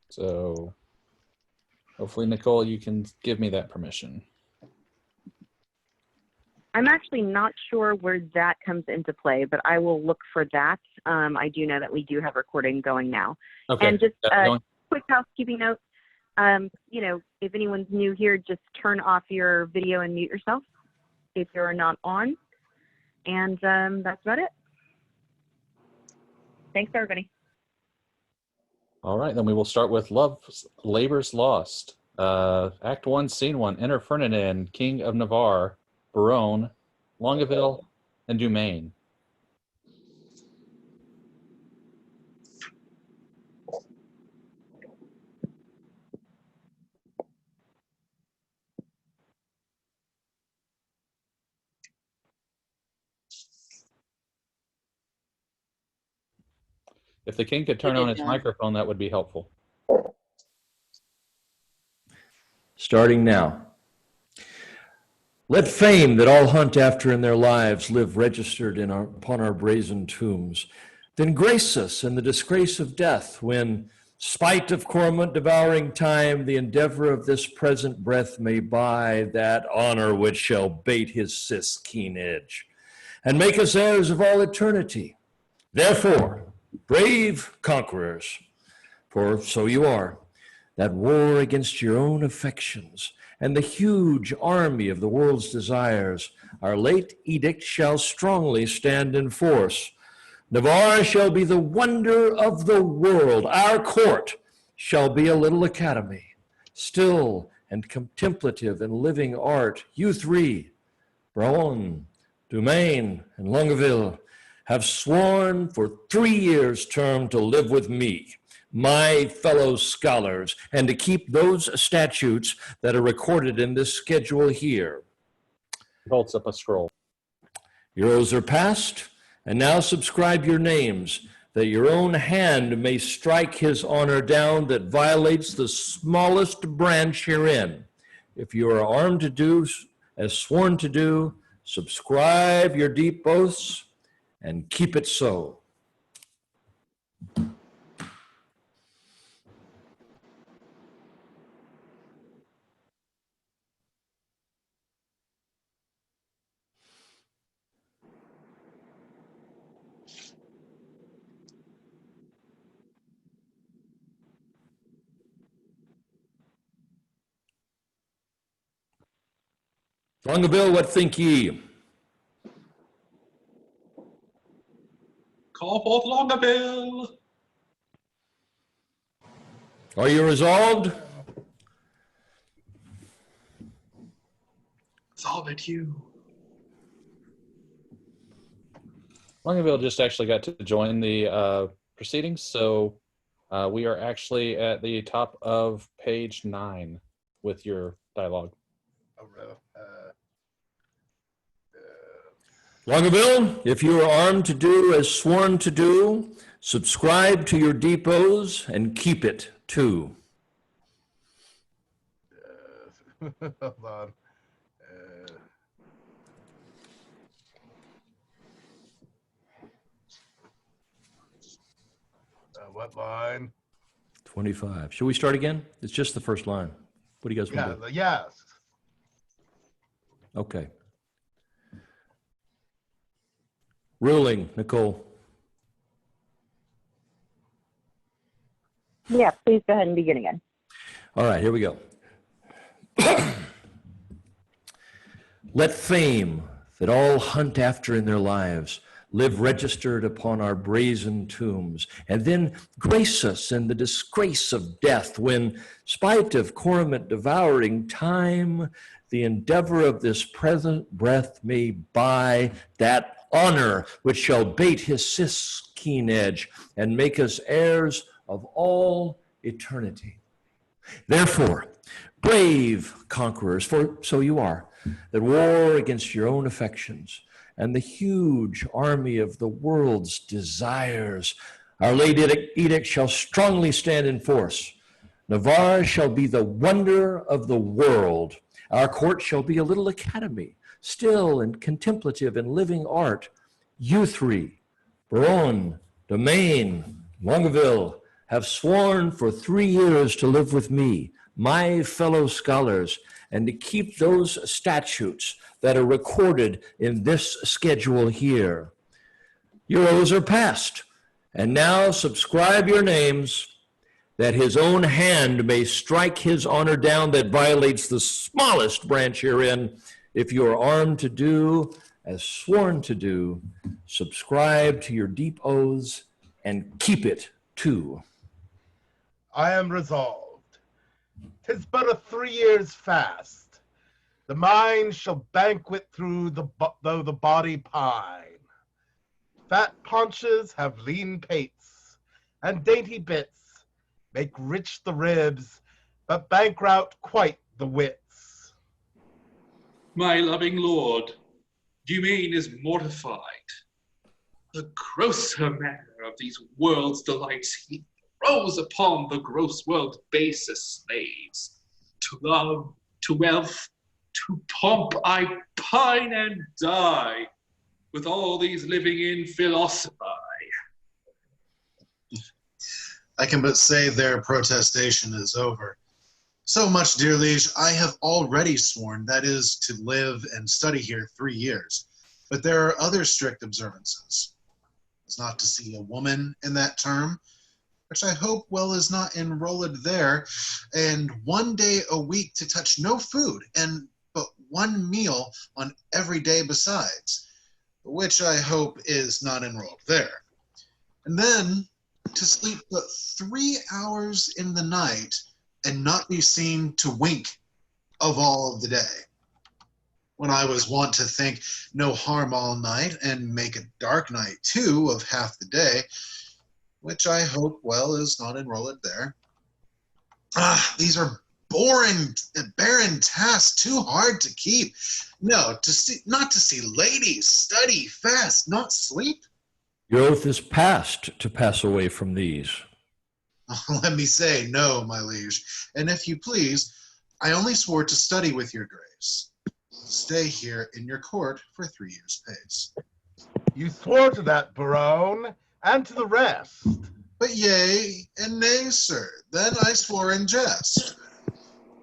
So hopefully, Nicole, you can give me that permission. I'm actually not sure where that comes into play, but I will look for that. I do know that we do have recording going now. Okay. And just a quick housekeeping note, you know, if anyone's new here, just turn off your video and mute yourself if you're not on. And that's about it. Thanks, everybody. All right, then we will start with Love Labors Lost. Act 1, Scene 1, enter Ferdinand, King of Navarre, BEROWNE, LONGAVILLE, and DUMAINE. If the king could turn on his microphone, that would be helpful. Starting now. Let fame that all hunt after in their lives live registered upon our brazen tombs. Then grace us in the disgrace of death when, spite of cormorant devouring time, the endeavor of this present breath may buy that honor which shall bait his CeCe keen edge and make us heirs of all eternity. Therefore, brave conquerors, for so you are, that war against your own affections and the huge army of the world's desires, our late edict shall strongly stand in force. Navarre shall be the wonder of the world. Our court shall be a little academy, still and contemplative in living art. You three, BEROWNE, DUMAINE, and LONGAVILLE, have sworn for 3 years' term to live with me, my fellow scholars, and to keep those statutes that are recorded in this schedule here. He holds up a scroll. Your oaths are passed, and now subscribe your names, that your own hand may strike his honor down that violates the smallest branch herein. If you are armed to do as sworn to do, subscribe your deep oaths and keep it so. LONGAVILLE, what think ye? Call forth LONGAVILLE. Are you resolved? Solve it, you. LONGAVILLE just actually got to join the proceedings, so we are actually at the top of page 9 with your dialogue. LONGAVILLE, if you are armed to do as sworn to do, subscribe to your depots and keep it too. Hold on. What line? 25. Should we start again? It's just the first line. What do you guys want to do? Yes. Okay. Ruling, Nicole. Yeah, please go ahead and begin again. All right, here we go. Let fame that all hunt after in their lives live registered upon our brazen tombs, and then grace us in the disgrace of death when, spite of cormorant devouring time, the endeavor of this present breath may buy that honor which shall bait his CeCe keen edge and make us heirs of all eternity. Therefore, brave conquerors, for so you are, that war against your own affections and the huge army of the world's desires, our late edict shall strongly stand in force. Navarre shall be the wonder of the world. Our court shall be a little academy, still and contemplative in living art. You three, BEROWNE, DUMAINE, LONGAVILLE, have sworn for 3 years to live with me, my fellow scholars, and to keep those statutes that are recorded in this schedule here. Your oaths are passed, and now subscribe your names, that his own hand may strike his honor down that violates the smallest branch herein. If you are armed to do as sworn to do, subscribe to your deep oaths and keep it too. I am resolved. 'Tis but a 3 years fast. The mind shall banquet through though the body pine. Fat paunches have lean pates, and dainty bits make rich the ribs, but bankrout quite the wits. My loving lord, DUMAINE is mortified. The grosser manner of these world's delights he throws upon the gross world's basest slaves. To love, to wealth, to pomp I pine and die, with all these living in philosophy. I can but say their protestation is over. So much, dear liege, I have already sworn, that is, to live and study here 3 years. But there are other strict observances. It's not to see a woman in that term, which I hope well is not enrolled there, and 1 day a week to touch no food, and but 1 meal on every day besides, which I hope is not enrolled there. And then to sleep but 3 hours in the night and not be seen to wink of all of the day. When I was wont to think no harm all night and make a dark night too of half the day, which I hope well is not enrolled there. These are boring, barren tasks, too hard to keep. No, not to see ladies, study, fast, not sleep. Your oath is passed to pass away from these. Let me say no, my liege, and if you please, I only swore to study with your grace. Stay here in your court for 3 years' pace. You swore to that, Barone, and to the rest. But yea and nay, sir, then I swore in jest.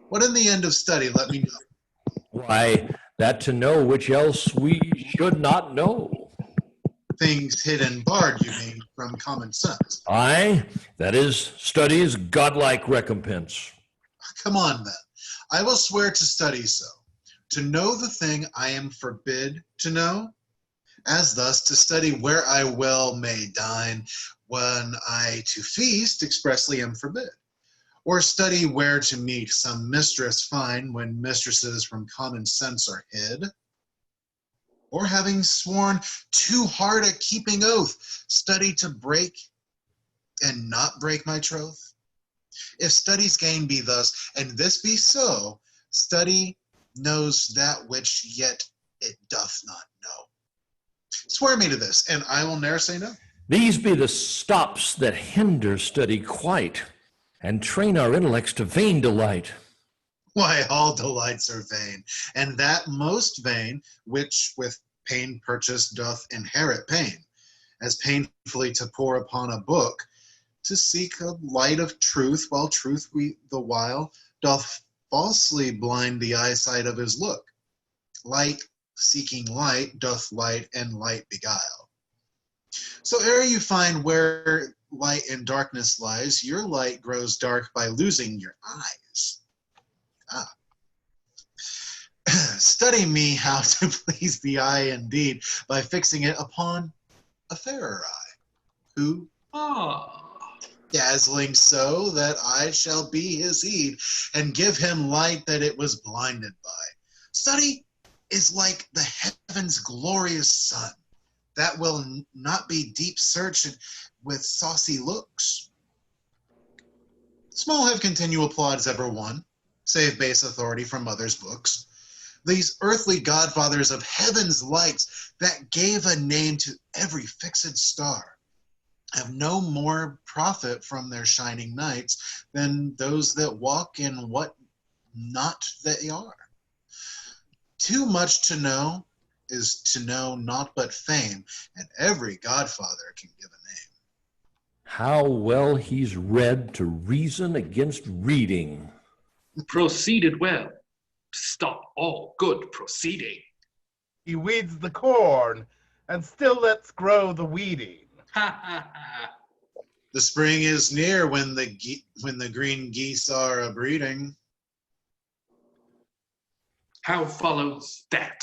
What in the end of study, let me know. Why, that to know which else we should not know. Things hid and barred, you mean, from common sense. Aye, that is, study's godlike recompense. Come on, then. I will swear to study so, to know the thing I am forbid to know, as thus to study where I well may dine, when I to feast expressly am forbid, or study where to meet some mistress fine, when mistresses from common sense are hid, or having sworn too hard at keeping oath, study to break and not break my troth. If study's gain be thus, and this be so, study knows that which yet it doth not know. Swear me to this, and I will ne'er say no. These be the stops that hinder study quite, and train our intellects to vain delight. Why, all delights are vain, and that most vain, which with pain purchased doth inherit pain, as painfully to pore upon a book, to seek a light of truth, while truth we the while doth falsely blind the eyesight of his look. Light seeking light doth light and light beguile. So ere you find where light and darkness lies, your light grows dark by losing your eyes. Study me how to please the eye indeed, by fixing it upon a fairer eye, who, dazzling so that I shall be his heed, and give him light that it was blinded by. Study is like the heaven's glorious sun, that will not be deep searched with saucy looks. Small have continual plods ever won, save base authority from others' books. These earthly godfathers of heaven's lights that gave a name to every fixed star have no more profit from their shining nights than those that walk in what not they are. Too much to know is to know naught but fame, and every godfather can give a name. How well he's read to reason against reading. Proceeded well, to stop all good proceeding. He weeds the corn and still lets grow the weeding. Ha ha ha. The spring is near when the green geese are a-breeding. How follows that?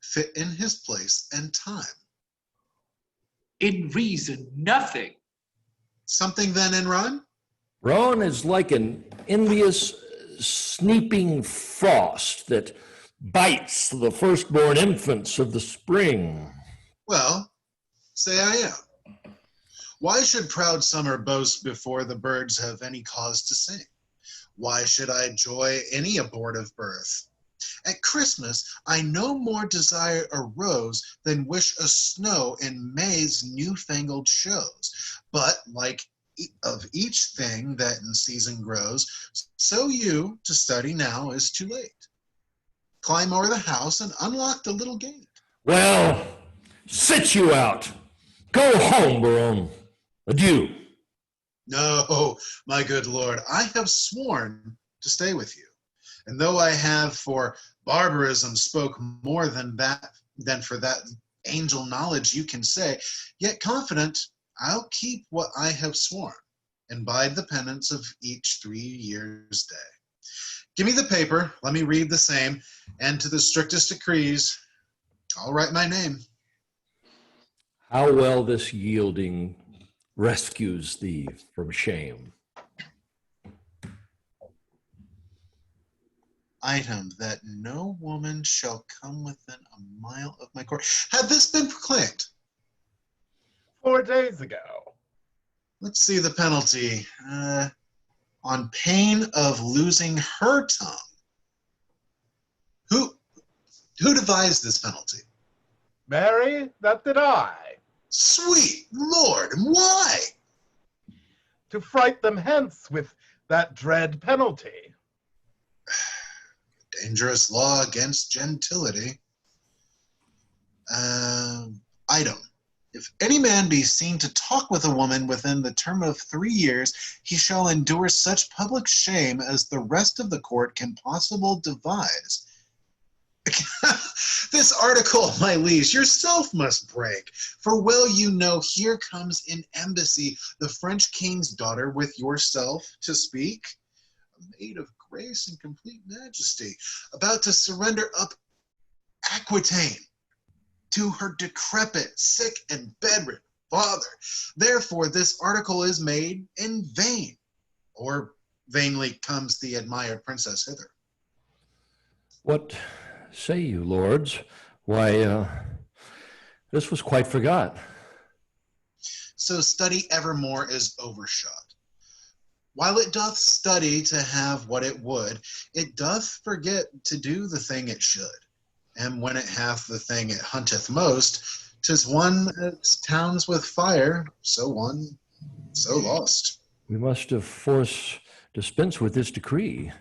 Fit in his place and time. In reason, nothing. Something then in rhyme? Rowan is like an envious, sneaping frost that bites the firstborn infants of the spring. Well, say I am. Why should proud summer boast before the birds have any cause to sing? Why should I joy any abortive birth? At Christmas, I no more desire a rose than wish a snow in May's newfangled shows. But like of each thing that in season grows, so you to study now is too late. Climb o'er the house and unlock the little gate. Well, sit you out. Go home, Barone. Adieu. No, my good lord, I have sworn to stay with you. And though I have for barbarism spoke more than for that angel knowledge you can say, yet confident I'll keep what I have sworn and bide the penance of each 3 years' day. Give me the paper, let me read the same, and to the strictest decrees, I'll write my name. How well this yielding rescues thee from shame. Item, that no woman shall come within a mile of my court. Had this been proclaimed? 4 days ago. Let's see the penalty. On pain of losing her tongue. Who devised this penalty? Mary, that did I. Sweet Lord, and why? To fright them hence with that dread penalty. Dangerous law against gentility. Item. If any man be seen to talk with a woman within the term of 3 years, he shall endure such public shame as the rest of the court can possible devise. This article, my liege, yourself must break. For well you know, here comes in embassy the French king's daughter with yourself to speak. A maid of grace and complete majesty, about to surrender up Aquitaine to her decrepit, sick, and bedridden father. Therefore, this article is made in vain, or vainly comes the admired princess hither. What say you, lords? Why, this was quite forgot. So study evermore is overshot. While it doth study to have what it would, it doth forget to do the thing it should. And when it hath the thing it hunteth most, 'tis one as towns with fire, so won, so lost. We must of force dispense with this decree.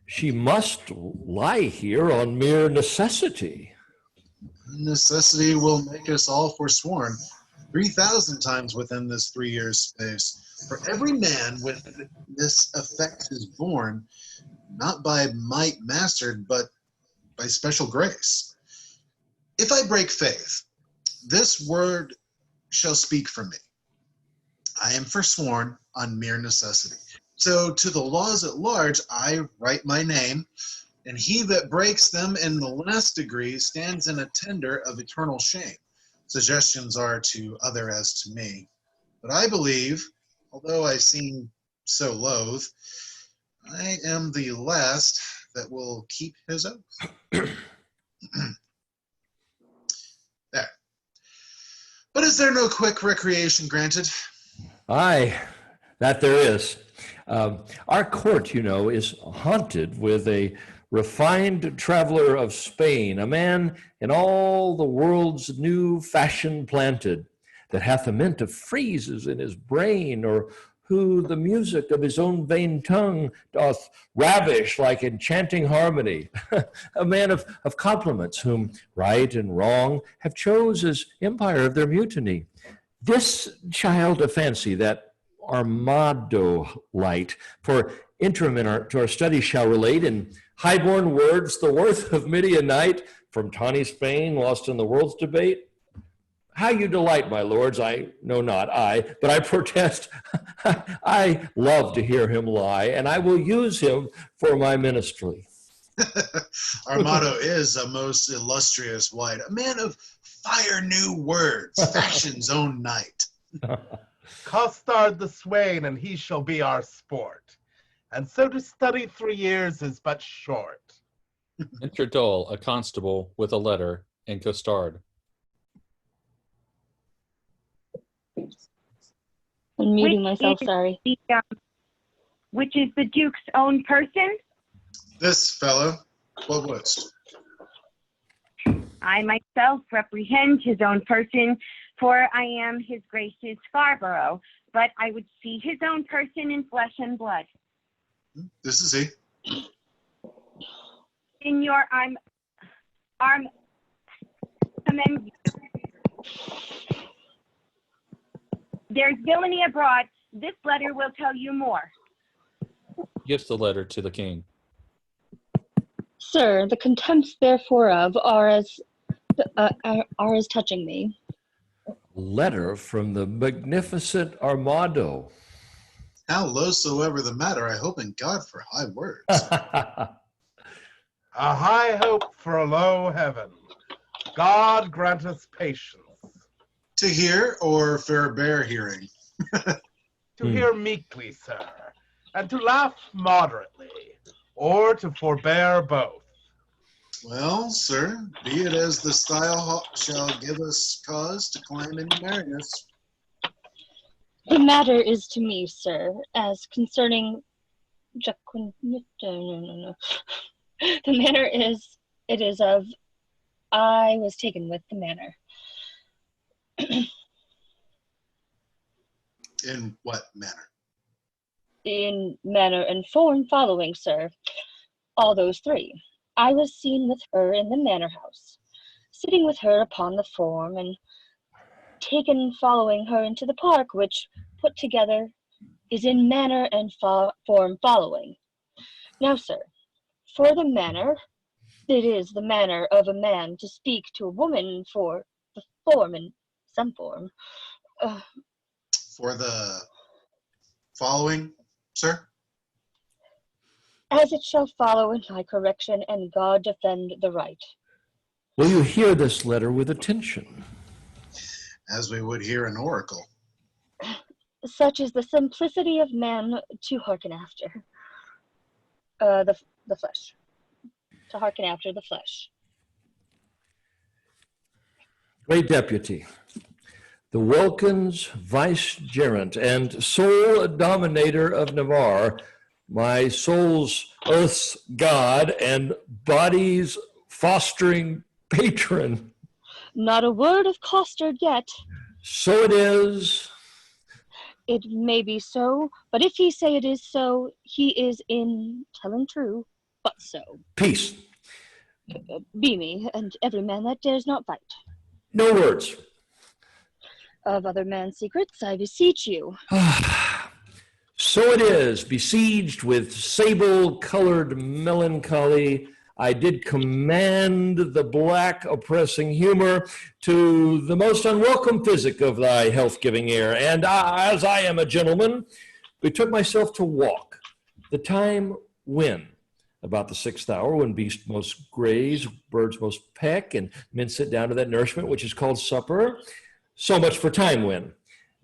She must lie here on mere necessity. Necessity will make us all forsworn 3,000 times within this 3 years' space. For every man with this effect is born, not by might mastered, but by special grace. If I break faith, this word shall speak for me. I am forsworn on mere necessity. So to the laws at large I write my name, and he that breaks them in the last degree stands in a tender of eternal shame. Suggestions are to other as to me. But I believe, although I seem so loath, I am the last that will keep his oath. There. But is there no quick recreation granted? Aye, that there is. Our court, you know, is haunted with a refined traveler of Spain, a man in all the world's new fashion planted, that hath a mint of phrases in his brain, or who the music of his own vain tongue doth ravish like enchanting harmony, a man of compliments, whom right and wrong have chose as empire of their mutiny. This child of fancy, that Armado light, for interim to our study shall relate in high-born words the worth of many a night, from tawny Spain lost in the world's debate. How you delight, my lords, I know not but I protest, I love to hear him lie, and I will use him for my ministry. Armado is a most illustrious wight, a man of fire new words, fashion's own knight. COSTARD the swain, and he shall be our sport. And so to study 3 years is but short. Enter Dole, a constable with a letter, and COSTARD. I'm muting myself, sorry. Which is the Duke's own person? This fellow, what wouldst? I myself represent his own person, for I am his Grace's Scarborough, but I would see his own person in flesh and blood. This is he. Signor, I'm commend you. There's villainy abroad. This letter will tell you more. Gives the letter to the king. Sir, the contempts therefore of are as touching me. Letter from the magnificent Armado. How low soever the matter, I hope in God for high words. A high hope for a low heaven. God grant us patience. To hear or forbear hearing? To hear meekly, sir, and to laugh moderately, or to forbear both. Well, sir, be it as the style shall give us cause to climb into merriness. The matter is to me, sir, as concerning JAQUENETTA, no. The manner is, it is of, I was taken with the manner. In what manner? In manner and form following, sir. All those three. I was seen with her in the manor house, sitting with her upon the form, and taken following her into the park, which, put together, is in manner and form following. Now, sir, for the manner, it is the manner of a man to speak to a woman, for the form in some form. For the following, sir? As it shall follow in my correction, and God defend the right. Will you hear this letter with attention? As we would hear an oracle. Such is the simplicity of man to hearken after the flesh. To hearken after the flesh. Great Deputy, the Wilkins Vicegerent and sole Dominator of Navarre, my soul's earth's God and body's fostering patron. Not a word of COSTARD yet. So it is. It may be so, but if he say it is so, he is in telling true, but so. Peace. Be me, and every man that dares not fight. No words. Of other man's secrets, I beseech you. So it is, besieged with sable-colored melancholy, I did command the black oppressing humor to the most unwelcome physic of thy health-giving air, and as I am a gentleman, betook myself to walk. The time when? About the 6th hour, when beasts most graze, birds most peck, and men sit down to that nourishment which is called supper. So much for time when.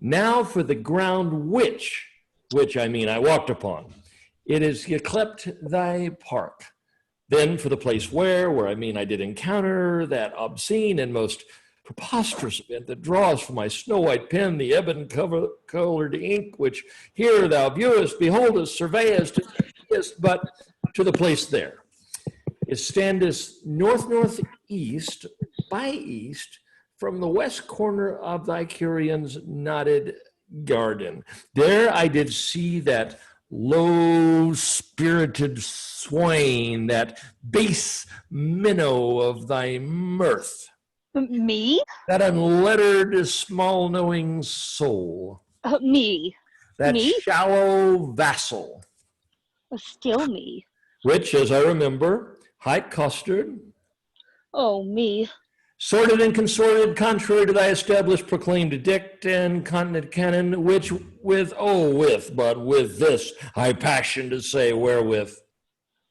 Now for the ground which I mean I walked upon. It is yclept thy park. Then for the place where I mean I did encounter that obscene and most preposterous event that draws from my snow-white pen the ebon-colored ink, which here thou viewest, beholdest, surveyest, but to the place there. It standeth north-northeast by east from the west corner of thy Caryn's knotted garden. There I did see that low-spirited swain, that base minnow of thy mirth. Me? That unlettered, small-knowing soul. Me. That Me? shallow vassal, Still me. which, as I remember, hight COSTARD, Oh, me. sorted and consorted, contrary to thy established proclaimed edict and continent canon, which with this I passion to say wherewith.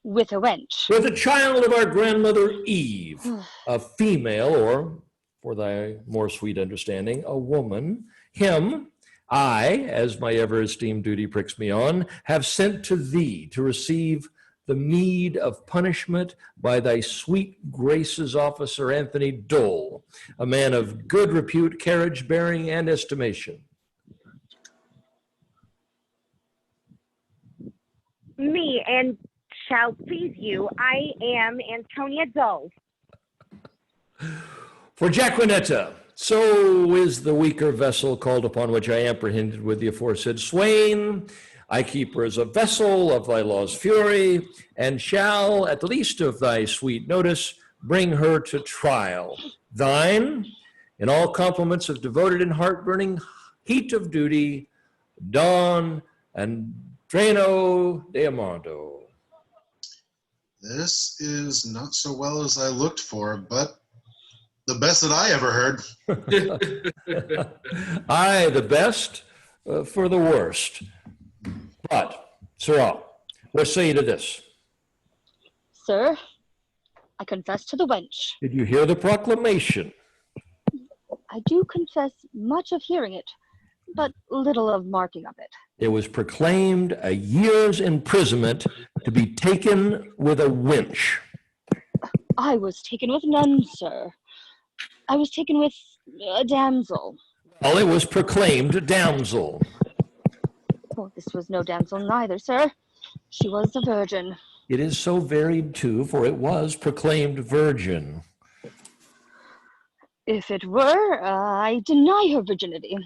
With a wench. With the child of our grandmother Eve, a female, or, for thy more sweet understanding, a woman, him, I, as my ever-esteemed duty pricks me on, have sent to thee to receive the meed of punishment by thy sweet grace's officer Anthony Dole, a man of good repute, carriage, bearing, and estimation. Me, and shall please you, I am Antonia Dole. For JAQUENETTA, so is the weaker vessel called upon which I apprehended with the aforesaid swain. I keep her as a vessel of thy law's fury, and shall, at the least of thy sweet notice, bring her to trial. Thine, in all compliments of devoted and heart-burning heat of duty, Don Adriano de Armado. This is not so well as I looked for, but the best that I ever heard. Aye, the best for the worst. But, sirrah, what say you to this? Sir, I confess to the wench. Did you hear the proclamation? I do confess much of hearing it, but little of marking of it. It was proclaimed a year's imprisonment to be taken with a wench. I was taken with none, sir. I was taken with a damsel. Well, it was proclaimed damsel. Oh, this was no damsel neither, sir. She was a virgin. It is so varied too, for it was proclaimed virgin. If it were, I deny her virginity.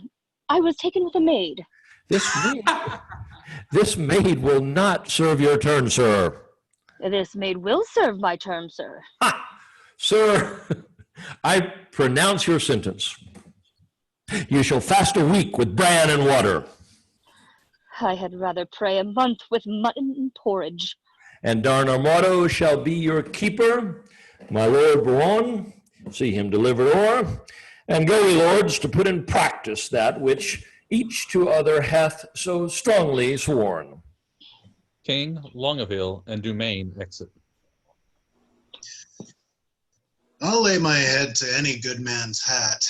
I was taken with a maid. This maid will not serve your turn, sir. This maid will serve my term, sir. Ha! Sir, I pronounce your sentence. You shall fast a week with bran and water. I had rather pray a month with mutton and porridge. And Don Armado shall be your keeper, my lord BEROWNE, see him delivered o'er, and go we, lords, to put in practice that which each to other hath so strongly sworn. King, Longaville, and DUMAINE exit. I'll lay my head to any good man's hat.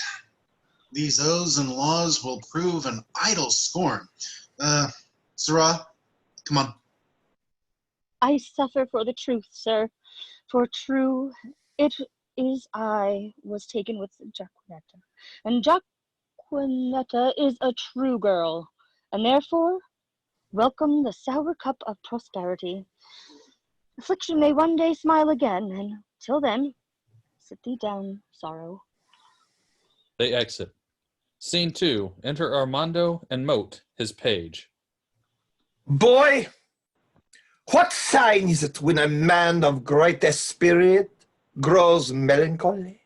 These oaths and laws will prove an idle scorn. Sirrah, come on. I suffer for the truth, sir. For true it is I was taken with JAQUENETTA. And JAQUENETTA is a true girl. And therefore, welcome the sour cup of prosperity. Affliction may one day smile again, and till then, sit thee down, sorrow. They exit. Scene 2. Enter Armando and MOTE, his page. Boy, what sign is it when a man of great spirit grows melancholy?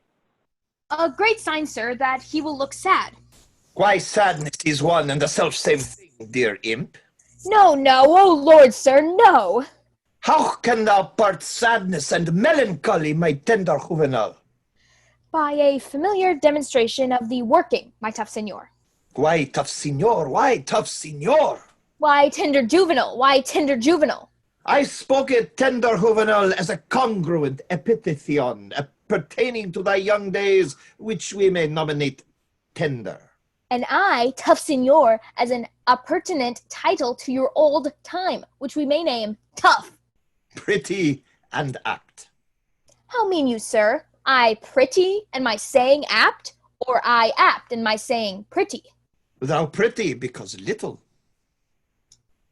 A great sign, sir, that he will look sad. Why, sadness is one and the selfsame thing, dear imp. No, no, oh Lord, sir, no. How can thou part sadness and melancholy, my tender juvenal? By a familiar demonstration of the working, my tough senor. Why, tough signor, why, tough signor? Why, tender juvenile, why, tender juvenile? I spoke a tender juvenal as a congruent epithethion pertaining to thy young days, which we may nominate tender. And I, tough senor, as an appurtenant title to your old time, which we may name tough. Pretty and apt. How mean you, sir? I pretty and my saying apt, or I apt and my saying pretty? Thou pretty because little.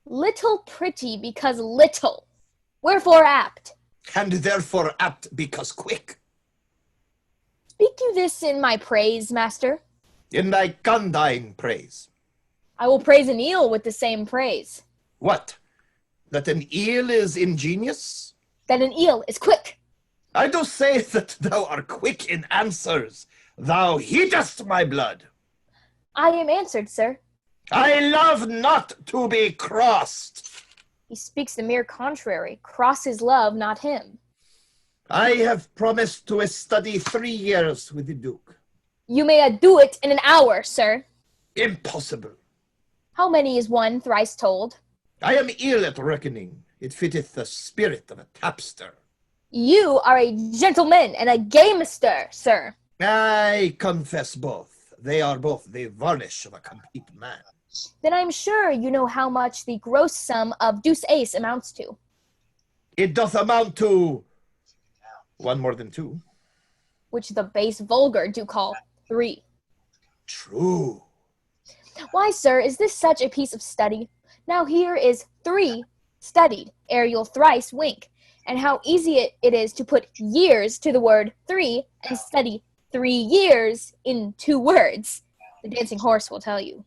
Little pretty because little. Wherefore apt? And therefore apt because quick. Speak you this in my praise, master? In thy condign praise. I will praise an eel with the same praise. What? That an eel is ingenious? That an eel is quick. I do say that thou art quick in answers, Thou heatest my blood. I am answered, sir. I love not to be crossed. He speaks the mere contrary. Cross his love, not him. I have promised to study 3 years with the Duke. You may do it in an hour, sir. Impossible. How many is one thrice told? I am ill at reckoning. It fitteth the spirit of a tapster. You are a gentleman and a gamester, sir. I confess both. They are both the varnish of a complete man. Then I'm sure you know how much the gross sum of deuce ace amounts to. It doth amount to 1 more than 2. Which the base vulgar do call 3. True. Why, sir, is this such a piece of study? Now here is 3 studied, ere you'll thrice wink, and how easy it is to put years to the word 3 and study 3 years in 2 words. The dancing horse will tell you.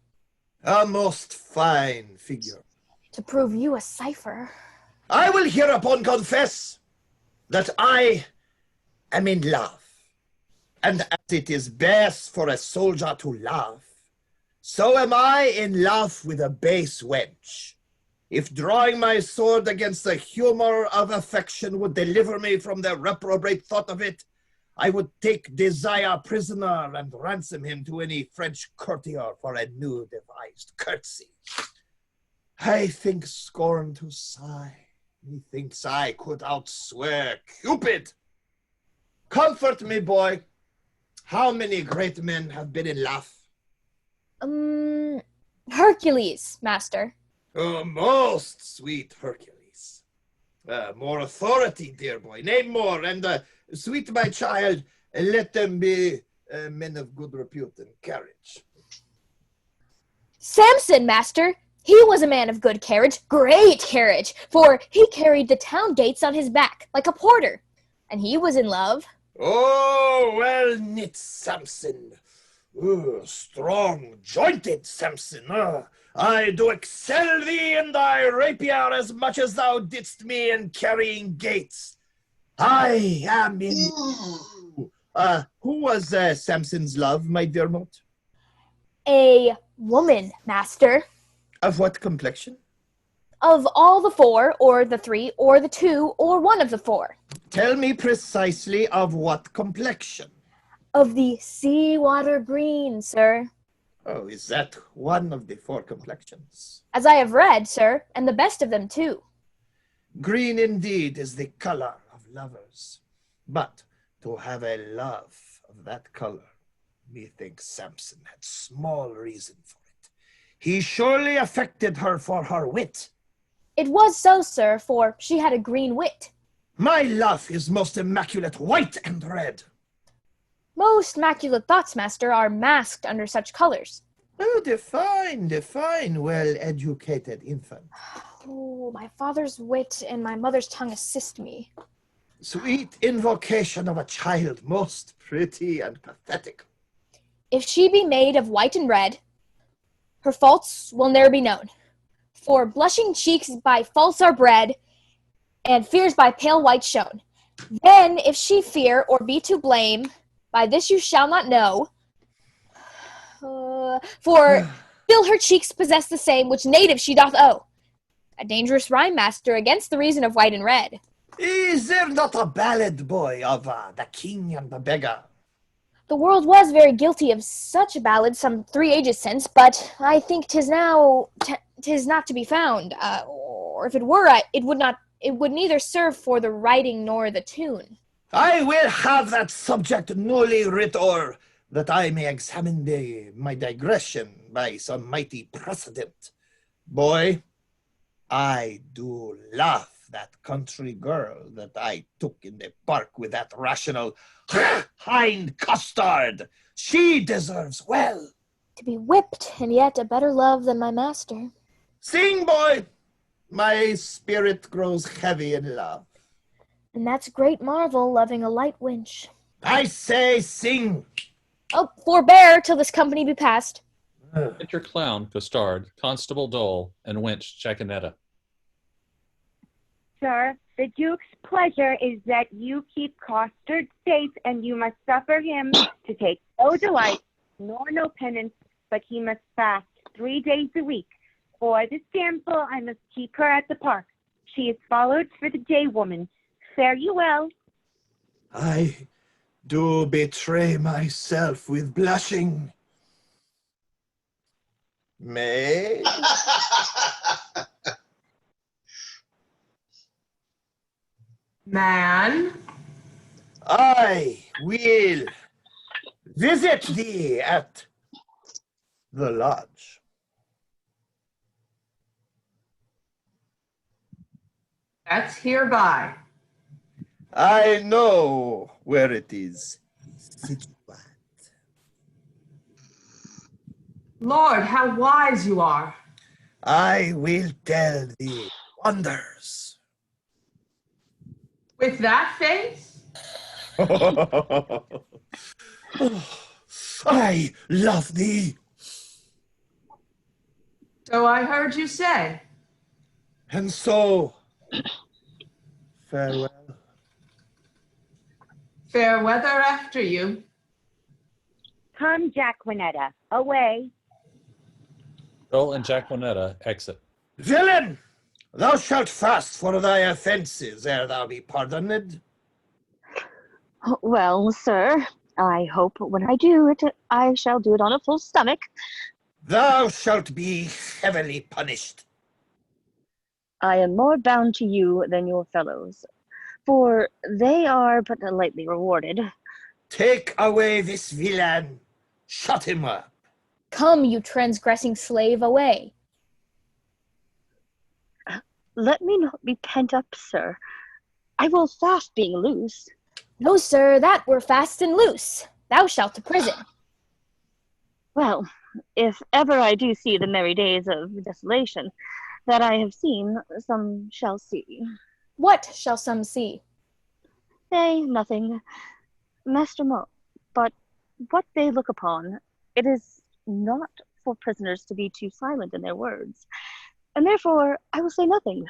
A most fine figure. To prove you a cipher. I will hereupon confess that I am in love. And as it is best for a soldier to love, so am I in love with a base wench. If drawing my sword against the humor of affection would deliver me from the reprobate thought of it, I would take Desire prisoner and ransom him to any French courtier for a new devised curtsy. I think scorn to sigh. Methinks I could outswear Cupid. Comfort me, boy. How many great men have been in love? Hercules, master. Oh, most sweet Hercules. More authority, dear boy. Name more, and sweet my child, let them be men of good repute and carriage. Samson, master. He was a man of good carriage, great carriage, for he carried the town gates on his back like a porter, and he was in love. Oh, well knit Samson. Strong jointed Samson. I do excel thee in thy rapier as much as thou didst me in carrying gates. I am in you. Who was Samson's love, my dear Mote? A woman, master. Of what complexion? Of all the 4, or the 3, or the 2, or one of the 4. Tell me precisely of what complexion. Of the sea-water green, sir. Oh, is that one of the 4 complexions? As I have read, sir, and the best of them, too. Green indeed is the color of lovers. But to have a love of that color, methinks Samson had small reason for it. He surely affected her for her wit. It was so, sir, for she had a green wit. My love is most immaculate white and red. Most immaculate thoughts, master, are masked under such colors. Oh, define, well-educated infant. Oh, my father's wit and my mother's tongue assist me. Sweet invocation of a child, most pretty and pathetic. If she be made of white and red, her faults will ne'er be known. For blushing cheeks by faults are bred, and fears by pale white shown. Then, if she fear or be to blame, by this you shall not know. For still her cheeks possess the same which native she doth owe. A dangerous rhyme, master, against the reason of white and red. Is there not a ballad, boy, of the king and the beggar? The world was very guilty of such a ballad some 3 ages since, but I think 'tis not to be found. Or if it were, it would neither serve for the writing nor the tune. I will have that subject newly writ o'er, that I may examine my digression by some mighty precedent. Boy, I do love that country girl that I took in the park with that rational hind costard. She deserves well. To be whipped, and yet a better love than my master. Sing, boy! My spirit grows heavy in love. And that's great marvel, loving a light wench. I say sing! Oh, forbear till this company be past. Enter Clown, Costard, Constable Dole, and Wench, JAQUENETTA. sir. The Duke's pleasure is that you keep Costard safe, and you must suffer him to take no delight, nor no penance, but he must fast 3 days a week. For this damsel I must keep her at the park. She is followed for the day woman. Fare you well. I do betray myself with blushing. May? Man, I will visit thee at the lodge. that's hereby. I know where it is situated. Lord, how wise you are. I will tell thee wonders. With that face? I love thee. So I heard you say. And so, farewell. Fair weather after you. Come, JAQUENETTA, away. Earl and JAQUENETTA exit. Villain, thou shalt fast for thy offences ere thou be pardoned. Well, sir, I hope when I do it, I shall do it on a full stomach. Thou shalt be heavily punished. I am more bound to you than your fellows, for they are but lightly rewarded. Take away this villain. Shut him up. Come, you transgressing slave, away. Let me not be pent up, sir. I will fast being loose. No, sir, that were fast and loose. Thou shalt to prison. Well, if ever I do see the merry days of desolation that I have seen, some shall see. What shall some see? Nay, nothing, Master Mote, but what they look upon, it is not for prisoners to be too silent in their words, and therefore I will say nothing.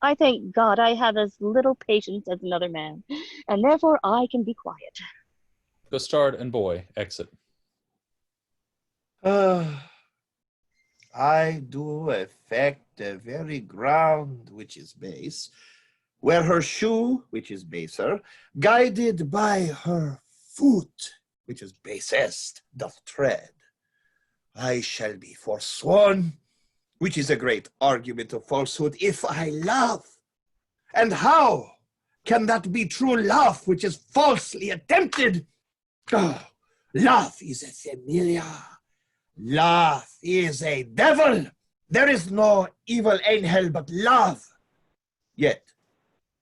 I thank God I have as little patience as another man, and therefore I can be quiet. COSTARD and boy exit. I do affect the very ground which is base, where her shoe, which is baser, guided by her foot, which is basest, doth tread. I shall be forsworn, which is a great argument of falsehood, if I love. And how can that be true love which is falsely attempted? Oh, love is a familiar. Love is a devil. There is no evil angel but love. Yet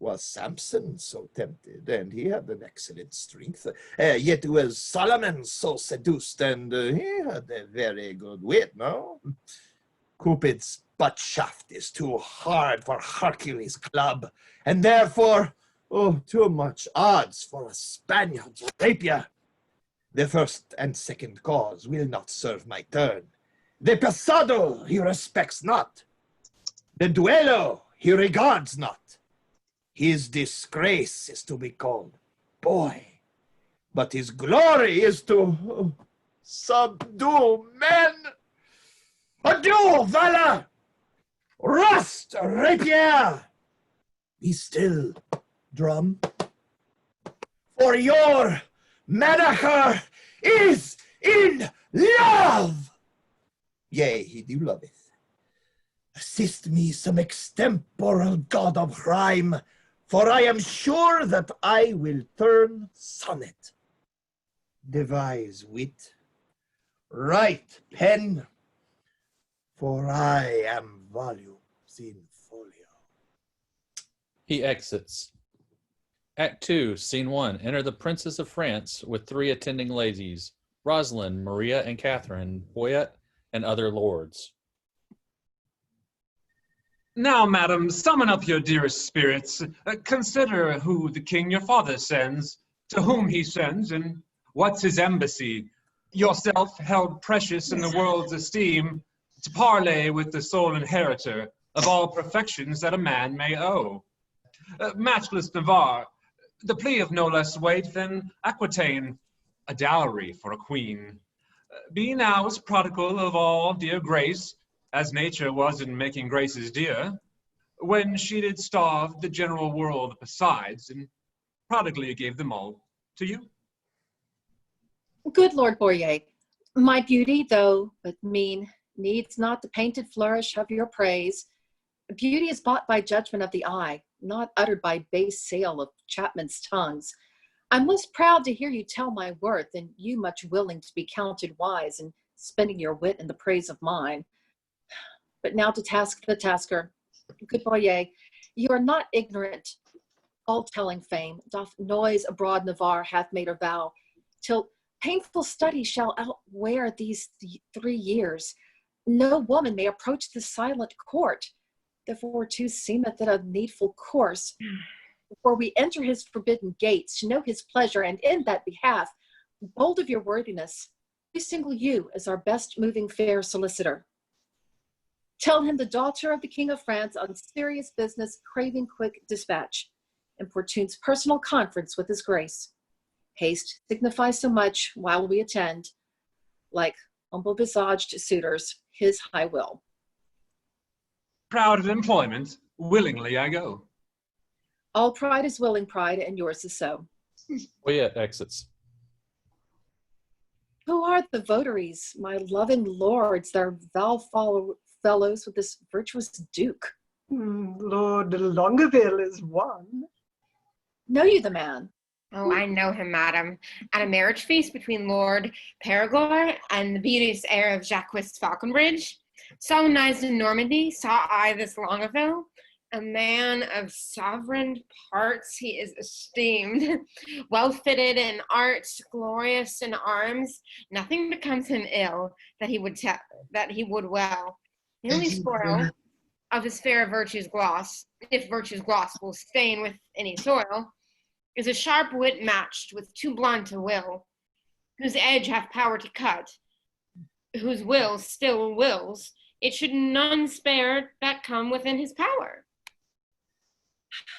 was Samson so tempted, and he had an excellent strength. Yet was Solomon so seduced, and he had a very good wit, no? Cupid's butt shaft is too hard for Hercules' club, and therefore, oh, too much odds for a Spaniard's rapier. The first and second cause will not serve my turn. The pasado he respects not. The duello he regards not. His disgrace is to be called boy, but his glory is to subdue men. Adieu, valor! Rust, rapier! Be still, drum. For your Manacher is in love. Yea, he do loveth. Assist me some extemporal god of rhyme, for I am sure that I will turn sonnet. Devise wit, write pen, for I am volumes in folio. He exits. Act 2, Scene 1. Enter the Princes of France with 3 attending ladies, Rosalind, Maria, and Catherine, BOYET, and other lords. Now, madam, summon up your dearest spirits. Consider who the king your father sends, to whom he sends, and what's his embassy. Yourself, held precious in the world's esteem, to parley with the sole inheritor of all perfections that a man may owe. matchless Navarre, the plea of no less weight than Aquitaine, a dowry for a queen. Be now as prodigal of all dear grace, as nature was in making graces dear, when she did starve the general world besides, and prodigally gave them all to you. Good Lord Boyer, my beauty, though but mean, needs not the painted flourish of your praise. Beauty is bought by judgment of the eye, not uttered by base sale of chapmen's tongues. I'm less proud to hear you tell my worth, and you much willing to be counted wise, and spending your wit in the praise of mine. But now to task the tasker. Good Boyer, you are not ignorant. All telling fame doth noise abroad Navarre hath made her vow, till painful study shall outwear these 3 years. No woman may approach the silent court. Therefore too seemeth it a needful course, before we enter his forbidden gates, to know his pleasure, and in that behalf, bold of your worthiness, we single you as our best moving fair solicitor. Tell him the daughter of the King of France on serious business, craving quick dispatch, importunes personal conference with his grace. Haste signifies so much while we attend, like humble visaged suitors, his high will. Proud of employment, willingly I go. All pride is willing pride, and yours is so. BOYET exits. Who are the votaries, my loving lords, their fellows with this virtuous duke? Lord Longaville is one. Know you the man? Oh, I know him, madam. At a marriage feast between Lord Perigord and the beauteous heir of Jacques Falconbridge, solemnized in Normandy, saw I this Longaville, a man of sovereign parts. He is esteemed, well fitted in art, glorious in arms. Nothing becomes him ill that he would well. The only spoil of his fair virtue's gloss, if virtue's gloss will stain with any soil, is a sharp wit matched with too blunt a will, whose edge hath power to cut, whose will still wills, it should none spare that come within his power.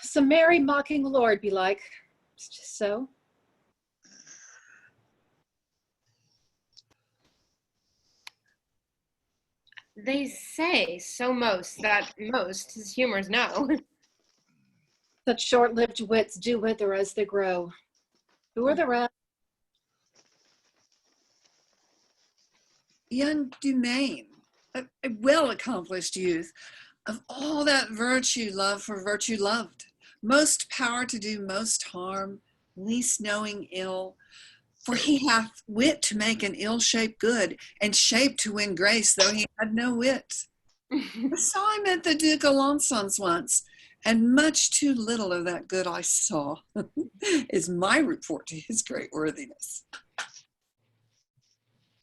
Some merry mocking lord belike. It's just so. They say so most that most his humors know. Such short-lived wits do wither as they grow. Who are the rest? Young DUMAINE, a well-accomplished youth, of all that virtue love for virtue loved, most power to do most harm, least knowing ill, for he hath wit to make an ill shape good, and shape to win grace, though he had no wit. I saw him at the Duke Alençon's once, and much too little of that good I saw is my report to his great worthiness.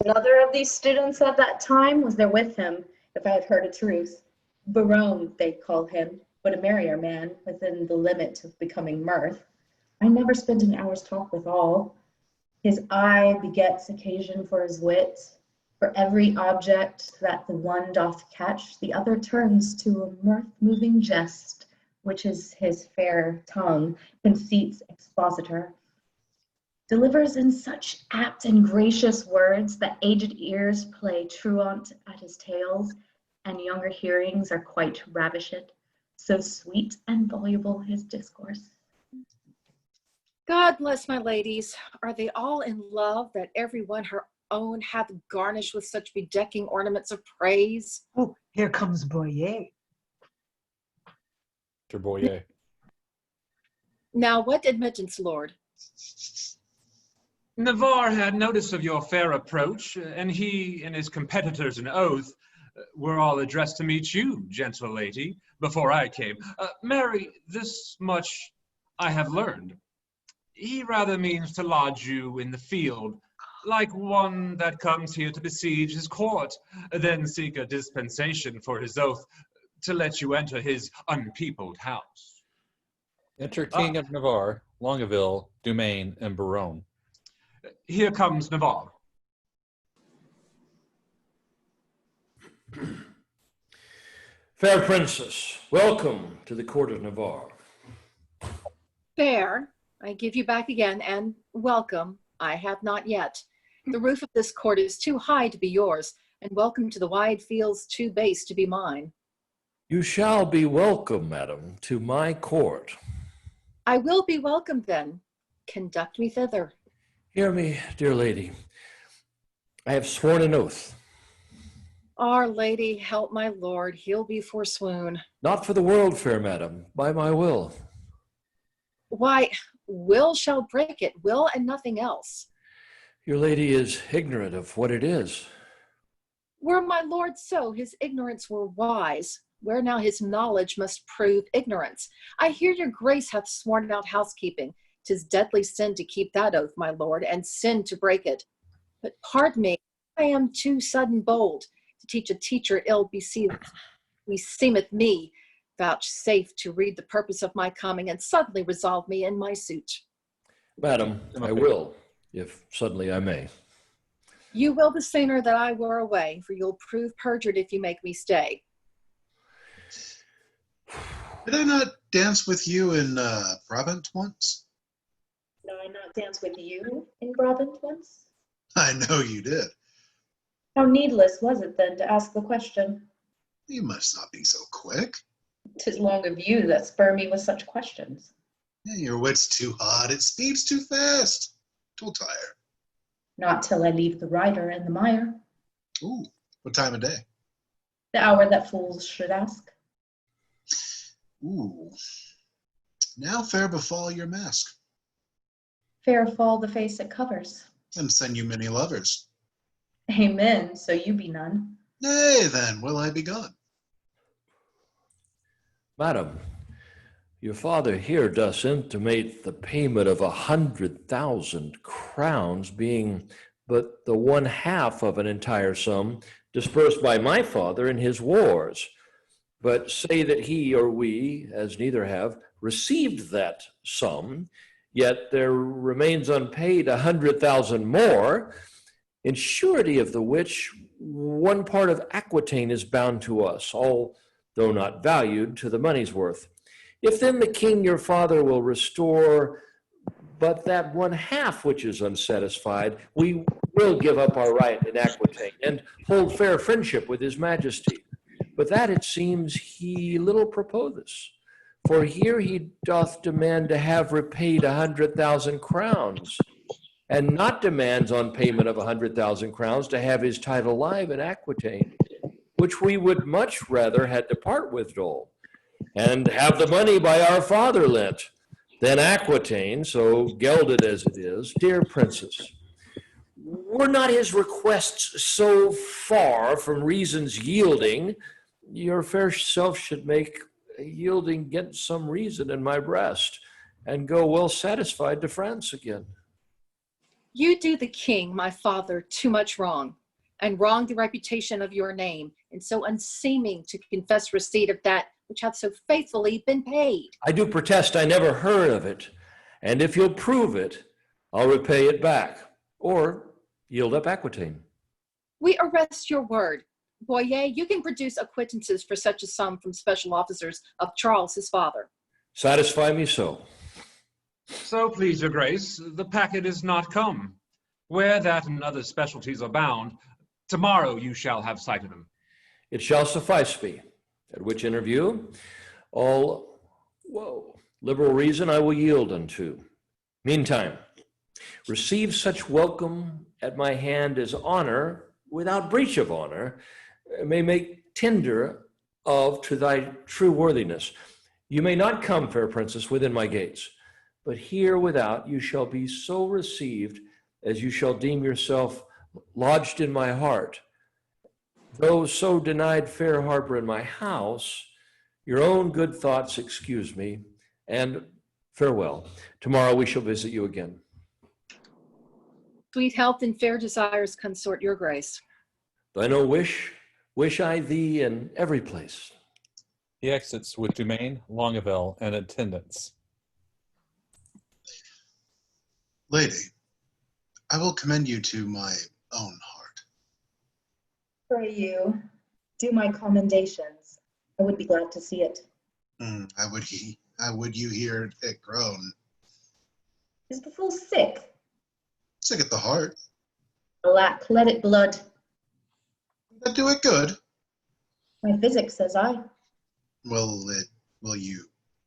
Another of these students at that time was there with him, if I have heard a truth. Barone, they call him, but a merrier man, within the limit of becoming mirth. I never spent an hour's talk with all. His eye begets occasion for his wit. For every object that the one doth catch, the other turns to a mirth-moving jest, which is his fair tongue, conceit's expositor. Delivers in such apt and gracious words that aged ears play truant at his tales, and younger hearings are quite ravished. So sweet and voluble his discourse. God bless my ladies. Are they all in love that every one her own hath garnished with such bedecking ornaments of praise? Oh, here comes Boyer. Mr. Boyer. Now what admittance, Lord? Navarre had notice of your fair approach, and he and his competitors in oath were all addressed to meet you, gentle lady, before I came. Mary, this much I have learned. He rather means to lodge you in the field, like one that comes here to besiege his court, then seek a dispensation for his oath to let you enter his unpeopled house. Enter King of Navarre, Longaville, DUMAINE, and BEROWNE. Here comes Navarre. Fair princess, welcome to the court of Navarre. Fair, I give you back again, and welcome. I have not yet. The roof of this court is too high to be yours, and welcome to the wide fields too base to be mine. You shall be welcome, madam, to my court. I will be welcome then. Conduct me thither. Hear me, dear lady. I have sworn an oath. Our Lady, help my lord, he'll be forswoon. Not for the world, fair madam, by my will. Why, will shall break it, will and nothing else. Your lady is ignorant of what it is. Were my lord so, his ignorance were wise, where now his knowledge must prove ignorance. I hear your grace hath sworn out housekeeping. 'Tis deadly sin to keep that oath, my lord, and sin to break it. But pardon me, I am too sudden bold to teach a teacher ill beseemeth me. Vouchsafe to read the purpose of my coming, and suddenly resolve me in my suit. Madam, I will, if suddenly I may. You will the sooner that I were away, for you'll prove perjured if you make me stay. Did I not dance with you in Brabant once? Did I not dance with you in Brabant once? I know you did. How needless was it then to ask the question? You must not be so quick. 'Tis long of you that spur me with such questions. Yeah, your wit's too hot, it speeds too fast. 'Twill tire. Not till I leave the rider and the mire. Ooh, what time of day? The hour that fools should ask. Ooh. Now fair befall your mask, Fair fall the face it covers. and send you many lovers. Amen, so you be none. Nay, then, will I be gone? Madam, your father here does intimate the payment of 100,000 crowns being but the 1/2 of an entire sum dispersed by my father in his wars. But say that he or we, as neither have, received that sum, yet there remains unpaid 100,000 more, in surety of the which one part of Aquitaine is bound to us, although not valued to the money's worth. If then the king your father will restore but that 1/2 which is unsatisfied, we will give up our right in Aquitaine and hold fair friendship with his majesty. But that it seems he little proposes. For here he doth demand to have repaid 100,000 crowns, and not demands on payment of 100,000 crowns to have his title live in Aquitaine, which we would much rather had to part with, Dole, and have the money by our father lent, than Aquitaine, so gelded as it is. Dear princess, were not his requests so far from reason's yielding, your fair self should make yielding get some reason in my breast, and go well satisfied to France again. You do the king, my father, too much wrong, and wrong the reputation of your name, and so unseeming to confess receipt of that which hath so faithfully been paid. I do protest I never heard of it, and if you'll prove it, I'll repay it back, or yield up Aquitaine. We arrest your word. Boyet, you can produce acquittances for such a sum from special officers of Charles, his father. Satisfy me so. So please your grace, the packet is not come. Where that and other specialties are bound, tomorrow you shall have sight of them. It shall suffice me, at which interview all liberal reason I will yield unto. Meantime, receive such welcome at my hand as honor, without breach of honor, may make tender of to thy true worthiness. You may not come, fair princess, within my gates, but here without you shall be so received as you shall deem yourself lodged in my heart. Though so denied fair harbor in my house, your own good thoughts excuse me, and farewell. Tomorrow we shall visit you again. Sweet health and fair desires consort your grace. Thine own wish I thee in every place. He exits with DUMAINE, LONGAVILLE, and attendants. Lady, I will commend you to my own heart. Pray you, do my commendations. I would be glad to see it. I would you hear it groan. Is the fool sick? Sick at the heart. Alack, let it blood. That do it good. My physic says I. Will you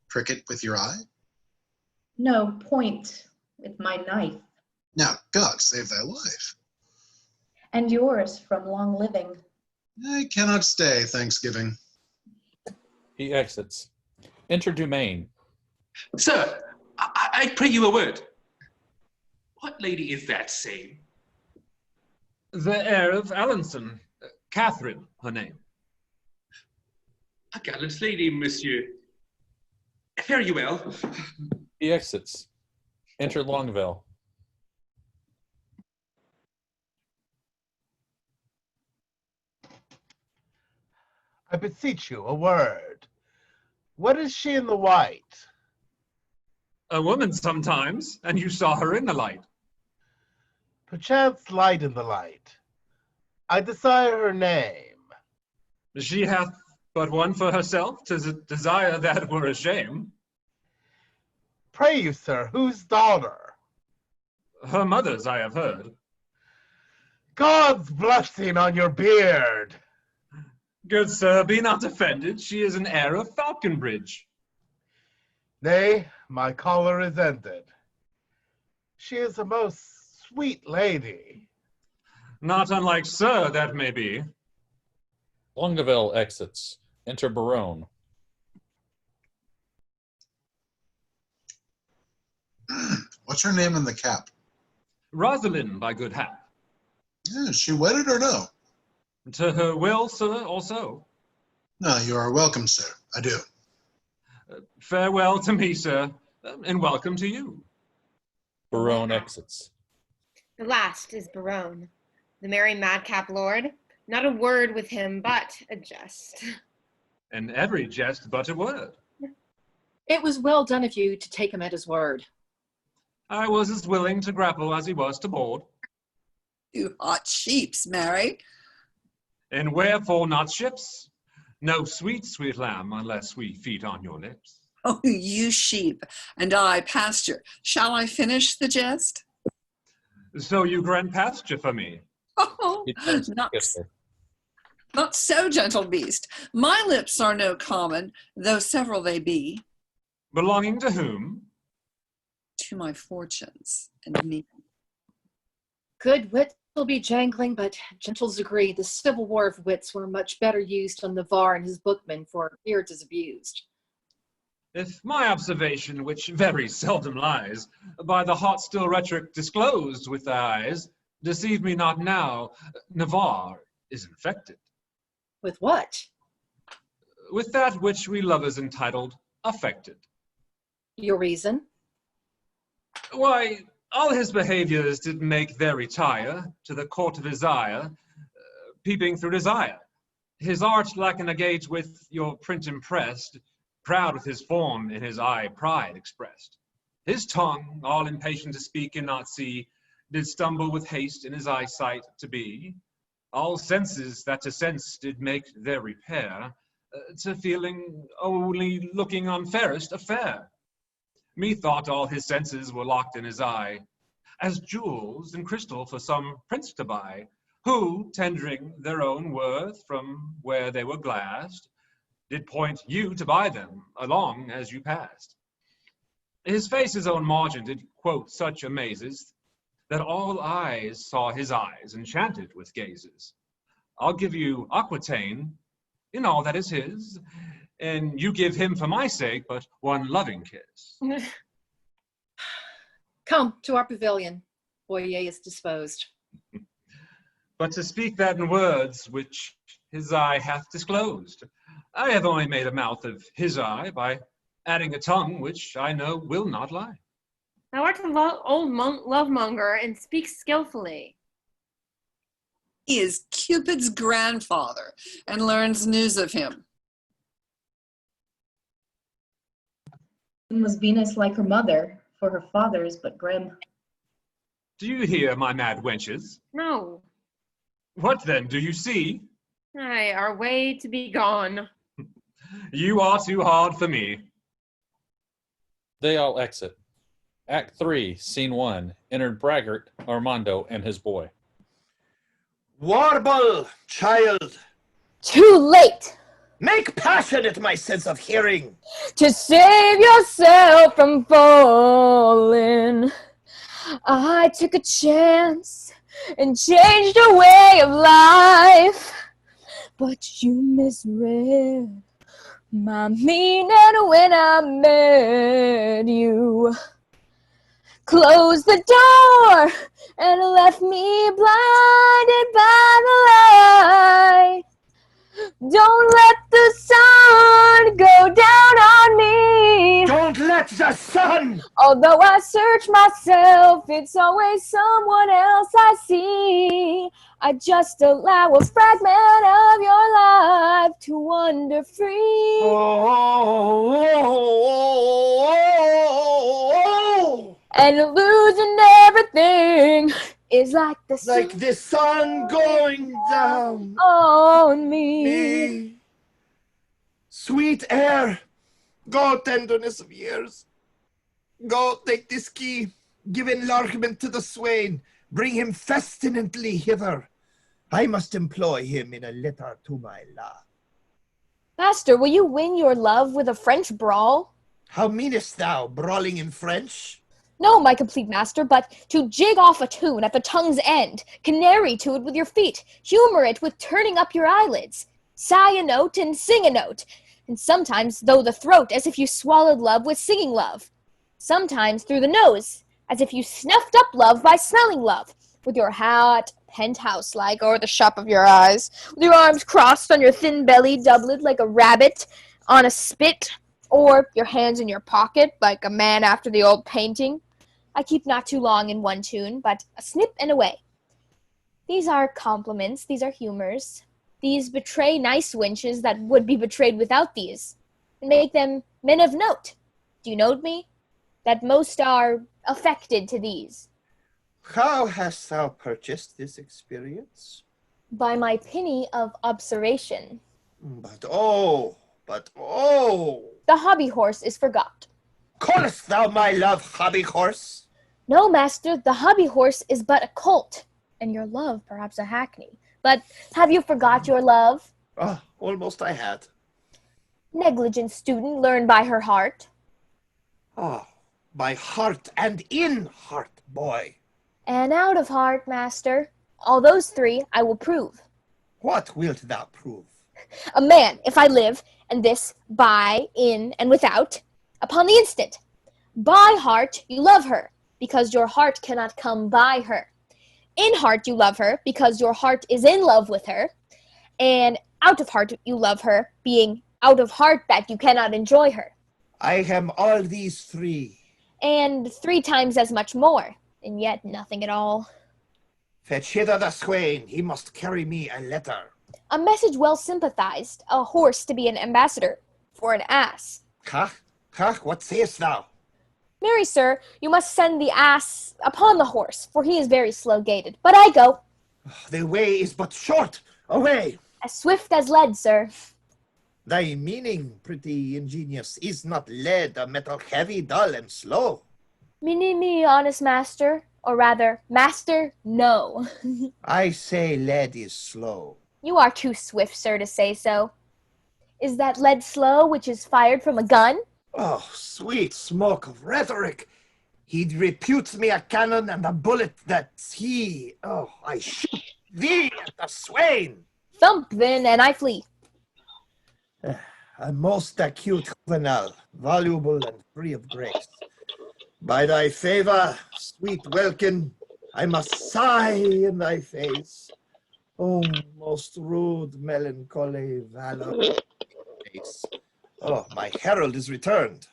prick it with your eye? No, point with my knife. Now, God save thy life. And yours from long living. I cannot stay, Thanksgiving. He exits. Enter DUMAINE. Sir, I pray you a word. What lady is that same? The heir of Alençon. Catherine, her name. A gallant lady, monsieur. Fare you well. He exits. Enter LONGAVILLE. I beseech you, a word. What is she in the white? A woman sometimes, and you saw her in the light. Perchance light in the light. I desire her name. She hath but one for herself, 'tis a desire that were a shame. Pray you, sir, whose daughter? Her mother's, I have heard. God's blessing on your beard. Good sir, be not offended, she is an heir of Falconbridge. Nay, my choler is ended. She is a most sweet lady. Not unlike sir, that may be. LONGAVILLE exits. Enter BEROWNE. What's her name in the cap? ROSALINE, by good hap. Yeah, she wedded or no? To her will, sir, also. No, you are welcome, sir. I do. Farewell to me, sir, and welcome to you. BEROWNE exits. The last is Berowne, the merry madcap lord. Not a word with him, but a jest. And every jest but a word. It was well done of you to take him at his word. I was as willing to grapple as he was to board. You hot sheeps, Mary. And wherefore not ships? No sweet, sweet lamb, unless we feed on your lips. Oh, you sheep, and I pasture. Shall I finish the jest? So you grant pasture for me. Oh, not so, gentle beast. My lips are no common, though several they be. Belonging to whom? To my fortunes and me. Good wit will be jangling, but gentles agree the civil war of wits were much better used on Navarre and his bookmen, for here it is abused. If my observation, which very seldom lies, by the hot still rhetoric disclosed with the eyes, deceive me not now, Navarre is infected. With what? With that which we lovers entitled affected. Your reason? Why, all his behaviors did make their retire to the court of his ire, peeping through desire. His art like an agate with your print impressed, proud with his form in his eye pride expressed. His tongue, all impatient to speak and not see, did stumble with haste in his eyesight to be. All senses that to sense did make their repair, to feeling only looking on fairest affair. Methought all his senses were locked in his eye, as jewels and crystal for some prince to buy, who, tendering their own worth from where they were glassed, did point you to buy them along as you passed. His face's own margin did quote such amazes, that all eyes saw his eyes enchanted with gazes. I'll give you Aquitaine in all that is his, and you give him for my sake but one loving kiss. Come to our pavilion. Boyet is disposed. But to speak that in words which his eye hath disclosed, I have only made a mouth of his eye by adding a tongue which I know will not lie. Thou art an old love-monger and speaks skillfully. He is Cupid's grandfather and learns news of him. And was Venus like her mother, for her father is but grim. Do you hear, my mad wenches? No. What then, do you see? Aye, our way to be gone. You are too hard for me. They all exit. Act 3, Scene 1. Entered Braggart, Armando, and his boy. Warble, child. Too late! Make passionate my sense of hearing. To save yourself from falling, I took a chance and changed your way of life. But you misread my meaning when I met you. Closed the door and left me blinded by the light. Don't let the sun go down on me. Don't let the sun. Although I search myself, it's always someone else I see. I just allow a fragment of your life to wander free. And losing everything is like the sun. Like the sun going down on me. Sweet air, go tenderness of years. Go take this key, give enlargement to the swain, bring him festinantly hither. I must employ him in a letter to my love. Master, will you win your love with a French brawl? How meanest thou, brawling in French? No, my complete master, but to jig off a tune at the tongue's end, canary to it with your feet, humor it with turning up your eyelids, sigh a note and sing a note, and sometimes through the throat as if you swallowed love with singing love, sometimes through the nose as if you snuffed up love by smelling love, with your hat penthouse-like o'er the shop of your eyes, with your arms crossed on your thin belly doublet like a rabbit on a spit, or your hands in your pocket like a man after the old painting. I keep not too long in one tune, but a snip and away. These are compliments, these are humors. These betray nice wenches that would be betrayed without these, and make them men of note. Do you note me? That most are affected to these. How hast thou purchased this experience? By my penny of observation. But oh! The hobby horse is forgot. Callest thou my love hobby horse? No, master, the hobby horse is but a colt, and your love perhaps a hackney. But have you forgot your love? Ah, almost I had. Negligent student, learn by her heart. Ah, by heart and in heart, boy. And out of heart, master. All those three I will prove. What wilt thou prove? A man, if I live, and this by, in, and without, upon the instant. By heart you love her, because your heart cannot come by her. In heart you love her, because your heart is in love with her. And out of heart you love her, being out of heart that you cannot enjoy her. I am all these three. And 3 times as much more, and yet nothing at all. Fetch hither the swain, he must carry me a letter. A message well sympathized, a horse to be an ambassador, for an ass. Ha? What sayest thou? Marry, sir, you must send the ass upon the horse, for he is very slow-gated. But I go. The way is but short. Away. As swift as lead, sir. Thy meaning, pretty ingenious, is not lead, a metal heavy, dull, and slow. Me, honest master, or rather, master, no. I say lead is slow. You are too swift, sir, to say so. Is that lead slow which is fired from a gun? Oh, sweet smoke of rhetoric. He reputes me a cannon and a bullet that's he. Oh, I shoot thee at the swain. Thump, then, and I flee. A most acute juvenile, voluble and free of grace. By thy favor, sweet welkin, I must sigh in thy face. Oh, most rude, melancholy valor. Oh, my herald is returned.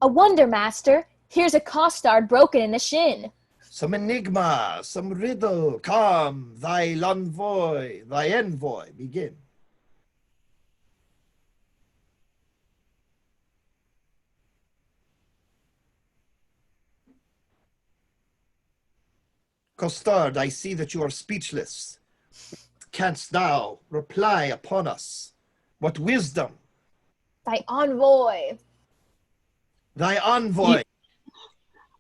A wonder, master. Here's a costard broken in the shin. Some enigma, some riddle. Come, thy envoy, begin. Costard, I see that you are speechless. Canst thou reply upon us? What wisdom? Thy envoy. Thy envoy.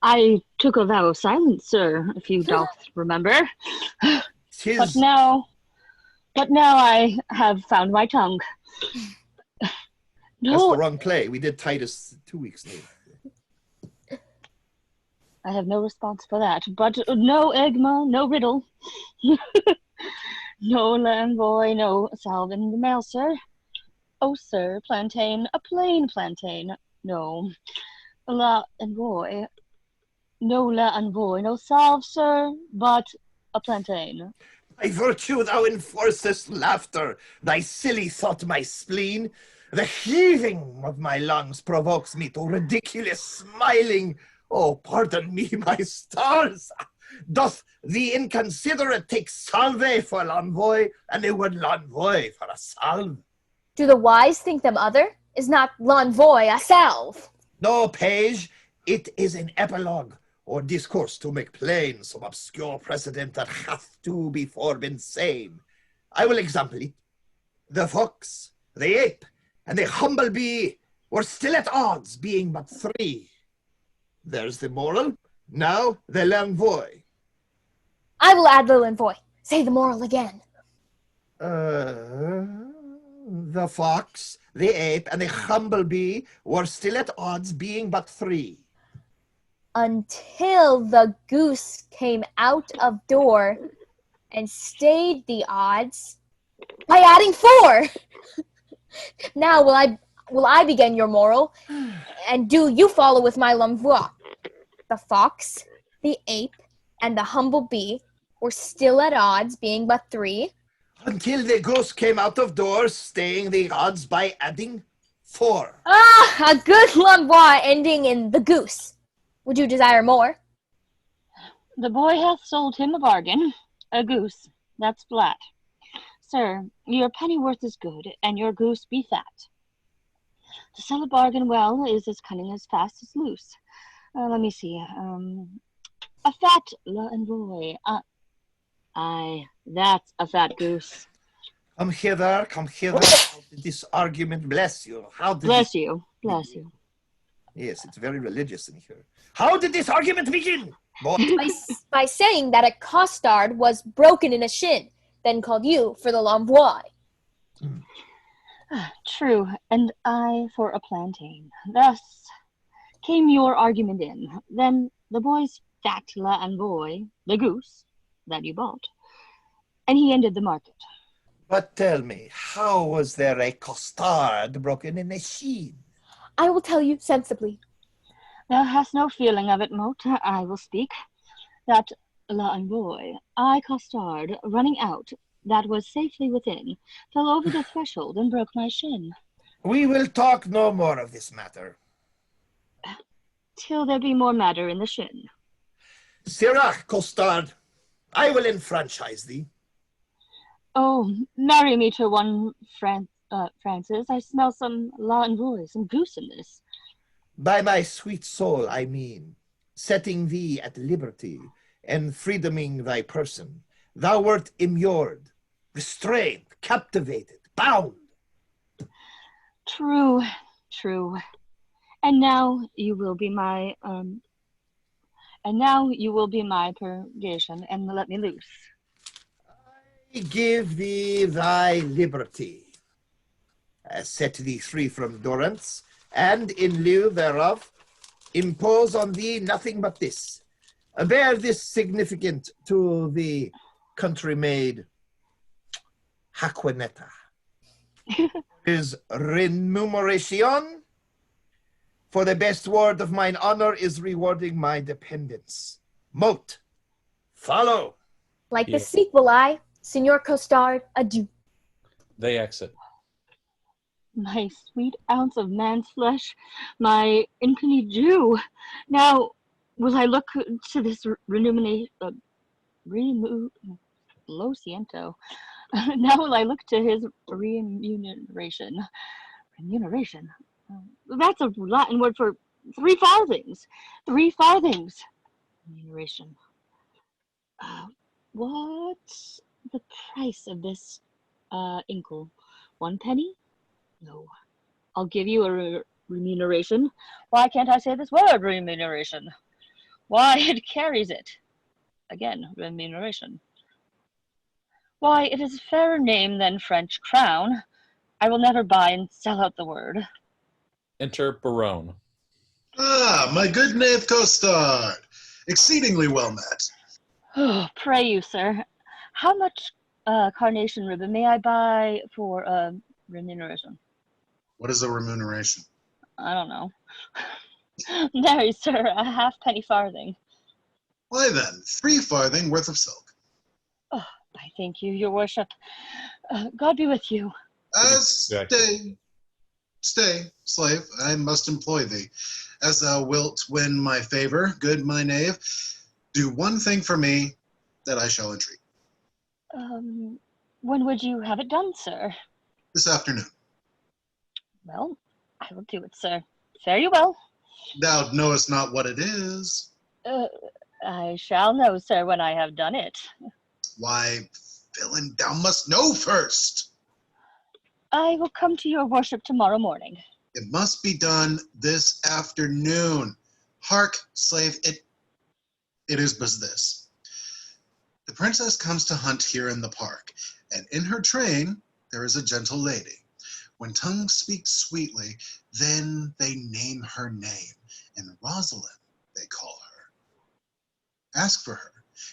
I took a vow of silence, sir, if you doth remember. But now I have found my tongue. That's the wrong play. We did Titus 2 weeks later. I have no response for that, but no enigma, no riddle. No l'envoy, no salve in the mail, sir. Oh, sir, plantain, a plain plantain. No, l'envoy. No l'envoy, no salve, sir, but a plantain. By virtue thou enforcest laughter, thy silly thought my spleen. The heaving of my lungs provokes me to ridiculous smiling. Oh, pardon me, my stars. Doth the inconsiderate take salve for l'envoy, and the word l'envoy for a salve? Do the wise think them other? Is not l'envoy a salve? No, page, it is an epilogue, or discourse to make plain some obscure precedent that hath to before been seen. I will example it. The fox, the ape, and the humble bee were still at odds, being but three. There's the moral. Now the l'envoy. I will add the l'envoy. Say the moral again. The fox, the ape, and the humble bee were still at odds, being but three. Until the goose came out of door and stayed the odds by adding 4. Now will I begin your moral, and do you follow with my l'envoy? The fox, the ape, and the humble bee were still at odds, being but 3. Until the goose came out of doors, staying the odds by adding 4. Ah, a good l'envoy ending in the goose. Would you desire more? The boy hath sold him a bargain, a goose, that's flat. Sir, your pennyworth is good, and your goose be fat. To sell a bargain well is as cunning as fast as loose. Let me see. A fat l'envoy. Aye, that's a fat goose. Come hither, come hither. How did this argument bless you? How did Bless you, bless you. Yes, it's very religious in here. How did this argument begin? By saying that a costard was broken in a shin, then called you for the l'envoy. True, and I for a plantain. Thus came your argument in. Then the boy's fat l'envoy, the goose, that you bought, and he ended the market. But tell me, how was there a costard broken in a sheen? I will tell you sensibly. Thou hast no feeling of it, Mote. I will speak. That l'envoy, I costard, running out, that was safely within, fell over the threshold and broke my shin. We will talk no more of this matter. Till there be more matter in the shin. Sirach, costard, I will enfranchise thee. Oh, marry me to one, Francis. I smell some l'envoy, some goose in this. By my sweet soul, I mean, setting thee at liberty and freedoming thy person. Thou wert immured, restrained, captivated, bound. True, true. And now you will be my purgation and let me loose. I give thee thy liberty. I set thee free from durance, and in lieu thereof, impose on thee nothing but this. Bear this significant to the country-made JAQUENETTA. Is remuneration for the best word of mine honor is rewarding my dependence. Mote, follow. Like the sequel, Signor Costard, adieu. They exit. My sweet ounce of man's flesh, my infinity Jew. Now will I look to this lo siento. Now will I look to his remuneration. Remuneration. That's a Latin word for 3 farthings. 3 farthings. Remuneration. What's the price of this inkle? 1 penny? No. I'll give you a remuneration. Why can't I say this word, remuneration? Why, it carries it. Again, remuneration. Why, it is a fairer name than French crown. I will never buy and sell out the word. Enter Barone. Ah, my good knave Costard. Exceedingly well met. Oh, pray you, sir. How much carnation ribbon may I buy for remuneration? What is a remuneration? I don't know. Marry, sir, a halfpenny farthing. Why then, 3 farthing worth of silk. Oh, I thank you, your worship. God be with you. Stay, slave, I must employ thee. As thou wilt win my favor, good my knave, do one thing for me that I shall entreat. When would you have it done, sir? This afternoon. Well, I will do it, sir. Fare you well. Thou knowest not what it is. I shall know, sir, when I have done it. Why, villain, thou must know first. I will come to your worship tomorrow morning. It must be done this afternoon. Hark, slave, it is but this. The princess comes to hunt here in the park, and in her train there is a gentle lady. When tongues speak sweetly, then they name her name, and Rosaline they call her. Ask for her,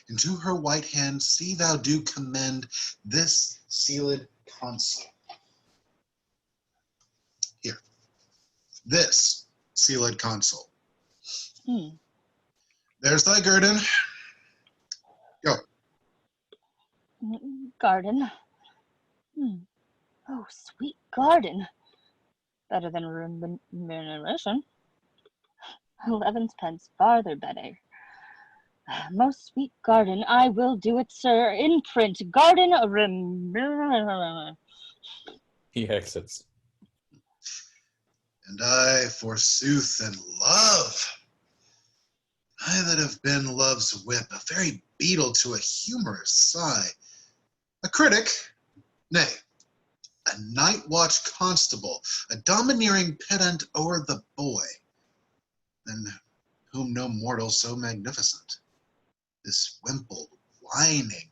and to her white hand see thou do commend this sealed console. Here, this sealed console. There's thy guerdon. Go. Garden. Oh, sweet garden. Better than remuneration. 11 pence farther better. Most sweet garden, I will do it, sir, in print. Garden He exits. And I, forsooth, and love. I that have been love's whip, a very beetle to a humorous sigh. A critic, nay, a night watch constable, a domineering pedant o'er the boy, than whom no mortal so magnificent. This wimpled, whining,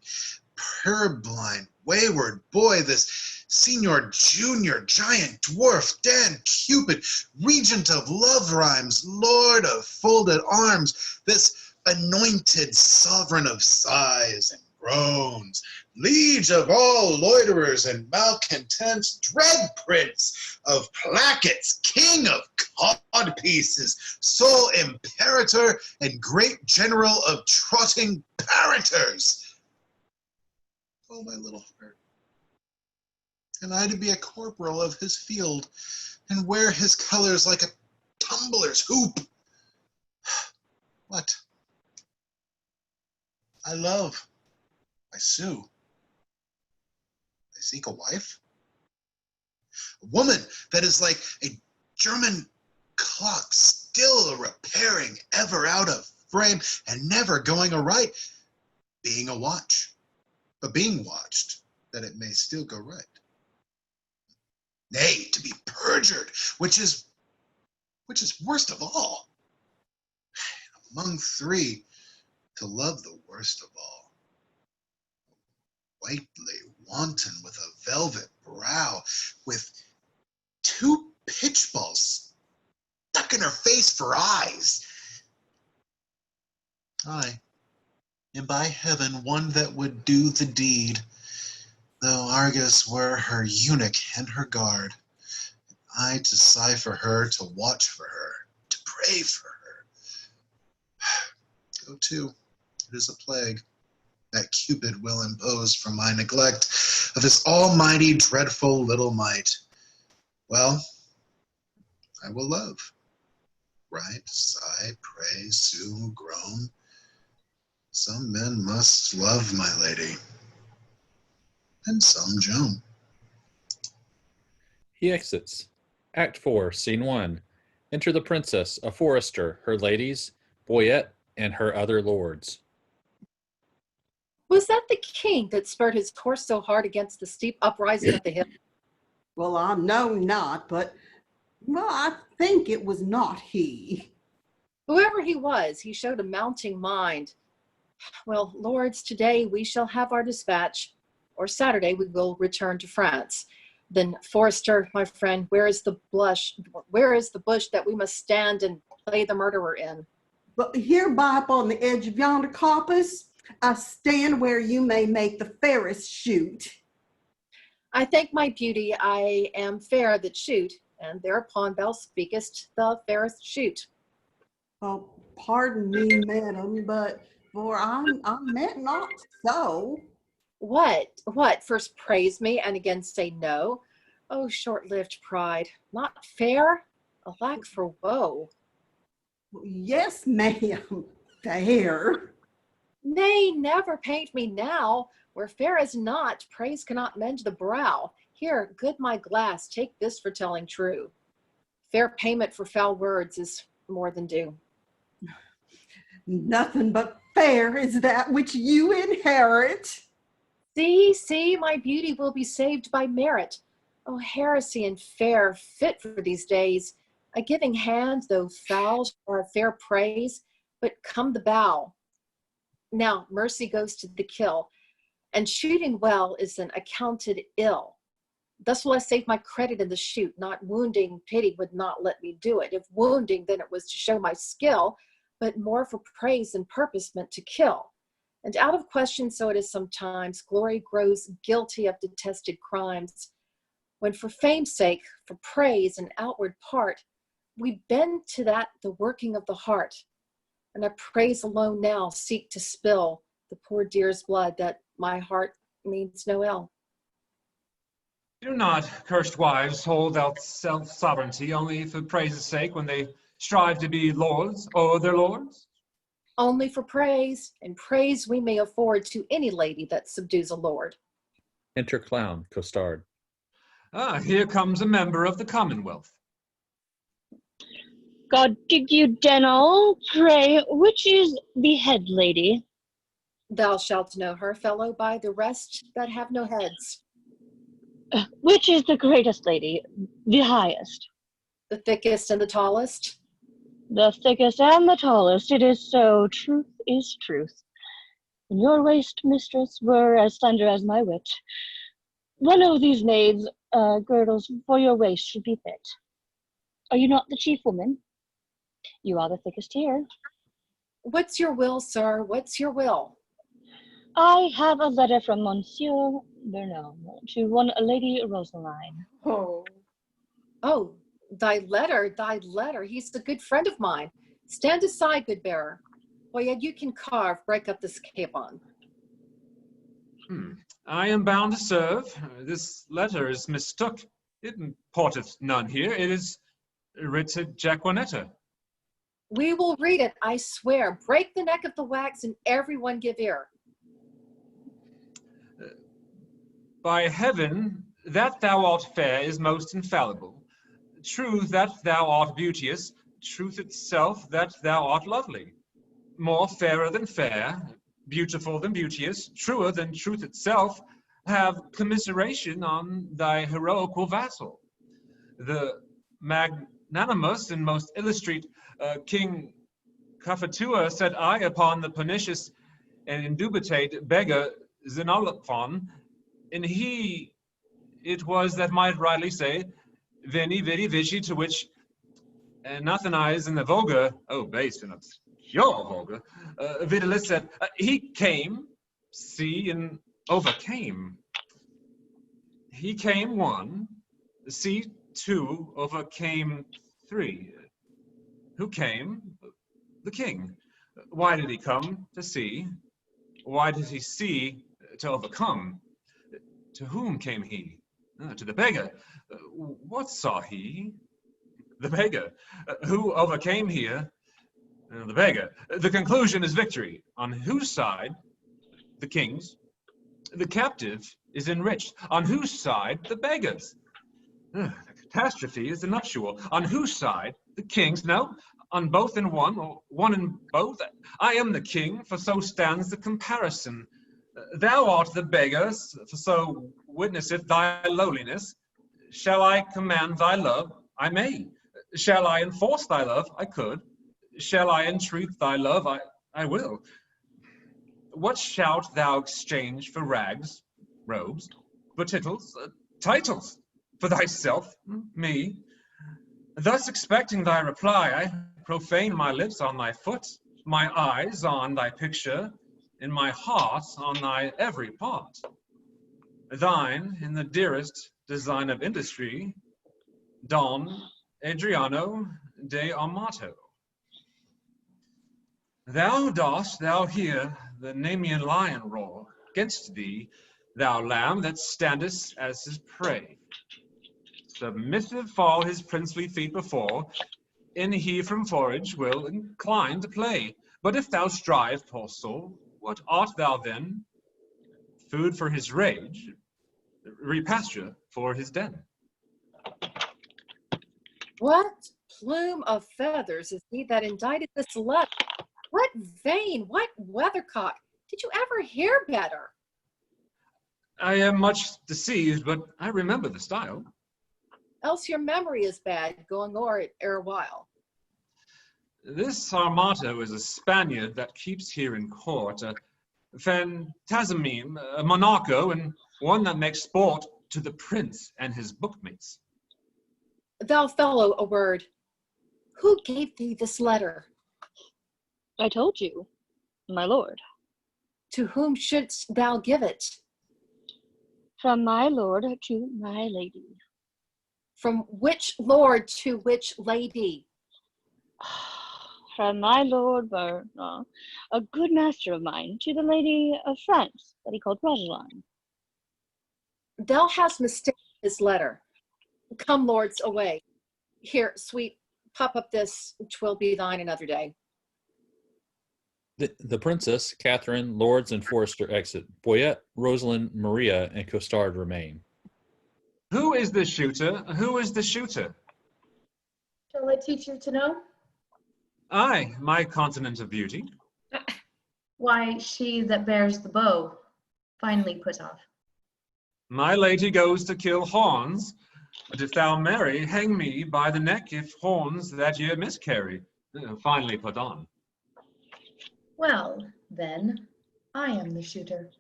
purblind, wayward boy, this senior, junior, giant, dwarf, Dan, Cupid, regent of love rhymes, lord of folded arms, this anointed sovereign of sighs and groans, liege of all loiterers and malcontents, dread prince of plackets, king of codpieces, sole imperator, and great general of trotting parroters. Oh, my little heart. And I to be a corporal of his field, and wear his colors like a tumbler's hoop. What? I love. I sue. I seek a wife? A woman that is like a German clock, still repairing, ever out of frame, and never going aright, being a watch, but being watched, that it may still go right. Nay, to be perjured, which is worst of all. Among 3, to love the worst of all. Whitely wanton with a velvet brow, with 2 pitch balls stuck in her face for eyes. Aye, and by heaven, one that would do the deed, though Argus were her eunuch and her guard, and I to sigh for her, to watch for her, to pray for her. Go to, it is a plague that Cupid will impose from my neglect of his almighty dreadful little might. Well, I will love, write, sigh, pray, sue, groan. Some men must love my lady, and some Joan. He exits. Act 4, Scene 1. Enter the princess, a forester, her ladies, BOYET, and her other lords. Was that the king that spurred his horse so hard against the steep uprising of the hill? Well, I know not, but well, I think it was not he. Whoever he was, he showed a mounting mind. Well, lords, today we shall have our dispatch, or Saturday we will return to France. Then, Forrester, my friend, where is the bush that we must stand and play the murderer in? But hereby upon the edge of yonder coppice, I stand where you may make the fairest shoot. I thank my beauty, I am fair that shoot, and thereupon thou speakest the fairest shoot. Oh, pardon me, madam, but for I meant not so. What? First praise me and again say no? Oh, short-lived pride. Not fair? Alack for woe. Yes, ma'am, fair. Nay, never paint me now. Where fair is not, praise cannot mend the brow. Here, good my glass, take this for telling true. Fair payment for foul words is more than due. Nothing but fair is that which you inherit. See, my beauty will be saved by merit. Oh, heresy and fair, fit for these days. A giving hand, though foul, or a fair praise, but come the bow. Now, mercy goes to the kill, and shooting well is an accounted ill. Thus will I save my credit in the shoot, not wounding, pity would not let me do it. If wounding, then it was to show my skill, but more for praise and purpose meant to kill. And out of question, so it is sometimes, glory grows guilty of detested crimes. When for fame's sake, for praise and outward part, we bend to that the working of the heart. And I praise alone now seek to spill the poor dear's blood that my heart means no ill. Do not cursed wives hold out self-sovereignty only for praise's sake when they strive to be lords or their lords? Only for praise, and praise we may afford to any lady that subdues a lord. Enter clown, COSTARD. Ah, here comes a member of the Commonwealth. God dig you den all, pray, which is the head lady? Thou shalt know her, fellow, by the rest that have no heads. Which is the greatest lady, the highest? The thickest and the tallest? The thickest and the tallest, it is so, truth is truth. And your waist, mistress, were as slender as my wit. One of these maids' girdles for your waist should be fit. Are you not the chief woman? You are the thickest here. What's your will, sir? What's your will? I have a letter from Monsieur Bernard to one Lady Rosaline. Oh, thy letter. He's a good friend of mine. Stand aside, good bearer. Boyet, you can break up this capon. I am bound to serve. This letter is mistook. It importeth none here. It is writ to JAQUENETTA. We will read it, I swear. Break the neck of the wax and everyone give ear. By heaven, that thou art fair is most infallible. True that thou art beauteous, truth itself that thou art lovely. More fairer than fair, beautiful than beauteous, truer than truth itself, have commiseration on thy heroical vassal. The magnanimous and most illustrate King Cophetua set eye upon the pernicious and indubitate beggar Xenophon, and he it was that might rightly say, Veni, vidi, vici, to which Nathanias in the vulgar, oh base and obscure vulgar, Vitalis said, he came, see, and overcame. He came one, see, two, overcame three. Who came? The king. Why did he come? To see. Why did he see? To overcome. To whom came he? To the beggar. What saw he? The beggar. Who overcame here? The beggar. The conclusion is victory. On whose side? The king's. The captive is enriched. On whose side? The beggar's. The catastrophe is the nuptial. On whose side? The king's. No, on both in one, or one in both. I am the king, for so stands the comparison. Thou art the beggar, for so witnesseth thy lowliness. Shall I command thy love? I may. Shall I enforce thy love? I could. Shall I entreat thy love? I will. What shalt thou exchange for rags, robes, for titles, for thyself, me? Thus expecting thy reply, I profane my lips on thy foot, my eyes on thy picture, and my heart on thy every part. Thine, in the dearest design of industry, Don Adriano de Armado. Thou hear the Nemean lion roar against thee, thou lamb that standest as his prey. Submissive fall his princely feet before, and he from forage will incline to play. But if thou strive, poor soul, what art thou then? Food for his rage, repasture for his den. What plume of feathers is he that indicted this letter? What vein, what weathercock? Did you ever hear better? I am much deceived, but I remember the style. Else your memory is bad, going o'er it ere while. This Armato is a Spaniard that keeps here in court, a phantasmime, a monarcho, and one that makes sport to the prince and his bookmates. Thou fellow, a word. Who gave thee this letter? I told you, my lord. To whom shouldst thou give it? From my lord to my lady. From which lord to which lady? From my lord Bernstein, a good master of mine, to the lady of France that he called ROSALINE. Thou hast mistaken his letter. Come, lords, away. Here, sweet, pop up this, 'twill be thine another day. The princess, Catherine, lords, and Forrester exit. BOYET, Rosalind, Maria, and COSTARD remain. Who is the shooter? Who is the shooter? Shall I teach you to know? I, my continent of beauty. Why, she that bears the bow, finely put off. My lady goes to kill horns, but if thou marry, hang me by the neck if horns that year miscarry, finely put on. Well, then, I am the shooter.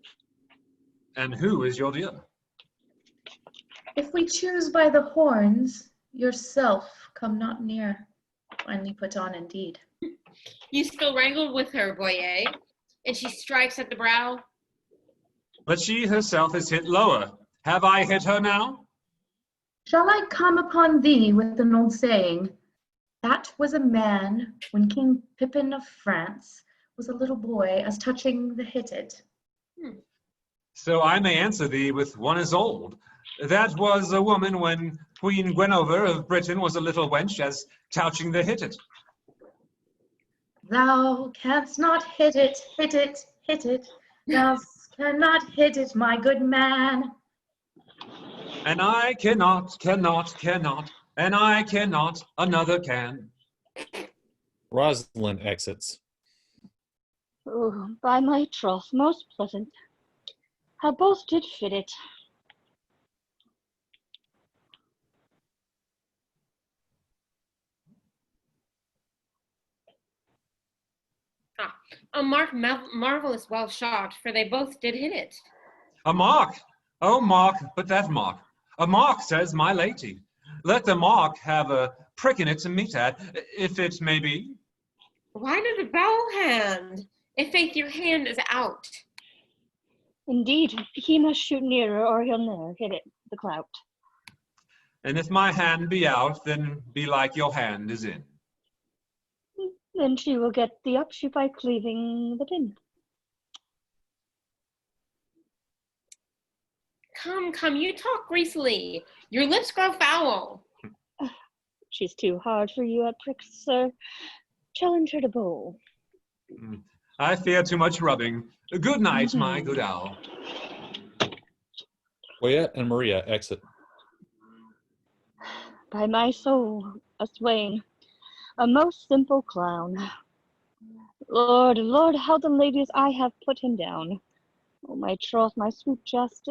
And who is your dear? If we choose by the horns, yourself come not near. Finely put on indeed. You still wrangled with her, Boyer, and she strikes at the brow. But she herself is hit lower. Have I hit her now? Shall I come upon thee with an old saying? That was a man when King Pippin of France was a little boy, as touching the hit it. So I may answer thee with one as old. That was a woman when Queen Guinevere of Britain was a little wench, as touching the hit it. Thou canst not hit it, hit it, hit it. Thou cannot hit it, my good man. And I cannot, and I cannot, another can. Rosalind exits. Oh, by my troth, most pleasant. How both did fit it. A mark marvelous well shot, for they both did hit it. A mark! Oh, mark, but that mark. A mark, says my lady. Let the mark have a prick in it to meet at, if it may be. Why not a bow hand? If faith your hand is out. Indeed, he must shoot nearer, or he'll ne'er hit it, the clout. And if my hand be out, then be like your hand is in. Then she will get the upshoot by cleaving the pin. Come, you talk greasily. Your lips grow foul. She's too hard for you at pricks, sir. Challenge her to bowl. I fear too much rubbing. Good night, my good owl. BOYET and Maria exit. By my soul, a swain, a most simple clown. Lord, Lord, how the ladies I have put him down. Oh, my troth, my sweet jest,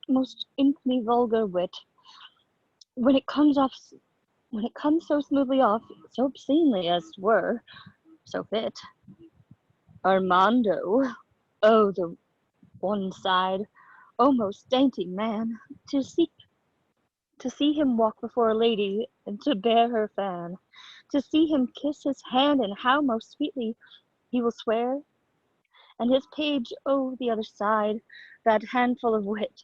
most inky vulgar wit. When it comes so smoothly off, so obscenely as 'twere, so fit. Armando, oh, the one-side, almost dainty man, to see him walk before a lady, and to bear her fan, to see him kiss his hand, and how most sweetly he will swear, and his page, oh, the other side, that handful of wit.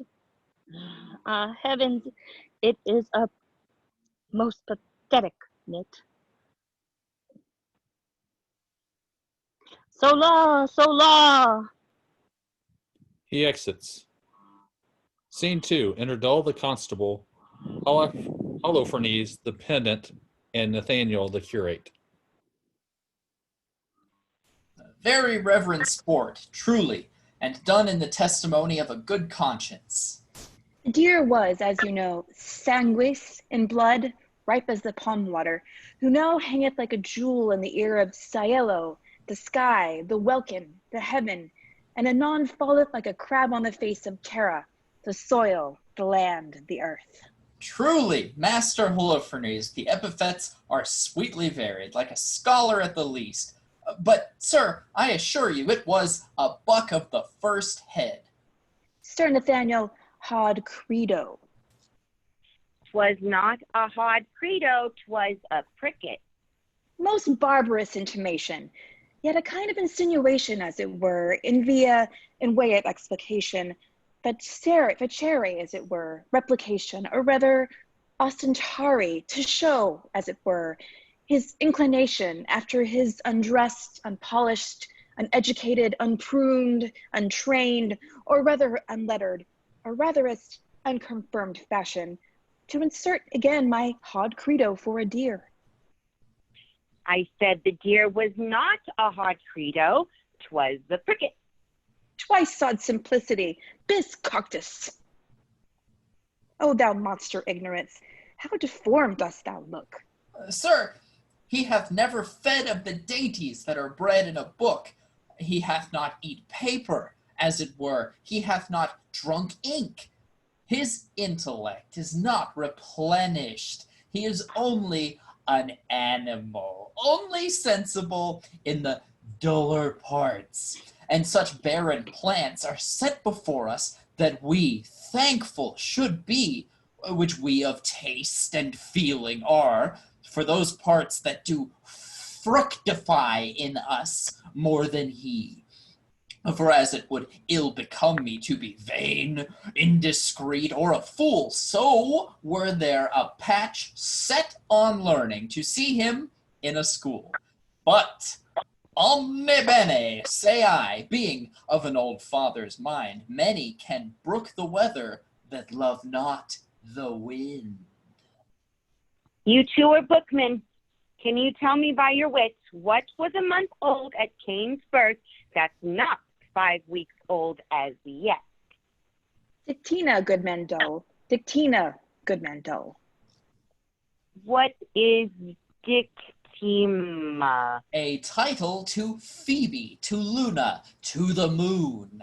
Ah, heavens, it is a most pathetic knit. Sola, sola! He exits. Scene 2. Enter Dull the constable, Holofernes the pedant, and Nathaniel the curate. Very reverend sport, truly, and done in the testimony of a good conscience. The deer was, as you know, sanguis in blood, ripe as the palm water, who now hangeth like a jewel in the ear of Cielo, the sky, the welkin, the heaven, and anon falleth like a crab on the face of Terra, the soil, the land, the earth. Truly, Master Holofernes, the epithets are sweetly varied, like a scholar at the least. But, sir, I assure you it was a buck of the first head. Sir Nathaniel, haud credo. 'Twas not a hod credo, 'twas a pricket. Most barbarous intimation, yet a kind of insinuation, as it were, in way of explication, but facere, as it were, replication, or rather ostentari, to show, as it were, his inclination after his undressed, unpolished, uneducated, unpruned, untrained, or rather unlettered, or ratherest unconfirmed fashion, to insert again my hod credo for a deer. I said the deer was not a hod credo, 'twas the pricket. Twice sod simplicity, bis coctus. O thou monster ignorance, how deformed dost thou look? Sir, he hath never fed of the dainties that are bred in a book. He hath not eat paper, as it were. He hath not drunk ink. His intellect is not replenished. He is only an animal, only sensible in the duller parts. And such barren plants are set before us that we thankful should be, which we of taste and feeling are, for those parts that do fructify in us more than he. For as it would ill become me to be vain, indiscreet, or a fool, so were there a patch set on learning to see him in a school. But omne bene, say I, being of an old father's mind, many can brook the weather that love not the wind. You two are bookmen. Can you tell me by your wits what was a month old at Cain's birth that's not 5 weeks old as yet? Dictina, good men dull. Dictina, good men dull. What is dictima? A title to Phoebe, to Luna, to the moon.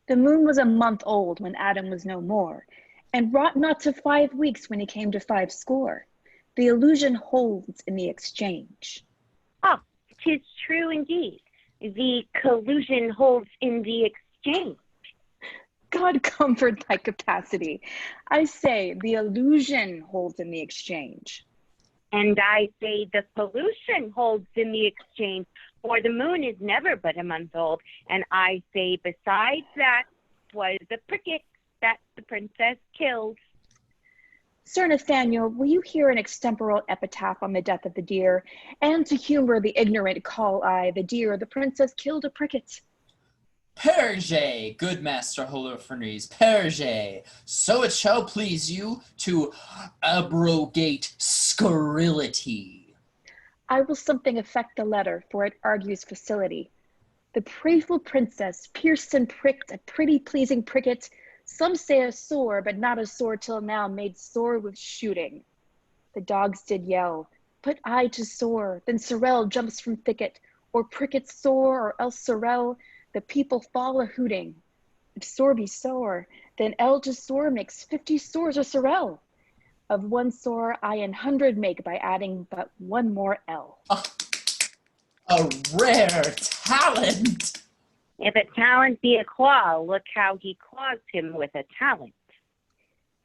The moon was a month old when Adam was no more, and wrought not to 5 weeks when he came to 5 score. The illusion holds in the exchange. Ah, 'tis true indeed. The collusion holds in the exchange. God comfort thy capacity. I say the illusion holds in the exchange. And I say the pollution holds in the exchange, for the moon is never but a month old. And I say besides that, 'twas the pricket that the princess killed. Sir Nathaniel, will you hear an extemporal epitaph on the death of the deer? And to humor the ignorant, call I the deer the princess killed a pricket. Perge, good Master Holofernes, perge, so it shall please you to abrogate scurrility. I will something affect the letter, for it argues facility. The prayful princess pierced and pricked a pretty pleasing pricket. Some say a sore, but not a sore till now made sore with shooting. The dogs did yell, put I to sore, then sorrel jumps from thicket, or pricket sore, or else sorrel, the people fall a hooting. If sore be sore, then L to sore makes 50 sores a sorrel. Of one sore I an 100 make by adding but one more L. A rare talent! If a talent be a claw, look how he claws him with a talent.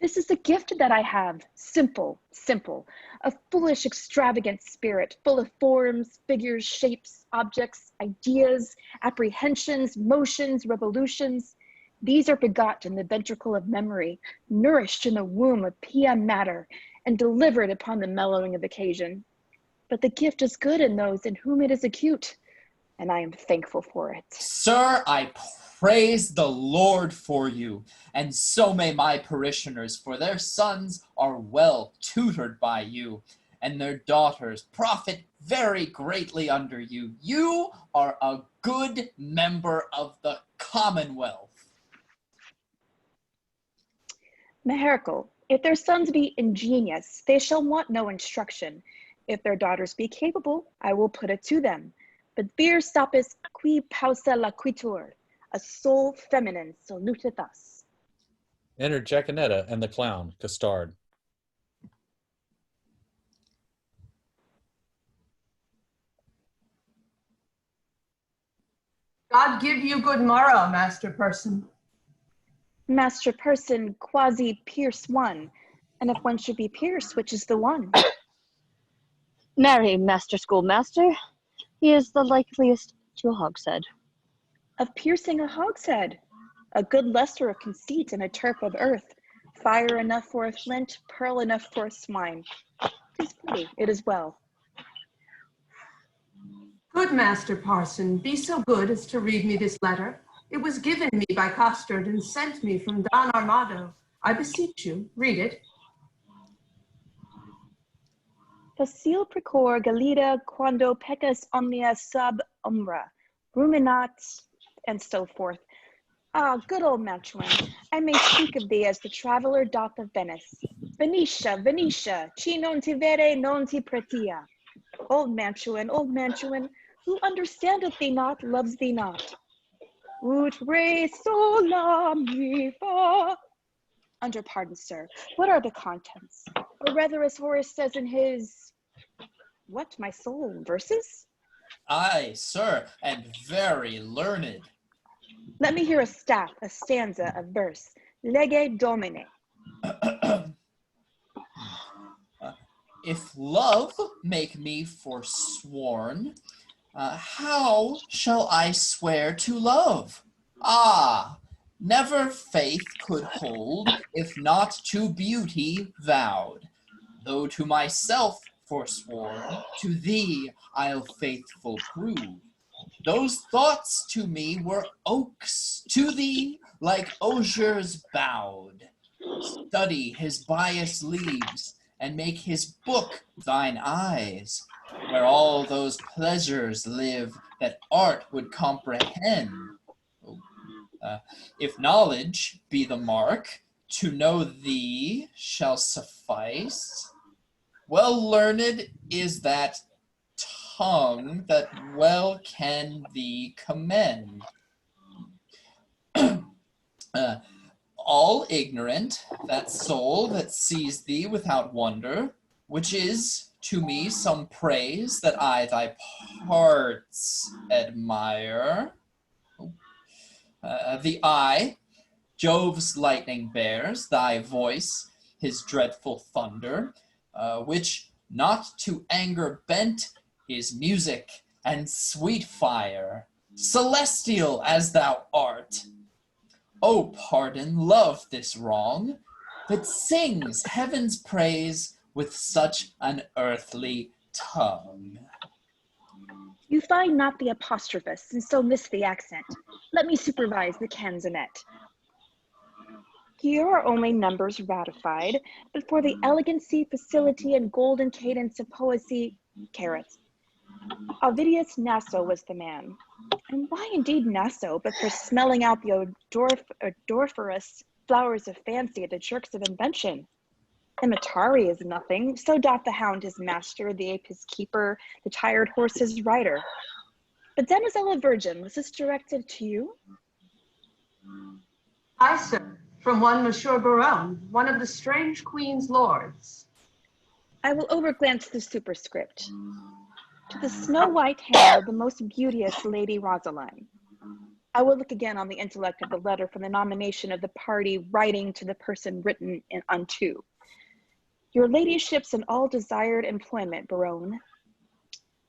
This is a gift that I have. Simple, simple. A foolish, extravagant spirit, full of forms, figures, shapes, objects, ideas, apprehensions, motions, revolutions. These are begot in the ventricle of memory, nourished in the womb of PM matter, and delivered upon the mellowing of occasion. But the gift is good in those in whom it is acute, and I am thankful for it. Sir, I praise the Lord for you, and so may my parishioners, for their sons are well tutored by you, and their daughters profit very greatly under you. You are a good member of the Commonwealth. Meherical, if their sons be ingenious, they shall want no instruction. If their daughters be capable, I will put it to them. But vir sapis qui pausa laquitur, a soul feminine saluteth us. Enter JAQUENETTA and the clown, COSTARD. God give you good morrow, Master Person. Master Person quasi pierce one, and if one should be pierced, which is the one? Marry, Master Schoolmaster, he is the likeliest to a hogshead. Of piercing a hogshead, a good luster of conceit and a turf of earth, fire enough for a flint, pearl enough for a swine. 'Tis pretty, it is well. Good Master Parson, be so good as to read me this letter. It was given me by Costard and sent me from Don Armado. I beseech you, read it. Facile precor galida quando peccas omnia sub umbra, ruminat, and so forth. Ah, good old Mantuan, I may speak of thee as the traveler doth of Venice. Venetia, Venetia, chi non ti vede, non ti pretia. Old Mantuan, who understandeth thee not, loves thee not. Ut re sola mi fa. Under pardon, sir, what are the contents? Or rather, as Horace says in his, what, my soul, verses? Aye, sir, and very learned. Let me hear a staff, a stanza, a verse. Lege Domine. If love make me forsworn, how shall I swear to love? Ah, never faith could hold, if not to beauty vowed. Though to myself forsworn, to thee I'll faithful prove. Those thoughts to me were oaks, to thee like osiers bowed. Study his bias leaves, and make his book thine eyes, where all those pleasures live that art would comprehend. If knowledge be the mark, to know thee shall suffice. Well learned is that tongue that well can thee commend. All ignorant, that soul that sees thee without wonder, which is to me some praise that I thy parts admire. The eye, Jove's lightning bears, thy voice, his dreadful thunder, which not to anger bent is music and sweet fire, celestial as thou art. Oh, pardon, love this wrong, that sings heaven's praise with such an earthly tongue. You find not the apostrophus, and so miss the accent. Let me supervise the canzonet. Here are only numbers ratified, but for the elegancy, facility, and golden cadence of poesy, carrots. Ovidius Naso was the man. And why indeed Naso, but for smelling out the odoriferous flowers of fancy, the jerks of invention? Imitari is nothing, so doth the hound his master, the ape his keeper, the tired horse his rider. But Damosella Virgin, was this directed to you? Aye, sir, from one Monsieur Barone, one of the strange queen's lords. I will overglance the superscript. To the snow-white hand of the most beauteous Lady Rosaline. I will look again on the intellect of the letter from the nomination of the party writing to the person written unto. Your ladyship's in all desired employment, Barone.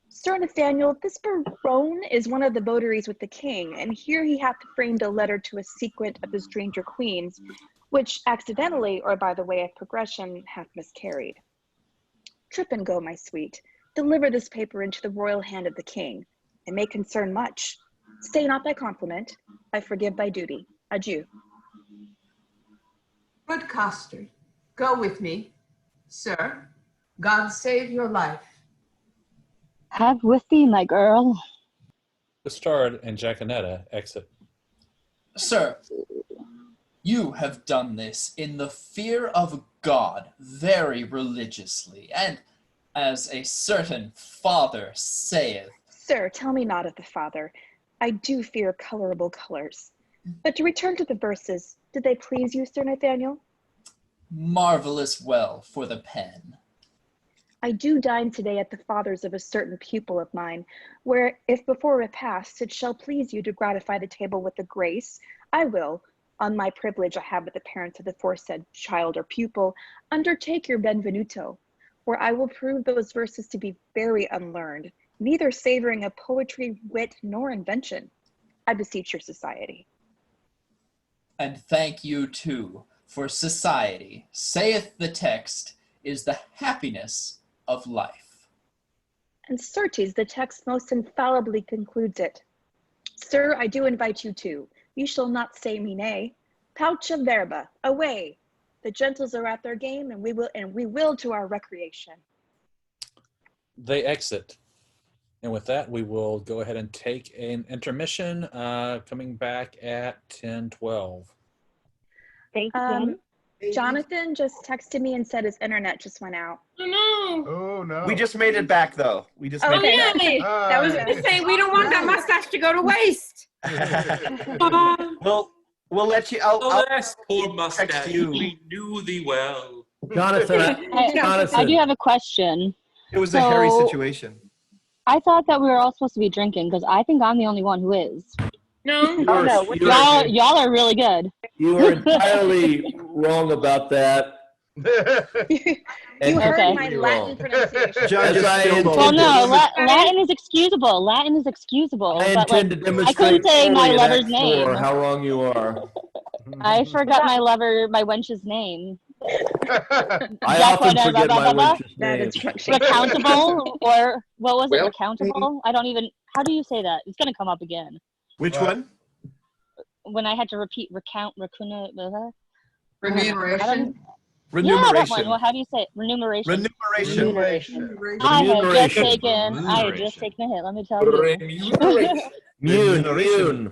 Sir Nathaniel, this Barone is one of the votaries with the king, and here he hath framed a letter to a sequent of the stranger queens, which accidentally, or by the way of progression, hath miscarried. Trip and go, my sweet. Deliver this paper into the royal hand of the king. It may concern much. Stay not thy compliment. I forgive thy duty. Adieu. Good Costard, go with me. Sir, God save your life. Have with thee, my girl. COSTARD and JAQUENETTA exit. Sir, you have done this in the fear of God very religiously, and as a certain father saith. Sir, tell me not of the father. I do fear colorable colors. But to return to the verses, did they please you, Sir Nathaniel? Marvelous well for the pen. I do dine today at the father's of a certain pupil of mine, where, if before repast it shall please you to gratify the table with a grace, I will, on my privilege I have with the parents of the foresaid child or pupil, undertake your benvenuto, where I will prove those verses to be very unlearned, neither savoring of poetry, wit, nor invention. I beseech your society. And thank you too, for society, saith the text, is the happiness of life. And certes, the text most infallibly concludes it. Sir, I do invite you too. You shall not say me nay. Pauca verba, away. The gentles are at their game, and we will to our recreation. They exit. And with that, we will go ahead and take an intermission, coming back at 10:12. Thank you. Jonathan just texted me and said his internet just went out. Oh no! Oh no! We just made it back though. We just Oh made it yay! back. That was to say we don't want that mustache to go to waste. We'll let you. Alas, poor mustache, text you. we knew thee well. Jonathan, I do have a question. It was a hairy situation. I thought that we were all supposed to be drinking because I think I'm the only one who is. No. Y'all are really good. You are entirely wrong about that. You heard my Latin pronunciation. Well, no, Latin is excusable. Latin is excusable. I but intend to I demonstrate couldn't say my fully in lover's Act name. 4 how wrong you are. I forgot my wench's name. I often forget my wench's name. Recountable, or what was it? Well, Recountable? I don't even. How do you say that? It's gonna come up again. Which one? When I had to repeat remuneration. Remuneration. Yeah, that one. Well, how do you say it? Remuneration. Remuneration. I had just taken a hit. Let me tell you. Mune.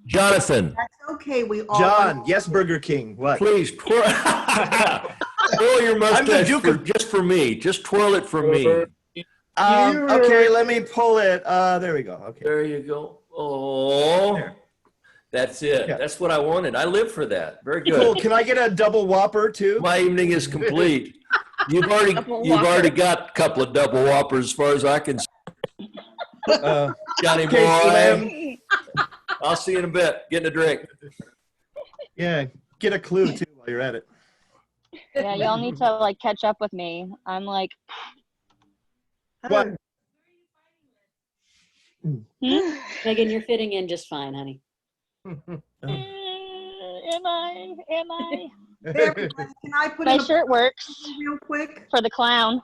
Jonathan. That's okay. We all. John, yes, Burger King. What? Please twirl your mustache just for me. Just twirl it for me. Okay, let me pull it. There we go. Okay. There you go. Oh, that's it. Yeah. That's what I wanted. I live for that. Very good. Cool. Can I get a double Whopper too? My evening is complete. You've already got a couple of double Whoppers as far as I can see. Johnny boy. I'll see you in a bit. Getting a drink. Yeah, get a clue too while you're at it. Yeah, y'all need to catch up with me. I'm like. What? Megan, you're fitting in just fine, honey. Am I? Can I put My in shirt works real quick? For the clown.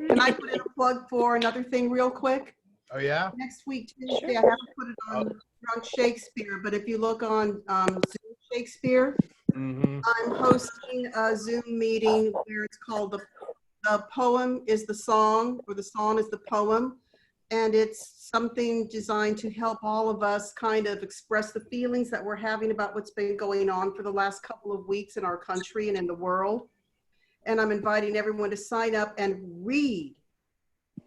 Can I put in a plug for another thing real quick? Oh yeah. Next week Tuesday, I have to put it on Drunk Shakespeare, but if you look on Zoom Shakespeare, I'm hosting a Zoom meeting where it's called the poem is the song, or the song is the poem. And it's something designed to help all of us kind of express the feelings that we're having about what's been going on for the last couple of weeks in our country and in the world. And I'm inviting everyone to sign up and read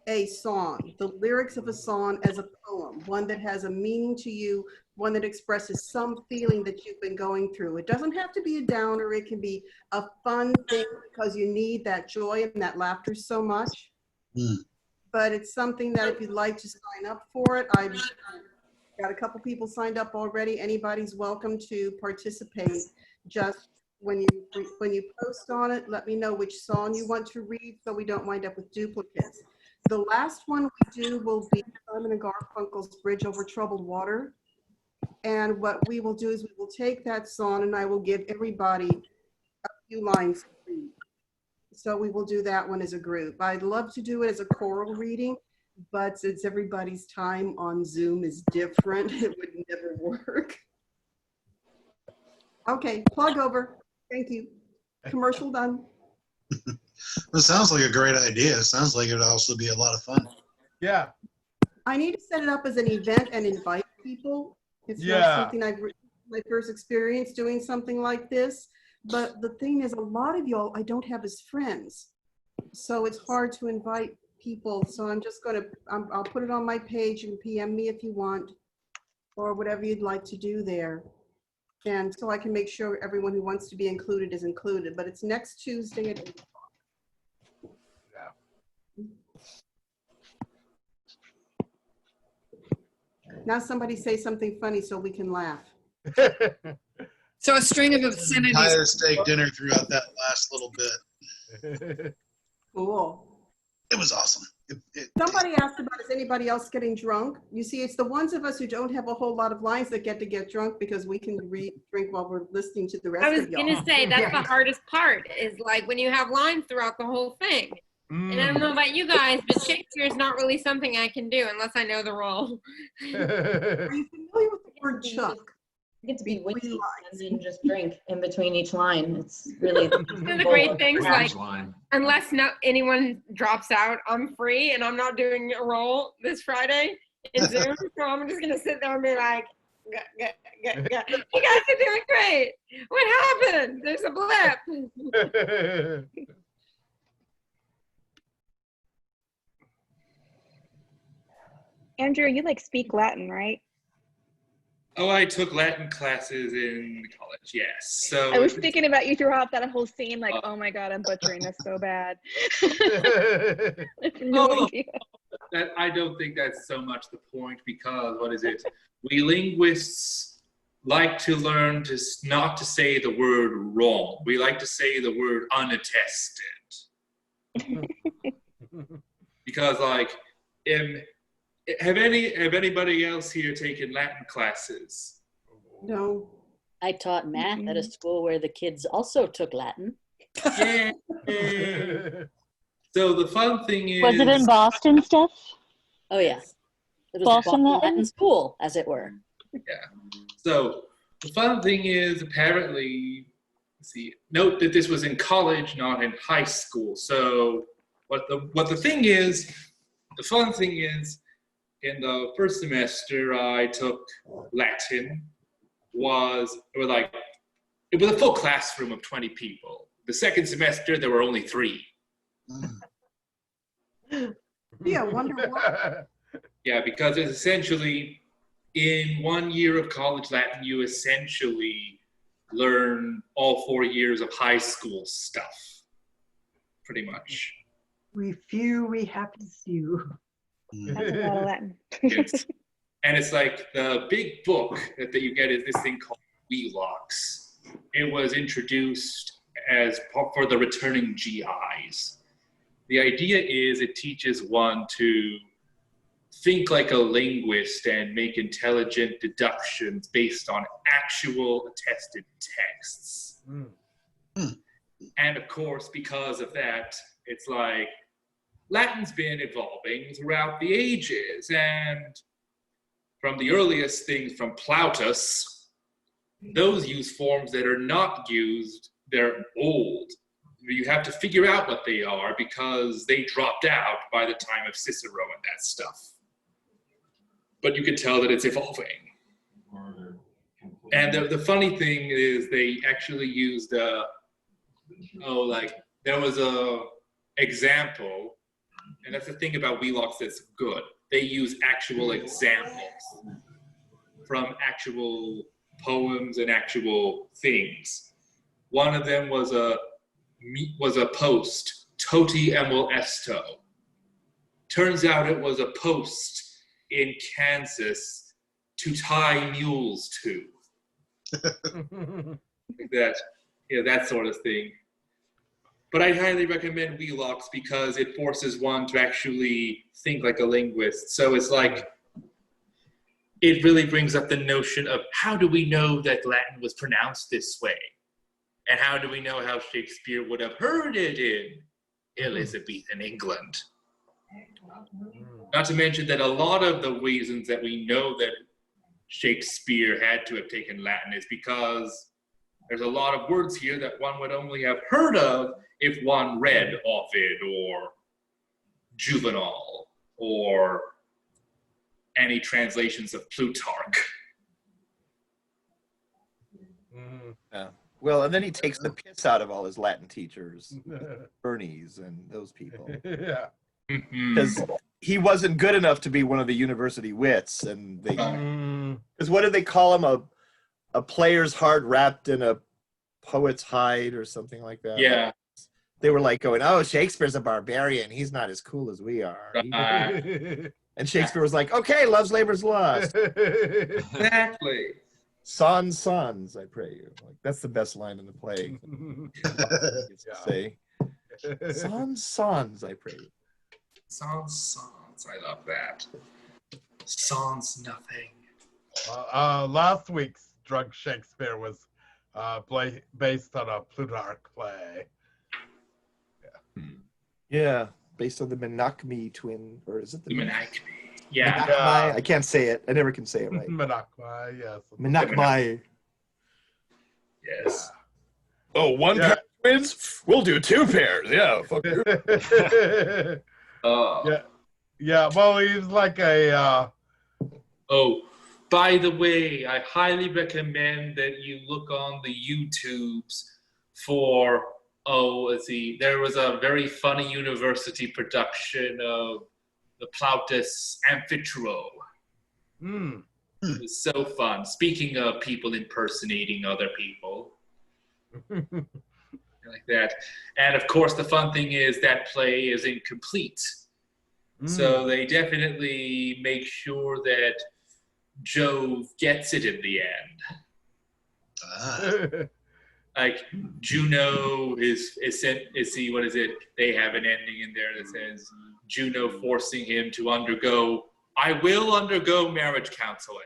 a song, the lyrics of a song as a poem, one that has a meaning to you, one that expresses some feeling that you've been going through. It doesn't have to be a downer. It can be a fun thing because you need that joy and that laughter so much. But it's something that if you'd like to sign up for it, I've got a couple people signed up already. Anybody's welcome to participate. Just when you post on it, let me know which song you want to read so we don't wind up with duplicates. The last one we do will be Simon and Garfunkel's Bridge Over Troubled Water. And what we will do is we will take that song and I will give everybody a few lines to read. So we will do that one as a group. I'd love to do it as a choral reading, but since everybody's time on Zoom is different, it would never work. Okay, plug over. Thank you. Commercial done. It sounds like a great idea. It sounds like it would also be a lot of fun. Yeah. I need to set it up as an event and invite people. It's not something my first experience doing something like this. But the thing is, a lot of y'all I don't have as friends. So it's hard to invite people. So I'm just going to, I'll put it on my page. You can PM me if you want, or whatever you'd like to do there. And so I can make sure everyone who wants to be included is included. But it's next Tuesday at 8 o'clock. Now somebody say something funny so we can laugh. So a string of obscenities. Entire steak dinner throughout that last little bit. Cool. It was awesome. Somebody asked about, is anybody else getting drunk? You see, it's the ones of us who don't have a whole lot of lines that get drunk because we can drink while we're listening to the rest I was of y'all. gonna say that's the hardest part is like when you have lines throughout the whole thing. And I don't know about you guys, but Shakespeare is not really something I can do unless I know the role. Are you familiar with the word chuck? You get to be witty and then just drink in between each line. It's really One of the great things, like, unless anyone drops out, I'm free and I'm not doing a role this Friday in Zoom. So I'm just gonna sit there and be like, you guys are doing great. What happened? There's a blip. Andrew, you like speak Latin, right? Oh, I took Latin classes in college, yes. So I was thinking about you throughout that whole scene, like, oh my God, I'm butchering this so bad. No idea. I don't think that's so much the point because, what is it? We linguists like to learn to not to say the word wrong. We like to say the word unattested. Because, like, have anybody else here taken Latin classes? No. I taught math at a school where the kids also took Latin. Yeah. So the fun thing is... Was it in Boston, Steph? Oh, yeah. It was Boston a Latin school, as it were. Yeah. So the fun thing is, apparently, let's see, note that this was in college, not in high school. So what the thing is, the fun thing is, in the first semester, I took Latin. It was a full classroom of 20 people. The second semester, there were only 3. Yeah, wonder why. Yeah, because it's essentially, in 1 year of college Latin, you essentially learn all 4 years of high school stuff, pretty much. We few, we happy few. That's a lot of Latin. Yes. And it's like the big book that you get is this thing called Wheelocks. It was introduced as for the returning GIs. The idea is it teaches one to think like a linguist and make intelligent deductions based on actual attested texts. And of course, because of that, it's like Latin's been evolving throughout the ages, and from the earliest things from Plautus, those use forms that are not used, they're old. You have to figure out what they are because they dropped out by the time of Cicero and that stuff. But you can tell that it's evolving. And the funny thing is they actually used, there was a example, and that's the thing about Wheelocks that's good. They use actual examples from actual poems and actual things. One of them was a post, Toti emul esto. turns out it was a post in Kansas to tie mules to. Like that, that sort of thing. But I highly recommend Wheelocks because it forces one to actually think like a linguist. So it's like, it really brings up the notion of how do we know that Latin was pronounced this way? And how do we know how Shakespeare would have heard it in Elizabethan England? Not to mention that a lot of the reasons that we know that Shakespeare had to have taken Latin is because there's a lot of words here that one would only have heard of if one read Ovid or Juvenal or any translations of Plutarch. Yeah. Well, and then he takes the piss out of all his Latin teachers, Bernies and those people. Yeah. Because he wasn't good enough to be one of the university wits, and they. Because what did they call him? A player's heart wrapped in a poet's hide, or something like that. Yeah. They were like going, "Oh, Shakespeare's a barbarian. He's not as cool as we are." And Shakespeare was like, "Okay, love's labor's lost." Exactly. Sans, I pray you. Like, that's the best line in the play. Say, sans, I pray you. Sans, I love that. Sans nothing. Last week's Drunk Shakespeare was based on a Plutarch play. Yeah, based on the Menachmi twin, or is it the Menachmi? Yeah. Menachmi? I can't say it. I never can say it right. Menachmi, yes. Menachmi. Yes. Oh, one pair of twins? We'll do two pairs. Yeah, fuck you. Yeah, well, he's like a... Oh, by the way, I highly recommend that you look on the YouTubes for... Oh, let's see. There was a very funny university production of the Plautus Amphitryo. It was so fun. Speaking of people impersonating other people. Like that. And of course, the fun thing is that play is incomplete. So they definitely make sure that Jove gets it in the end. Like Juno is what is it? They have an ending in there that says Juno forcing him to undergo. I will undergo marriage counseling.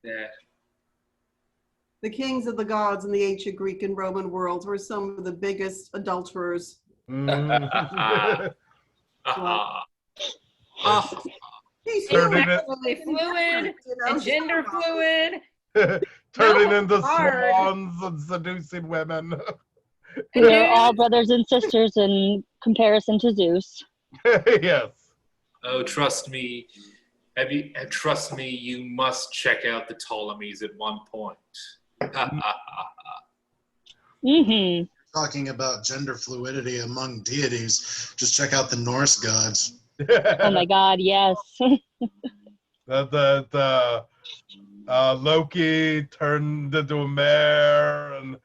That. The kings of the gods in the ancient Greek and Roman worlds were some of the biggest adulterers. He's sexually fluid and gender fluid. Turning into swans and seducing women. We're all brothers and sisters in comparison to Zeus. Yes. Oh, trust me. Trust me, you must check out the Ptolemies at one point. Talking about gender fluidity among deities, just check out the Norse gods. Oh my God, yes. Loki turned into a mare and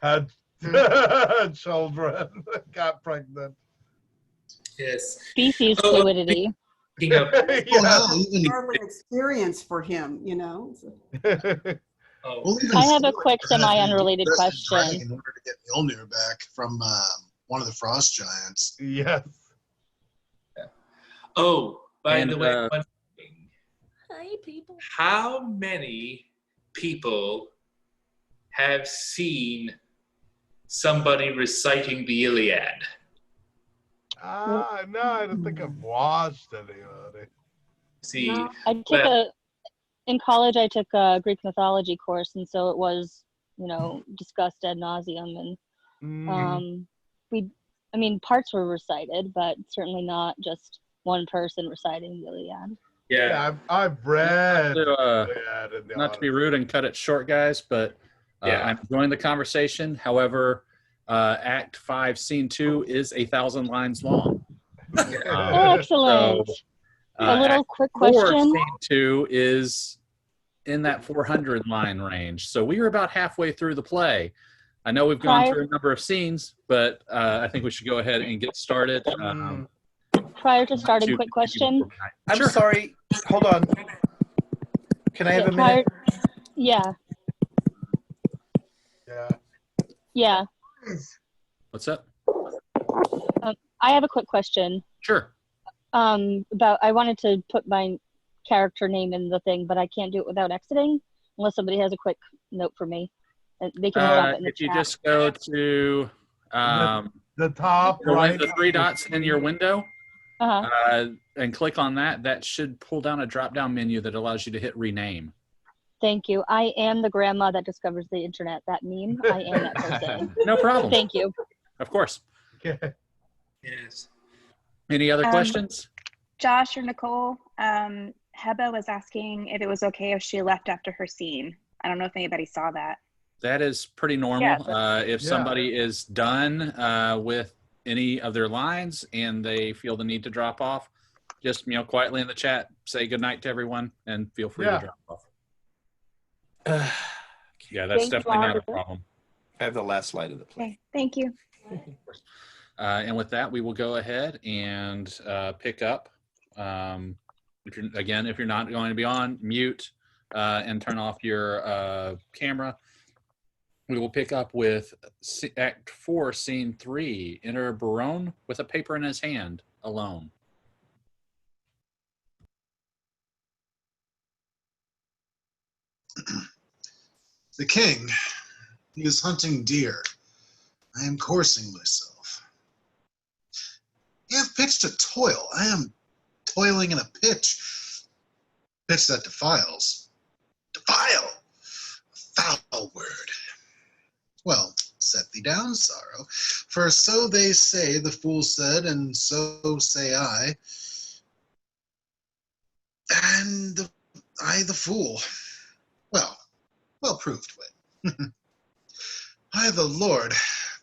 had children, got pregnant. Yes. Species fluidity. An experience for him, you know. I have a quick semi-unrelated question. In order to get Mjolnir back from one of the frost giants. Yes. Oh, by the way, one thing. Hi, people. How many people have seen somebody reciting the Iliad? No, I don't think I've watched anybody. See, No, in college I took a Greek mythology course, and so it was, discussed ad nauseum, and parts were recited, but certainly not just one person reciting the Iliad. Yeah, I've read. Not to be rude and cut it short, guys, but I'm enjoying the conversation. However, Act 5, Scene 2 is 1,000 lines long. Excellent. So, a little Act quick 4, question. Scene 2 is in that 400 line range. So we were about halfway through the play. I know we've gone through a number of scenes, but I think we should go ahead and get started. Prior to starting, quick question. I'm sorry. Hold on. Can I have a minute? Yeah. Yeah. What's up? I have a quick question. Sure. About I wanted to put my character name in the thing, but I can't do it without exiting unless somebody has a quick note for me. They can drop it in the if chat. you just go to the top right, the three dots in your window, Uh-huh. And click on that, that should pull down a drop-down menu that allows you to hit rename. Thank you. I am the grandma that discovers the internet. That meme. I am that person. No problem. Thank you. Of course. Yes. Any other questions? Josh or Nicole, Heba was asking if it was okay if she left after her scene. I don't know if anybody saw that. That is pretty normal. If somebody is done with any of their lines and they feel the need to drop off, just quietly in the chat, say goodnight to everyone and feel free to drop off. Yeah, that's definitely not a problem. I have the last slide of the play. Okay, thank you. And with that, we will go ahead and pick up. If you're not going to be on, mute and turn off your camera. We will pick up with Act 4, Scene 3. Enter Berowne with a paper in his hand, alone. The king, he is hunting deer. I am coursing myself. I have pitched a toil. I am toiling in a pitch. Pitch that defiles. Defile! A foul word. Well, set thee down, sorrow. For so they say, the fool said, and so say I. And I, the fool. Well proved wit. By the Lord,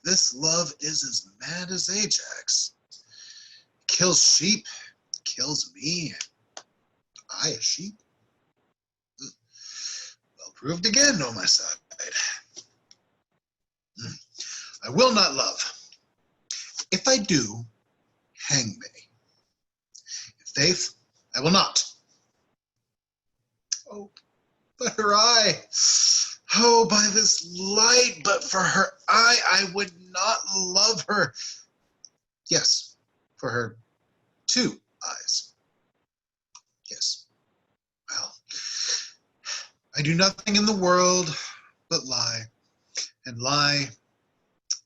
this love is as mad as Ajax. Kills sheep, kills me, and I a sheep. Well proved again on my side. I will not love. If I do, hang me. If faith, I will not. Oh, but her eye. Oh, by this light, but for her eye, I would not love her. Yes, for her 2 eyes. Yes. Well, I do nothing in the world but lie, and lie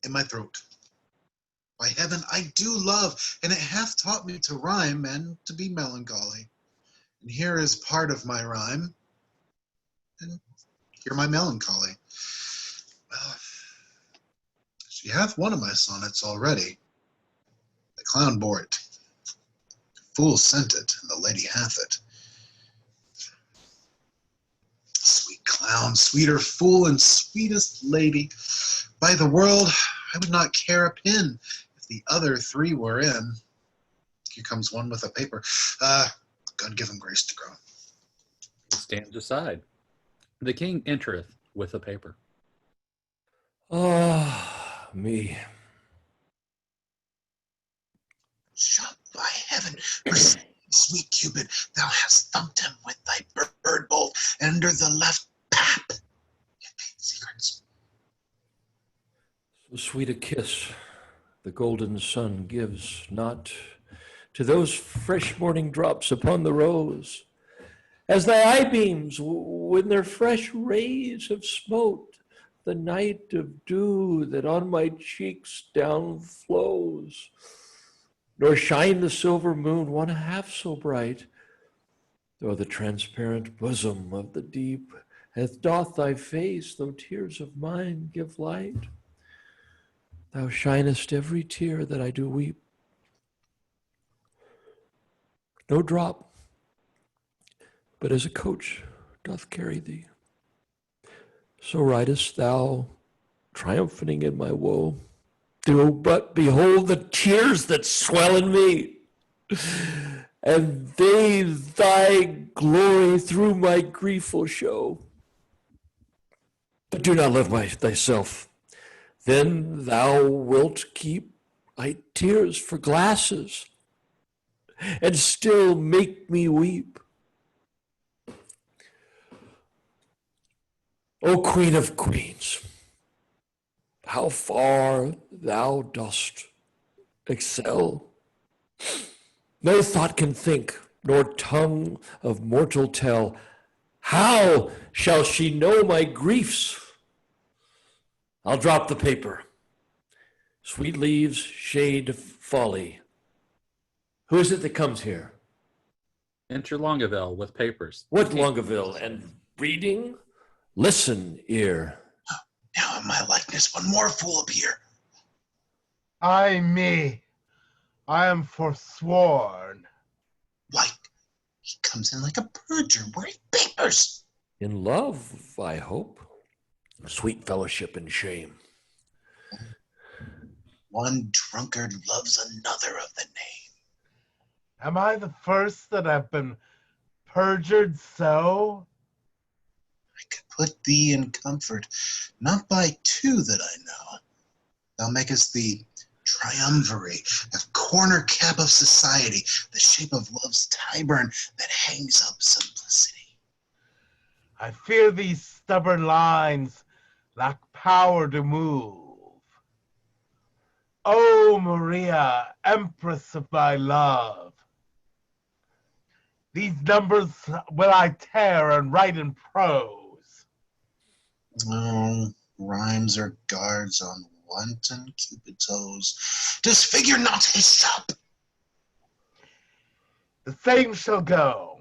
in my throat. By heaven, I do love, and it hath taught me to rhyme and to be melancholy. And here is part of my rhyme, and hear my melancholy. Well, she hath one of my sonnets already. The clown bore it. The fool sent it, and the lady hath it. Sweet clown, sweeter fool, and sweetest lady. By the world, I would not care a pin if the other 3 were in. Here comes one with a paper. God give him grace to grow. He stands aside. The king entereth with a paper. Ah, me. Shot by heaven, for sweet Cupid, thou hast thumped him with thy bird bolt, and under the left pap. Secrets. So sweet a kiss the golden sun gives not to those fresh morning drops upon the rose, as thy eye beams when their fresh rays have smote the night of dew that on my cheeks down flows. Nor shine the silver moon 1/2 so bright, though the transparent bosom of the deep doth thy face, though tears of mine give light. Thou shinest every tear that I do weep. No drop, but as a coach doth carry thee. So ridest thou, triumphing in my woe. Do but behold the tears that swell in me. and they thy glory through my grief will show. But do not love thyself, then thou wilt keep thy tears for glasses, and still make me weep. O Queen of Queens, how far thou dost excel. No thought can think, nor tongue of mortal tell. How shall she know my griefs? I'll drop the paper. Sweet leaves shade folly. Who is it that comes here? Enter Longaville with papers. What Longaville? And reading? Listen, ear. Now in my likeness, one more fool appear. Ay me, I am forsworn. Why, he comes in like a perjurer wearing papers. In love, I hope. Sweet fellowship and shame. One drunkard loves another of the name. Am I the first that have been perjured so? I could put thee in comfort, not by two that I know. Thou makest the triumvirate, a corner cap of society, the shape of love's Tyburn that hangs up simplicity. I fear these stubborn lines lack power to move. O Maria, empress of my love, these numbers will I tear and write in prose. Oh, rhymes are guards on wanton Cupid's hose. Disfigure not his shop. The same shall go.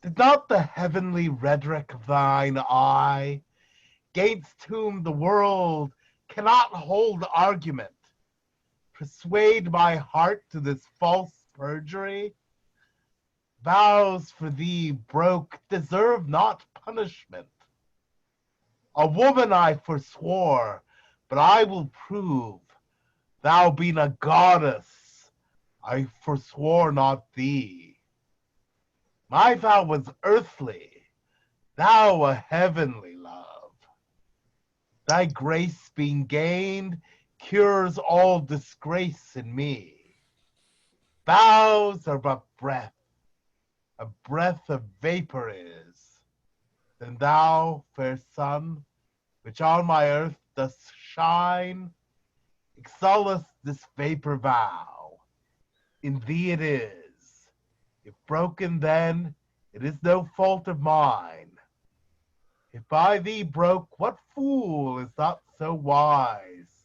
Did not the heavenly rhetoric of thine eye, gainst whom the world cannot hold argument, persuade my heart to this false perjury? Vows for thee broke deserve not punishment. A woman I forswore, but I will prove, thou being a goddess, I forswore not thee. My vow was earthly, thou a heavenly love. Thy grace being gained cures all disgrace in me. Vows are but breath, a breath of vapor is. Then thou, fair sun, which on my earth dost shine, exaltest this vapor vow. In thee it is. If broken then, it is no fault of mine. If by thee broke, what fool is not so wise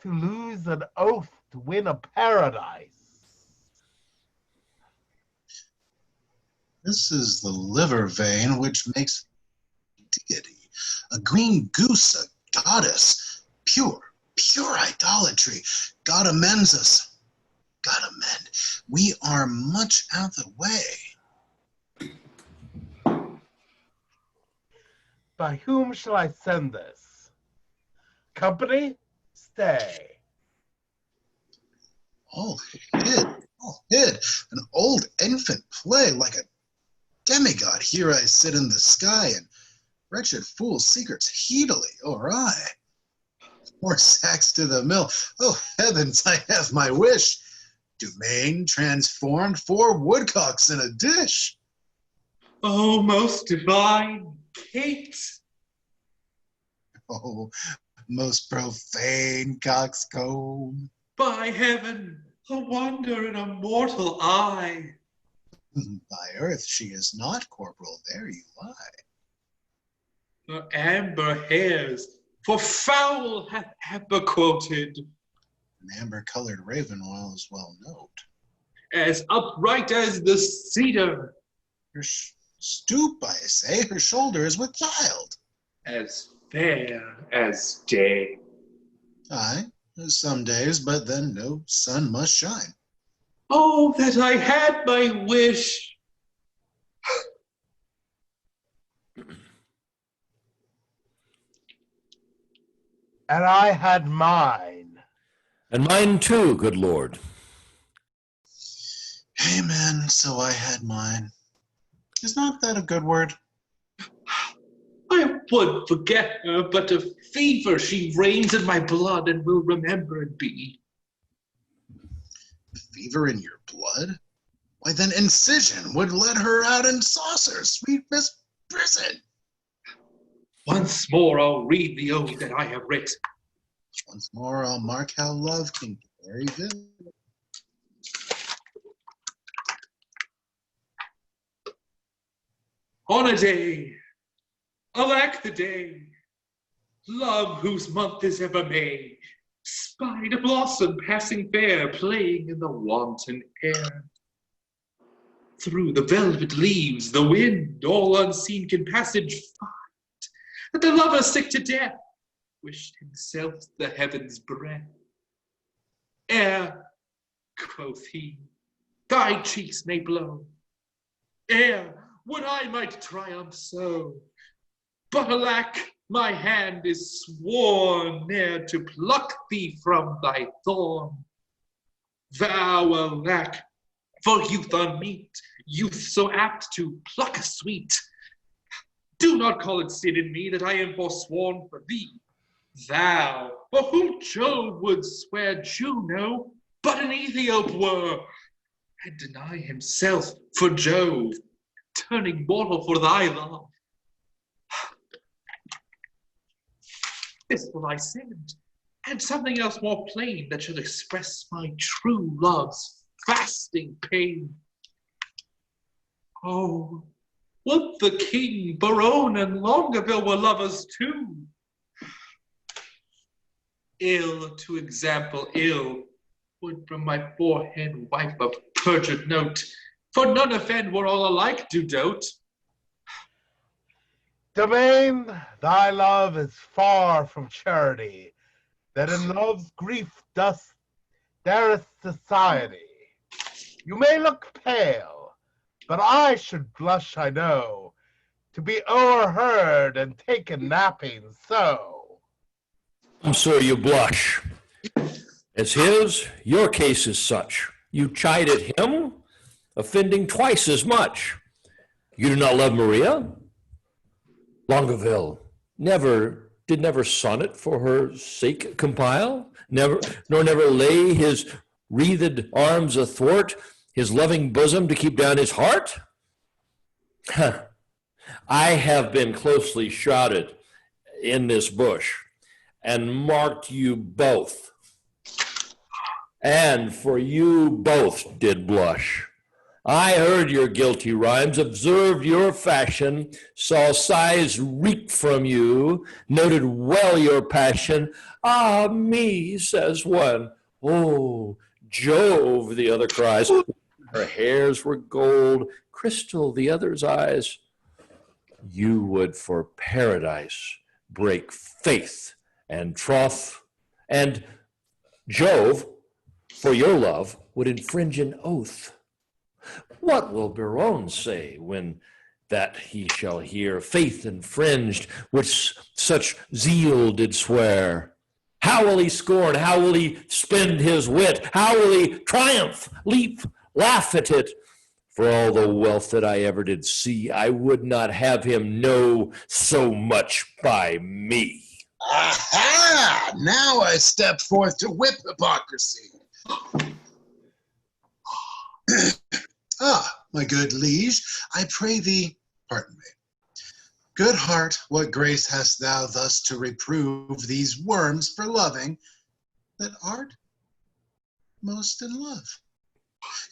to lose an oath to win a paradise? This is the liver vein which makes deity. A green goose, a goddess, pure idolatry. God amends us. God amend. We are much out of the way. By whom shall I send this? Company? Stay. All hid. An old infant play like a demigod. Here I sit in the sky, and wretched fool secrets heedily o'er I. 4 sacks to the mill. Oh heavens, I have my wish. DUMAINE transformed, 4 woodcocks in a dish. Oh, most divine Kate! Oh, most profane coxcomb. By heaven, a wonder in a mortal eye. By earth she is not, corporal, there you lie. Her amber hairs, for foul hath Heba quoted. An amber-colored raven oil is well known. As upright as the cedar. Her stoop, I say, her shoulder is with child. As fair as day. Aye, some days, but then no sun must shine. Oh, that I had my wish! And I had mine. And mine too, good lord. Amen, so I had mine. Is not that a good word? I would forget her, but a fever she reigns in my blood and will remember it be. Fever in your blood? Why then incision would let her out in saucers, sweet Miss Prison. Once more I'll read the ode that I have writ. Once more I'll mark how love can carry good. On a day, alack the day, love whose month is ever May, spied a blossom passing fair, playing in the wanton air. Through the velvet leaves, the wind, all unseen, can passage find, that the lover sick to death wished himself the heaven's breath. Ere, quoth he, thy cheeks may blow, ere, would I might triumph so, but alack, my hand is sworn ne'er to pluck thee from thy thorn. Thou, alack, for youth unmeet, youth so apt to pluck a sweet. Do not call it sin in me that I am forsworn for thee. Thou, for whom Jove would swear Juno, but an Ethiop were, and deny himself for Jove, turning mortal for thy love. This will I send, and something else more plain that shall express my true love's fasting pain. Oh, would the king, Berowne, and Longaville were lovers too! Ill to example ill, would from my forehead wipe a perjured note, for none offend were all alike do dote. Devyn, thy love is far from charity, that in love's grief dareth society. You may look pale, but I should blush, I know, to be o'erheard and taken napping so. I'm sorry you blush. As his, your case is such. You chided him, offending twice as much. You do not love Maria? Longaville did never sonnet for her sake compile, nor never lay his wreathed arms athwart his loving bosom to keep down his heart? I have been closely shrouded in this bush and marked you both, and for you both did blush. I heard your guilty rhymes, observed your fashion, saw sighs reek from you, noted well your passion. Ah, me, says one. Oh, Jove, the other cries. Her hairs were gold, crystal, the other's eyes. You would for paradise break faith and troth, and Jove, for your love, would infringe an oath. What will Berowne say when that he shall hear faith infringed, which such zeal did swear? How will he scorn? How will he spend his wit? How will he triumph, leap, laugh at it? For all the wealth that I ever did see, I would not have him know so much by me. Aha! Now I step forth to whip hypocrisy. Ah, my good liege, I pray thee, pardon me. Good heart, what grace hast thou thus to reprove these worms for loving that art most in love?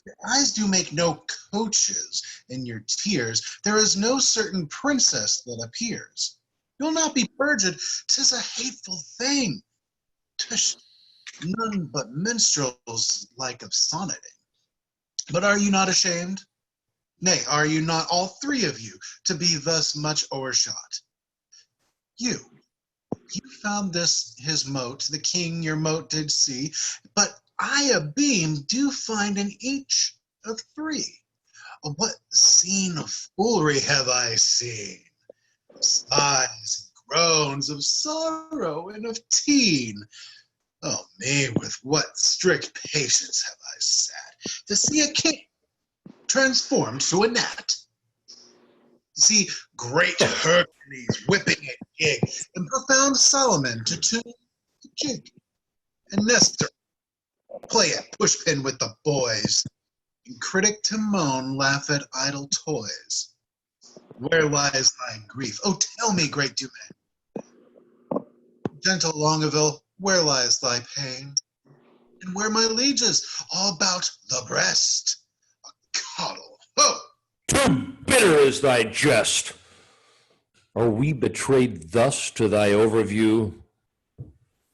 Your eyes do make no coaches in your tears. There is no certain princess that appears. You'll not be purged, 'tis a hateful thing. Tush, none but minstrels like of sonneting. But are you not ashamed? Nay, are you not all three of you to be thus much o'ershot? You found this his mote, the king your mote did see, but I a beam do find in each of three. What scene of foolery have I seen? Sighs and groans of sorrow and of teen. Oh me, with what strict patience have I sat to see a king transformed to a gnat. You see, great Hercules whipping a gig, and profound Solomon to tune the jig, and Nestor play at pushpin with the boys, and critic Timon laugh at idle toys. Where lies thy grief? Oh, tell me, great Dumaine. Gentle Longaville, where lies thy pain? And where my lieges, all about the breast? A coddle, ho! Too bitter is thy jest. Are we betrayed thus to thy overview?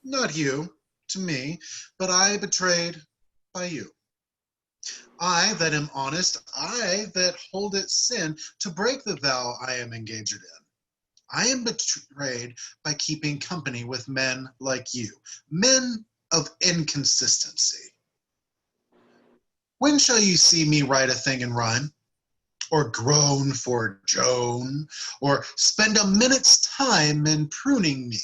Not you, to me, but I betrayed by you. I that am honest, I that hold it sin to break the vow I am engaged in. I am betrayed by keeping company with men like you, men of inconsistency. When shall you see me write a thing in rhyme? Or groan for Joan? Or spend a minute's time in pruning me?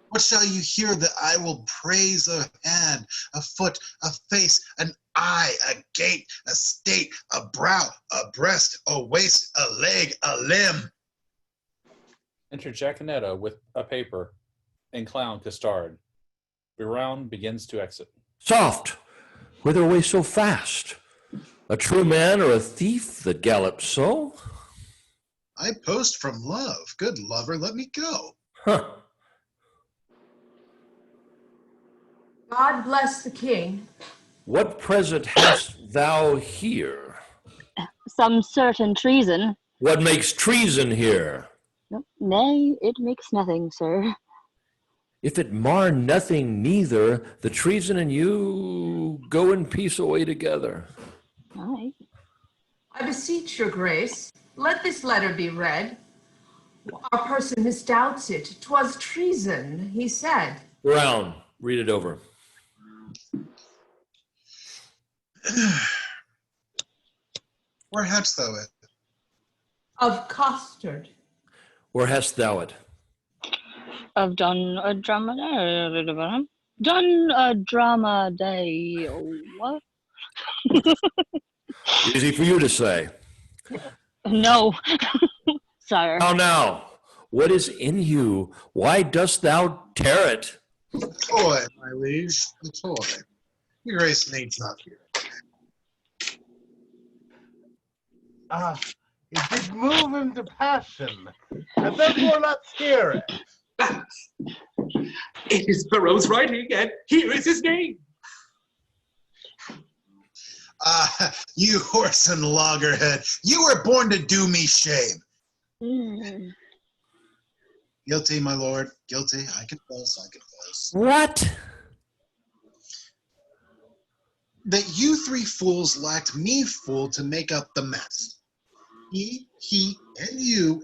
What shall you hear that I will praise a hand, a foot, a face, an eye, a gait, a state, a brow, a breast, a waist, a leg, a limb? Enter JAQUENETTA with a paper and clown COSTARD. BEROWNE begins to exit. Soft! Whither away so fast? A true man or a thief that gallops so? I post from love. Good lover, let me go. Huh. God bless the king. What present hast thou here? Some certain treason. What makes treason here? Nay, it makes nothing, sir. If it mar nothing neither, the treason and you go in peace away together. Aye. I beseech your grace, let this letter be read. Our person misdoubts it. 'Twas treason, he said. Brown, read it over. Where hadst thou it? Of COSTARD. Where hast thou it? Of Don Adramade. Don Adramade. What? Easy for you to say. No, sire. How now? What is in you? Why dost thou tear it? A toy, my liege, a toy. Your grace needs not hear it. It did move him to passion, and therefore let's hear it. It is Perrault's writing, and here is his name. You horse and loggerhead, you were born to do me shame. Guilty, my lord, guilty. I confess, I confess. What? That you three fools lacked me fool to make up the mess. He, and you,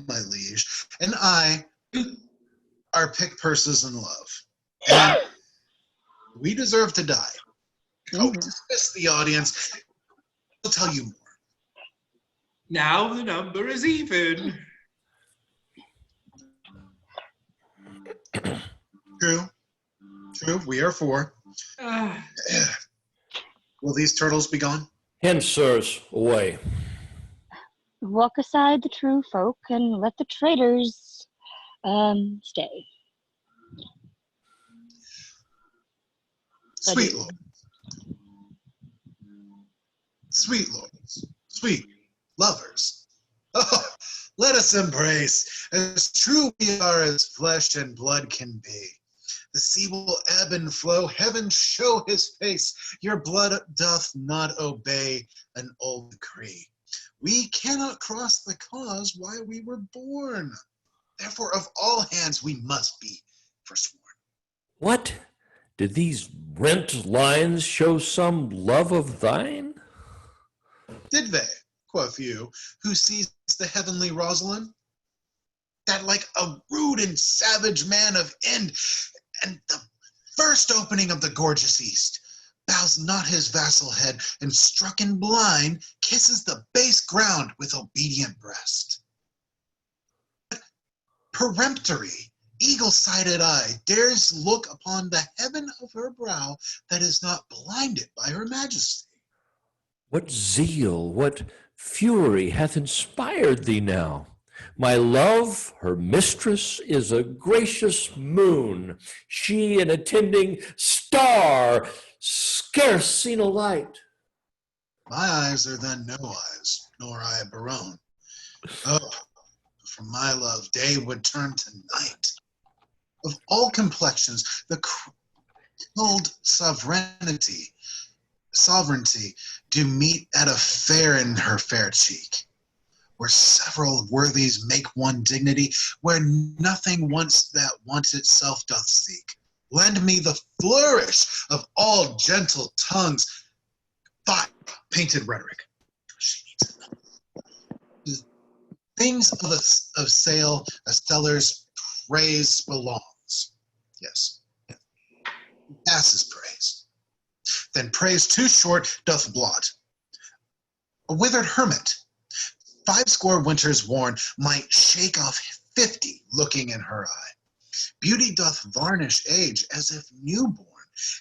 my liege, and I are pick purses in love. And we deserve to die. Oh, dismiss the audience. I'll tell you more. Now the number is even. True, we are four. Will these turtles be gone? Hence, sirs, away. Walk aside the true folk and let the traitors stay. Sweet lords, sweet lovers, oh, let us embrace, as true we are as flesh and blood can be. The sea will ebb and flow, heaven show his face, your blood doth not obey an old decree. We cannot cross the cause why we were born. Therefore, of all hands we must be forsworn. What? Did these rent lines show some love of thine? Did they, quoth you, who sees the heavenly Rosalind? That like a rude and savage man of Ind, and the first opening of the gorgeous East, bows not his vassal head, and strucken blind, kisses the base ground with obedient breast. Peremptory, eagle-sighted eye dares look upon the heaven of her brow that is not blinded by her majesty. What zeal, what fury hath inspired thee now? My love, her mistress, is a gracious moon, she an attending star, scarce seen a light. My eyes are then no eyes, nor I Berowne. Oh, from my love, day would turn to night. Of all complexions, the cold sovereignty do meet at a fair in her fair cheek, where several worthies make one dignity, where nothing once that want itself doth seek. Lend me the flourish of all gentle tongues. Fie, painted rhetoric. She needs it. Things of sale, a seller's praise belongs. Yes, passes praise. Then praise too short doth blot. A withered hermit, 50 winters worn, might shake off 50 looking in her eye. Beauty doth varnish age as if newborn,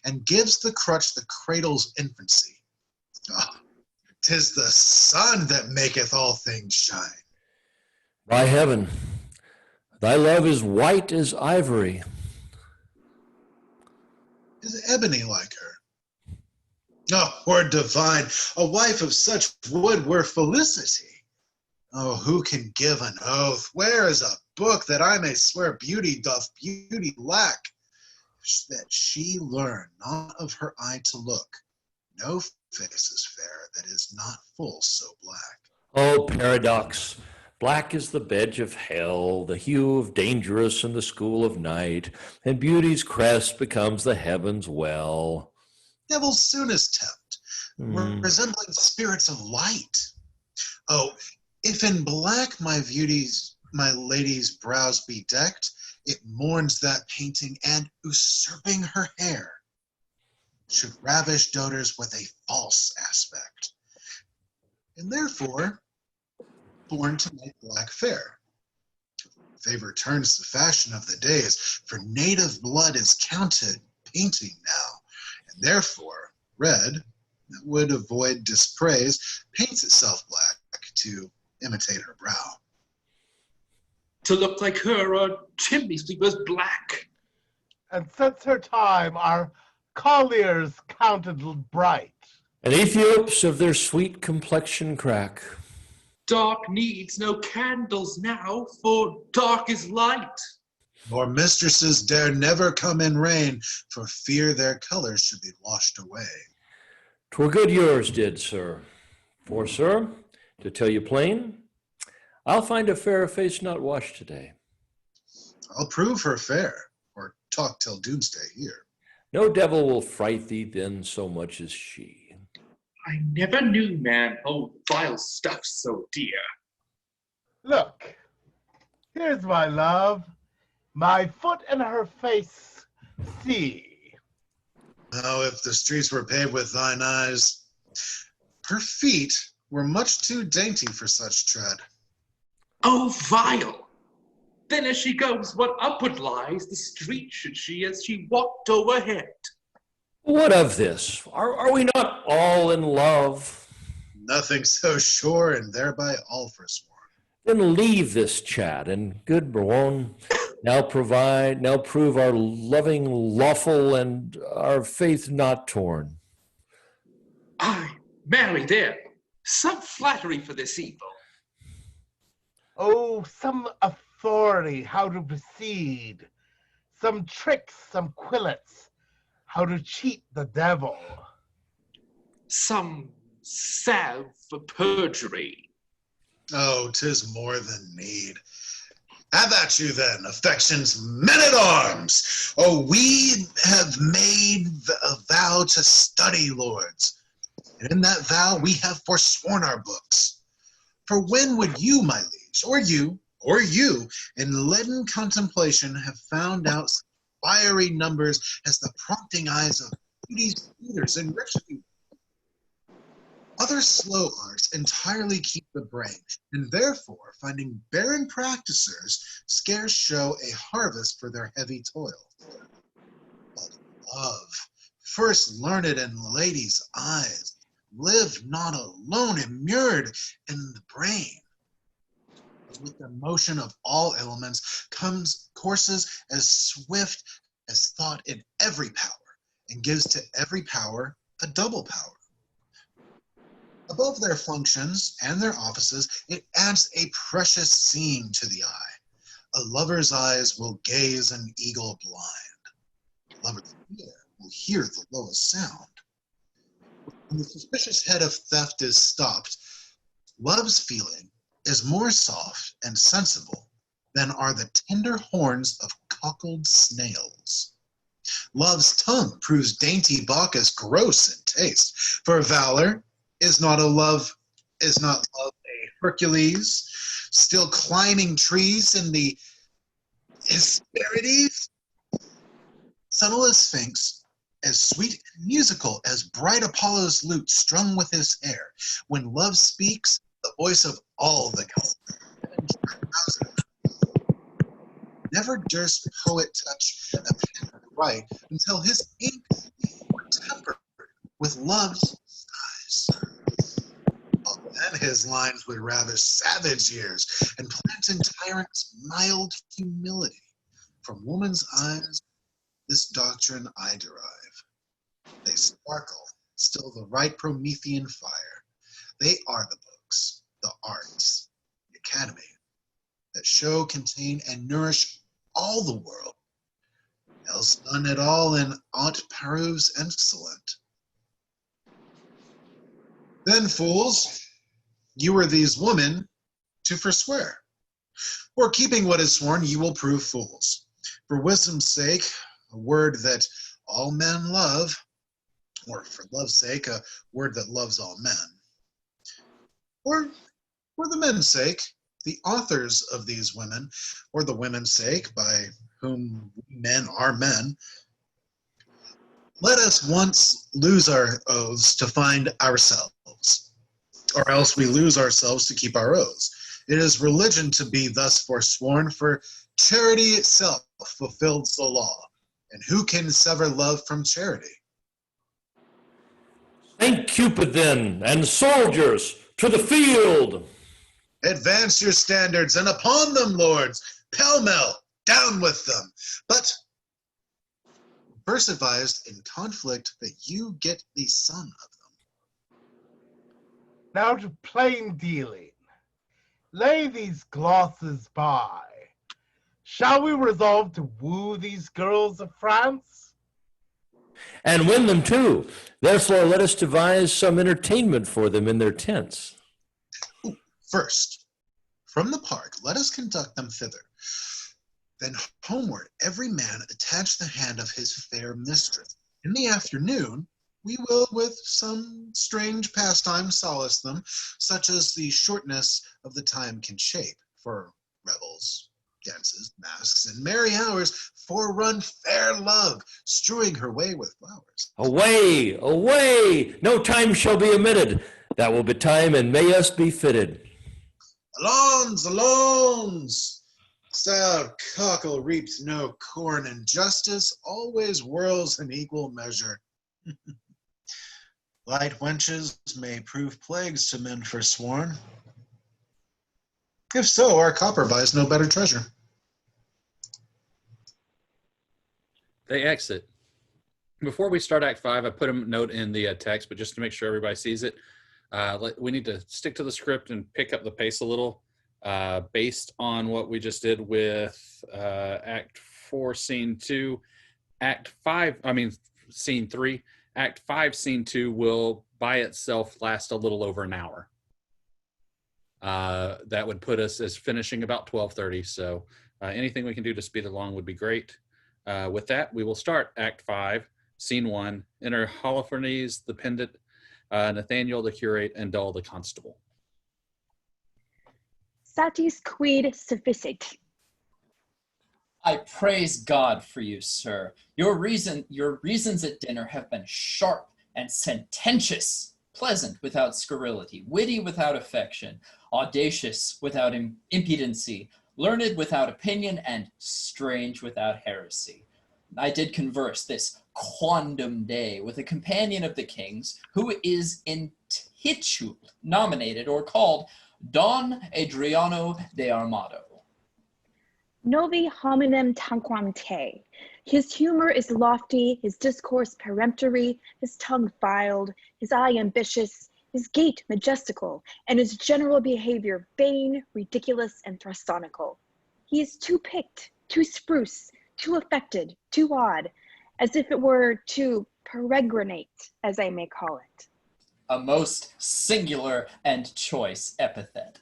and gives the crutch the cradle's infancy. Ah, 'tis the sun that maketh all things shine. By heaven, thy love is white as ivory. Is ebony like her? Oh, word divine, a wife of such wood were felicity. Oh, who can give an oath? Where is a book that I may swear beauty doth beauty lack? That she learn not of her eye to look. No face is fair that is not full so black. Oh, paradox! Black is the bedge of hell, the hue of dangerous in the school of night, and beauty's crest becomes the heavens' well. Devils soonest tempt, resembling spirits of light. Oh, if in black my lady's brows be decked, it mourns that painting and usurping her hair should ravish doters with a false aspect, and therefore born to make black fair. Favor turns the fashion of the days, for native blood is counted painting now, and therefore red, that would avoid dispraise, paints itself black to imitate her brow. To look like her, a chimney sweeper's black. And since her time, our colliers counted bright. And Ethiops of their sweet complexion crack. Dark needs no candles now, for dark is light. Nor mistresses dare never come in rain, for fear their colors should be washed away. 'Twere good yours did, sir. For, sir, to tell you plain, I'll find a fairer face not washed today. I'll prove her fair, or talk till doomsday here. No devil will fright thee then so much as she. I never knew man hold vile stuff so dear. Look, here's my love, my foot in her face, see. Oh, if the streets were paved with thine eyes, her feet were much too dainty for such tread. Oh, vile! Then as she goes, what upward lies, the street should she as she walked overhead. What of this? Are we not all in love? Nothing so sure, and thereby all forsworn. Then leave this chat, and good Berowne, now prove our loving lawful and our faith not torn. Aye, marry there, some flattery for this evil. Oh, some authority, how to proceed. Some tricks, some quillets, how to cheat the devil. Some salve for perjury. Oh, 'tis more than need. Have at you then, affection's men-at-arms. Oh, we have made a vow to study, lords, and in that vow we have forsworn our books. For when would you, my liege, or you, in leaden contemplation have found out such fiery numbers as the prompting eyes of beauty's leaders and rich people? Other slow arts entirely keep the brain, and therefore, finding barren practicers, scarce show a harvest for their heavy toil. But love, first learned in ladies' eyes, live not alone immured in the brain. With the motion of all elements comes courses as swift as thought in every power, and gives to every power a double power. Above their functions and their offices, it adds a precious seam to the eye. A lover's eyes will gaze an eagle blind. A lover's ear will hear the lowest sound. When the suspicious head of theft is stopped, love's feeling is more soft and sensible than are the tender horns of cockled snails. Love's tongue proves dainty Bacchus gross in taste, for valor is not love a Hercules, still climbing trees in the Hesperides? Subtle as Sphinx, as sweet and musical as bright Apollo's lute strung with his hair. When love speaks, the voice of all the gods. Never durst poet touch a pen to write until his ink were tempered with love's skies. Then his lines would ravish savage ears and plant in tyrants mild humility. From woman's eyes, this doctrine I derive. They sparkle, still the right Promethean fire. They are the books, the arts, the academy, that show, contain, and nourish all the world. Else none at all in aught proves excellent. Then, fools, you are these women to forswear. For keeping what is sworn, you will prove fools. For wisdom's sake, a word that all men love, or for love's sake, a word that loves all men. Or for the men's sake, the authors of these women, or the women's sake, by whom men are men, let us once lose our oaths to find ourselves, or else we lose ourselves to keep our oaths. It is religion to be thus forsworn, for charity itself fulfilled the law. And who can sever love from charity? Saint Cupid then, and soldiers, to the field! Advance your standards, and upon them, lords, pell-mell, down with them. But first advised in conflict that you get the son of them. Now to plain dealing. Lay these glosses by. Shall we resolve to woo these girls of France? And win them too. Therefore let us devise some entertainment for them in their tents. First, from the park, let us conduct them thither. Then homeward, every man attach the hand of his fair mistress. In the afternoon, we will with some strange pastime solace them, such as the shortness of the time can shape, for revels, dances, masks, and merry hours forerun fair love, strewing her way with flowers. Away, away! No time shall be omitted. That will betime, and may us be fitted. Allons, allons! Stout cockle reaps no corn, and justice always whirls in equal measure. Light wenches may prove plagues to men forsworn. If so, our copper buys no better treasure. They exit. Before we start Act 5, I put a note in the text, but just to make sure everybody sees it, we need to stick to the script and pick up the pace a little based on what we just did with Act 4, Scene 2. Scene 3. Act 5, Scene 2 will by itself last a little over an hour. That would put us as finishing about 12:30. So anything we can do to speed it along would be great. With that, we will start Act 5, Scene 1. Enter Holofernes the Pendant, Nathaniel the Curate, and Dull the Constable. Satis quid sufficit. I praise God for you, sir. Your reasons at dinner have been sharp and sententious, pleasant without scurrility, witty without affection, audacious without impudency, learned without opinion, and strange without heresy. I did converse this quondam day with a companion of the king's who is in titule nominated or called Don Adriano de Armado. Novi hominem tanquam te. His humor is lofty, his discourse peremptory, his tongue filed, his eye ambitious, his gait majestical, and his general behavior vain, ridiculous, and thrustonical. He is too picked, too spruce, too affected, too odd, as if it were to peregrinate, as I may call it. A most singular and choice epithet.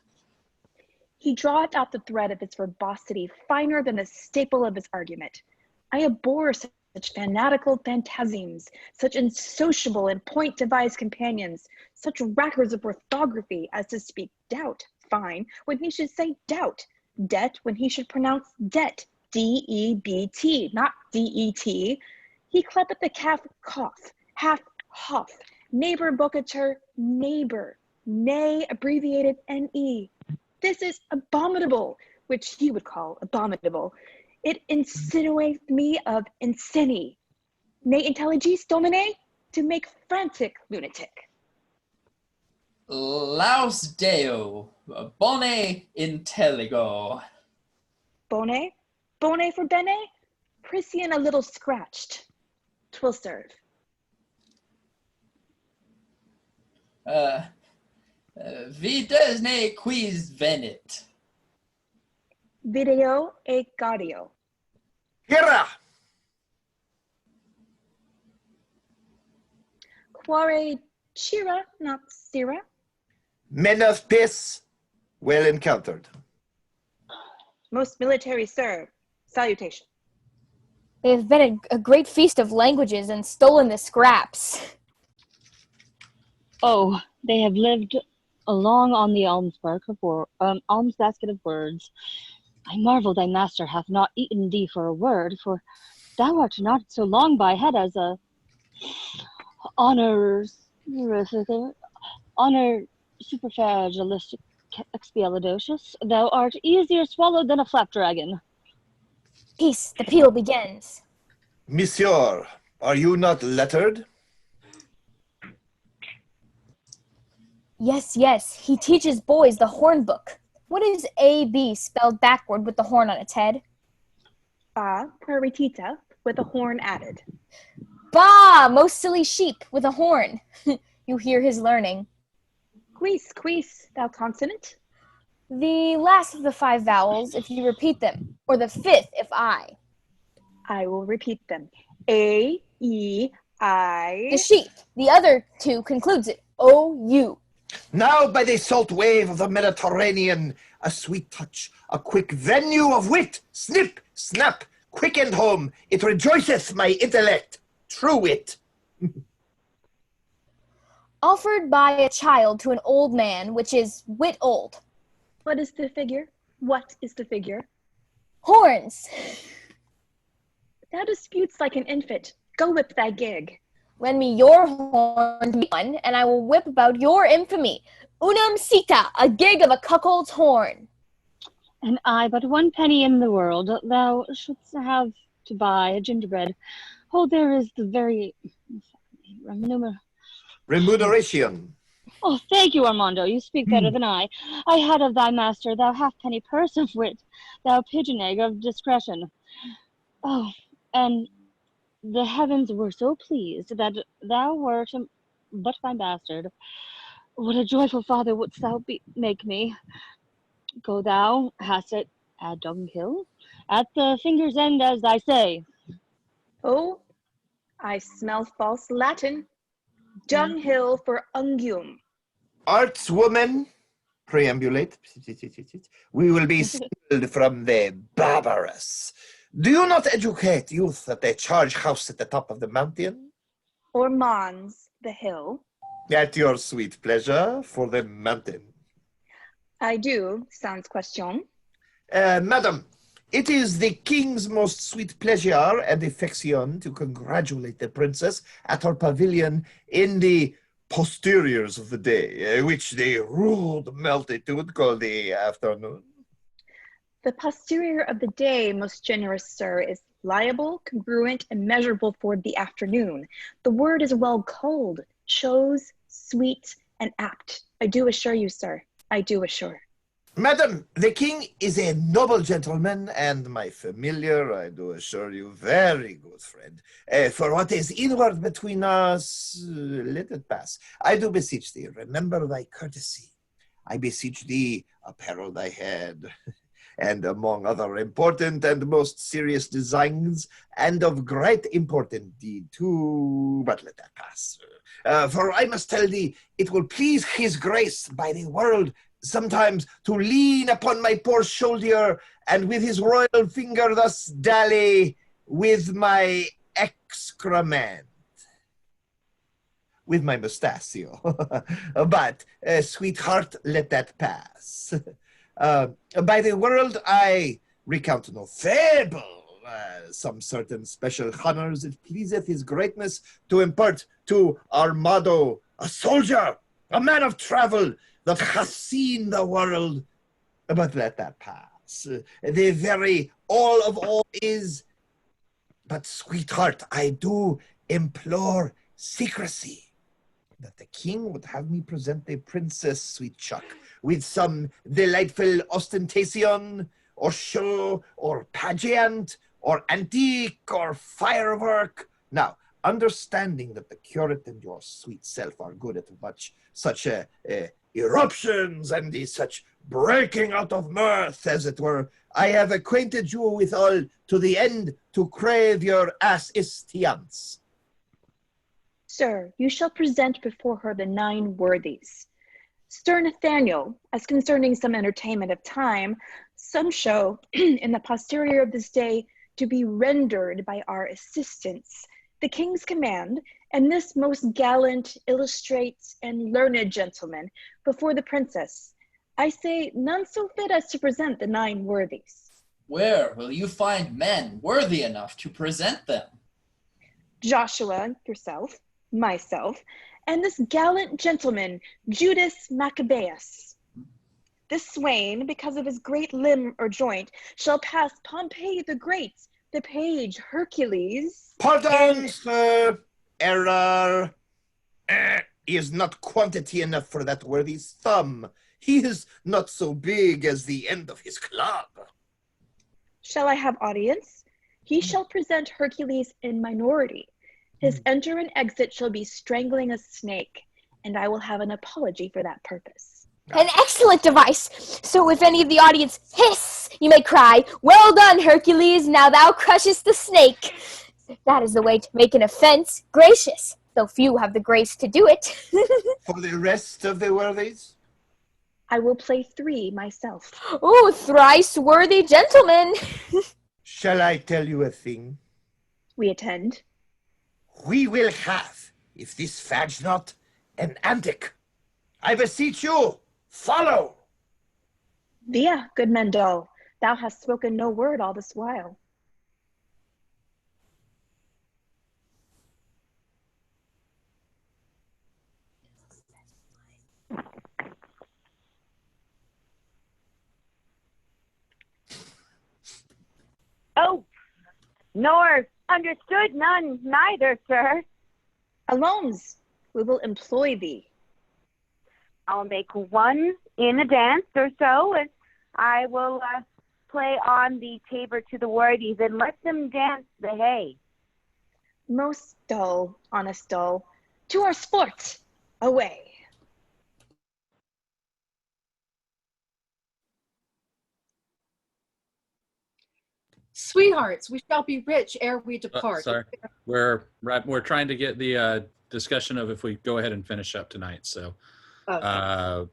He draweth out the thread of his verbosity finer than the staple of his argument. I abhor such fanatical phantasms, such insociable and point-devised companions, such rackers of orthography as to speak doubt, fine, when he should say doubt, debt when he should pronounce debt, D-E-B-T, not D-E-T. He cleppeth the calf cough, half huff, neighbor vocatur neighbor, nay abbreviated N-E. This is abominable, which he would call abominable. It insinuates me of insini. Ne intelligis, domine? To make frantic lunatic. Laus Deo, bone intelligo. Bone? Bone for bene? Priscian a little scratched. 'Twill serve. Vides ne quis venit. Video e gaudio. Hira! Quare chira, not sira. Men of peace, well encountered. Most military sir, salutation. They have been a great feast of languages and stolen the scraps. Oh, they have lived along on the alms basket of words. I marvel thy master hath not eaten thee for a word, for thou art not so long by head as a honor superfragilistic expialidocious. Thou art easier swallowed than a flapdragon. Peace, the peal begins. Monsieur, are you not lettered? Yes, yes, he teaches boys the horn book. What is A-B spelled backward with the horn on its head? Ba, praeritita, with a horn added. Bah, most silly sheep with a horn. You hear his learning. Quis, thou consonant? The last of the 5 vowels if you repeat them, or the 5th if I. I will repeat them. A, E, I. The sheep. The other 2 concludes it. O-U. Now by the salt wave of the Mediterranean, a sweet touch, a quick venue of wit, snip, snap, quick and home, it rejoiceth my intellect, true wit. Offered by a child to an old man, which is wit old. What is the figure? What is the figure? Horns. Thou disputes like an infant. Go whip thy gig. Lend me your horn, one, and I will whip about your infamy. Unum sita, a gig of a cuckold's horn. And I but 1 penny in the world, thou shouldst have to buy a gingerbread. Oh, there is the very Remuneration. Oh, thank you, Armando. You speak better than I. I had of thy master, thou halfpenny purse of wit, thou pigeon egg of discretion. Oh, and the heavens were so pleased that thou wert but my bastard. What a joyful father wouldst thou make me. Go thou, hast it at dunghill, at the finger's end, as I say. Oh, I smell false Latin. Dunghill for unguum. Arts woman, preambulate. We will be sealed from the barbarous. Do you not educate youth at the charge house at the top of the mountain? Or Mons, the hill. At your sweet pleasure for the mountain. I do, sans question. Madam, it is the king's most sweet pleasure and affection to congratulate the princess at her pavilion in the posteriors of the day, which the rude multitude call the afternoon. The posterior of the day, most generous sir, is liable, congruent, and measurable for the afternoon. The word is well culled, chose, sweet, and apt. I do assure you, sir, I do assure. Madam, the king is a noble gentleman and my familiar, I do assure you, very good friend. For what is inward between us, let it pass. I do beseech thee, remember thy courtesy. I beseech thee, apparel thy head. And among other important and most serious designs, and of great import indeed too, but let that pass. For I must tell thee, it will please his grace by the world sometimes to lean upon my poor shoulder, and with his royal finger thus dally with my excrement. With my mustachio. But, sweetheart, let that pass. By the world I recount no fable, some certain special honors it pleaseth his greatness to impart to Armado, a soldier, a man of travel, that hath seen the world, but let that pass. The very all of all is, but sweetheart, I do implore secrecy, that the king would have me present the princess, sweet Chuck, with some delightful ostentation, or show, or pageant, or antique, or firework. Now, understanding that the curate and your sweet self are good at such eruptions and such breaking out of mirth, as it were, I have acquainted you with all to the end to crave your assistance. Sir, you shall present before her the 9 worthies. Sir Nathaniel, as concerning some entertainment of time, some show in the posterior of this day to be rendered by our assistants, the king's command, and this most gallant, illustrate, and learned gentleman before the princess. I say none so fit as to present the 9 worthies. Where will you find men worthy enough to present them? Joshua, yourself, myself, and this gallant gentleman, Judas Maccabeus. This swain, because of his great limb or joint, shall pass Pompey the Great, the page Hercules. Pardon, sir. Error. He is not quantity enough for that worthy's thumb. He is not so big as the end of his club. Shall I have audience? He shall present Hercules in minority. His enter and exit shall be strangling a snake, and I will have an apology for that purpose. An excellent device! So if any of the audience hiss, you may cry, "Well done, Hercules, now thou crushest the snake." That is the way to make an offense gracious, though few have the grace to do it. For the rest of the worthies? I will play 3 myself. Oh, thrice worthy gentlemen! Shall I tell you a thing? We attend. We will have, if this fadge not, an antic. I beseech you, follow. Via, good Mendel, thou hast spoken no word all this while. Oh, nor understood none neither, sir. Allons, we will employ thee. I'll make 1 in a dance or so, and I will play on the tabor to the worthies and let them dance the hay. Most dull, honest dull. To our sport, away. Sweethearts, we shall be rich ere we depart. Sorry, we're trying to get the discussion of if we go ahead and finish up tonight. So, Okay.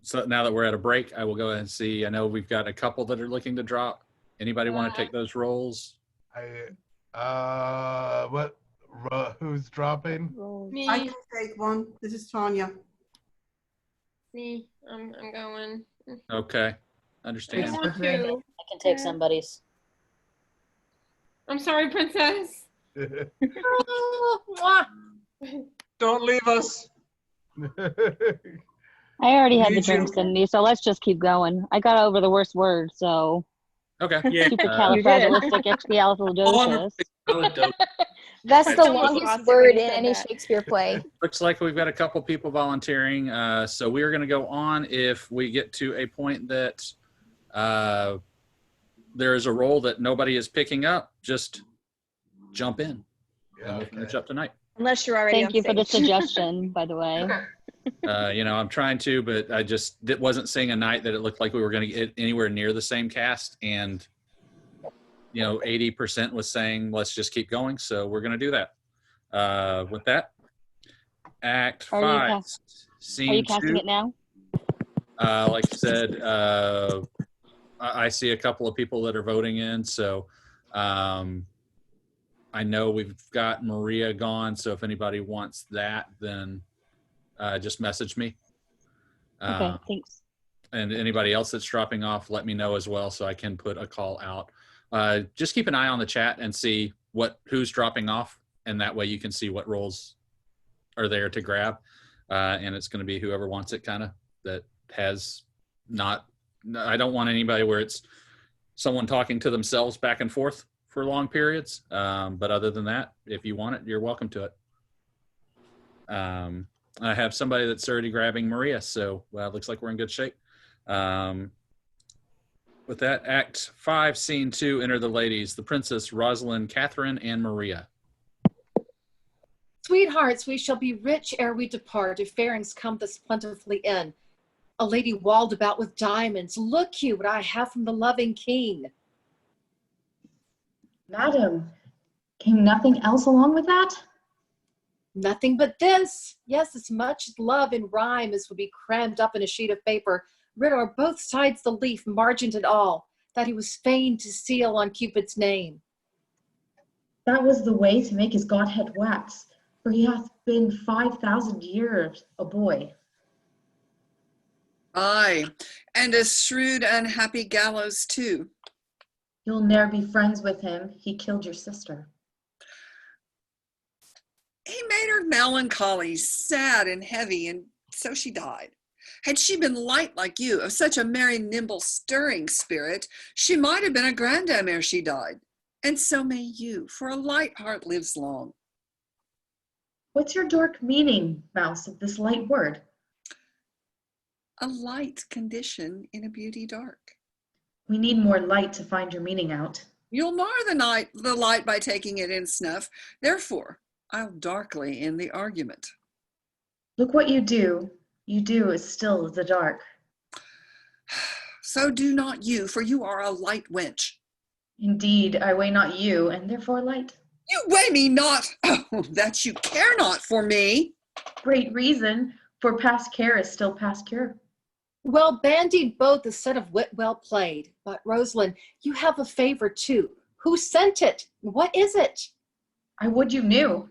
so now that we're at a break, I will go ahead and see. I know we've got a couple that are looking to drop. Anybody want to take those roles? Who's dropping? Me. I can take one. This is Tanya. Me, I'm going. Okay, understand. Thank you. I can take somebody's. I'm sorry, princess. Don't leave us. I already had the drinks in me, so let's just keep going. I got over the worst word, so. Okay. Yeah. Supercalifragilisticexpialidocious. That's the Someone's longest lost it word when in you said any that. Shakespeare play. Looks like we've got a couple people volunteering. So we are going to go on. If we get to a point that there is a role that nobody is picking up, just jump in. And we'll finish up tonight. Unless you're already Thank on you for the stage. suggestion, by the way. I'm trying to, but I just wasn't seeing a night that it looked like we were going to get anywhere near the same cast. And, 80% was saying, let's just keep going. So we're going to do that. With that, Act 5, Are Scene you casting 2. it now? Like I said, I see a couple of people that are voting in. So I know we've got Maria gone. So if anybody wants that, then just message me. Okay, thanks. And anybody else that's dropping off, let me know as well so I can put a call out. Just keep an eye on the chat and see who's dropping off, and that way you can see what roles are there to grab. And it's going to be whoever wants it, kind of, that has not. I don't want anybody where it's someone talking to themselves back and forth for long periods. But other than that, if you want it, you're welcome to it. I have somebody that's already grabbing Maria, so it looks like we're in good shape. With that, Act 5, Scene 2, enter the ladies, the Princess, Rosalind, Catherine, and Maria. Sweethearts, we shall be rich ere we depart, if fairings come thus plentifully in. A lady walled about with diamonds, look you what I have from the loving king. Madam, came nothing else along with that? Nothing but this. Yes, as much love in rhyme as would be crammed up in a sheet of paper, writ o'er both sides the leaf, margent and all, that he was fain to seal on Cupid's name. That was the way to make his godhead wax, for he hath been 5,000 years a boy. Aye, and a shrewd unhappy gallows too. You'll ne'er be friends with him, he killed your sister. He made her melancholy, sad and heavy, and so she died. Had she been light like you, of such a merry, nimble, stirring spirit, she might have been a grandam ere she died. And so may you, for a light heart lives long. What's your dark meaning, Mouse, of this light word? A light condition in a beauty dark. We need more light to find your meaning out. You'll mar the light by taking it in snuff. Therefore, I'll darkly end the argument. Look what you do as still as the dark. So do not you, for you are a light wench. Indeed, I weigh not you, and therefore light. You weigh me not, oh, that you care not for me. Great reason, for past care is still past cure. Well bandied both, a set of wit well played. But Rosalind, you have a favor too. Who sent it? What is it? I would you knew.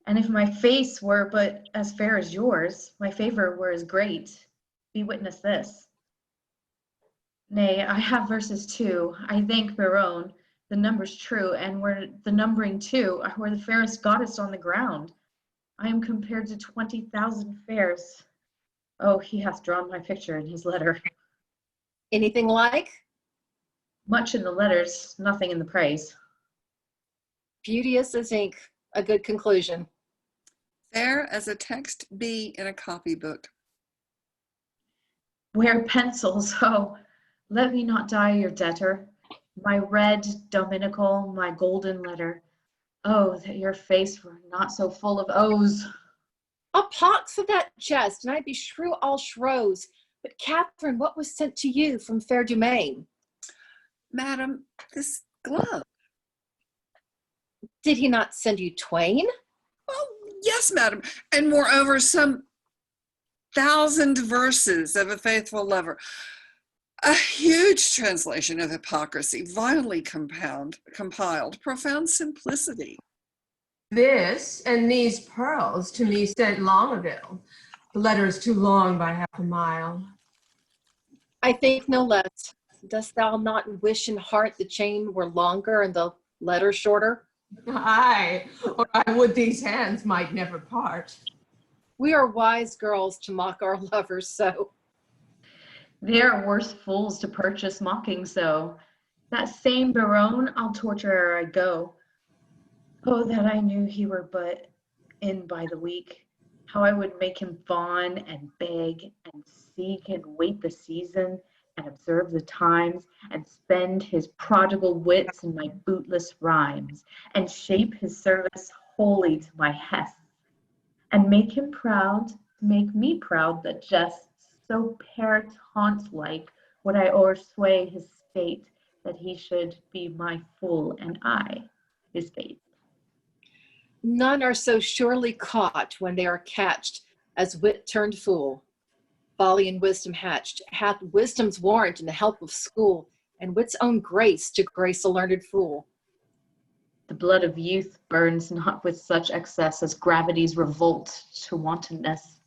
And if my face were but as fair as yours, my favor were as great. Be witness this. Nay, I have verses too. I thank BEROWNE, the number's true, and were the numbering too, were the fairest goddess on the ground. I am compared to 20,000 fairs. Oh, he hath drawn my picture in his letter. Anything like? Much in the letters, nothing in the praise. Beauteous as ink, a good conclusion. Fair as a text be in a copybook. Where pencils, oh, let me not die your debtor. My red dominical, my golden letter. Oh, that your face were not so full of O's. A pox of that jest, and I'd be shrew all shrows. But Catherine, what was sent to you from fair DUMAINE? Madam, this glove. Did he not send you twain? Oh, yes, madam, and moreover some 1,000 verses of a faithful lover. A huge translation of hypocrisy, vilely compiled, profound simplicity. This and these pearls to me sent Longaville. The letter is too long by half a mile. I think no less. Dost thou not wish in heart the chain were longer and the letter shorter? Aye, or I would these hands might never part. We are wise girls to mock our lovers so. They are worse fools to purchase mocking so. That same Barone I'll torture ere I go. Oh, that I knew he were but in by the week. How I would make him fawn and beg and seek and wait the season and observe the times and spend his prodigal wits in my bootless rhymes and shape his service wholly to my hest and make him proud, make me proud that jests so parent-like would I o'ersway his state that he should be my fool and I his fate. None are so surely caught when they are catched as wit turned fool. Folly and wisdom hatched hath wisdom's warrant in the help of school, and wit's own grace to grace a learned fool. The blood of youth burns not with such excess as gravity's revolt to wantonness.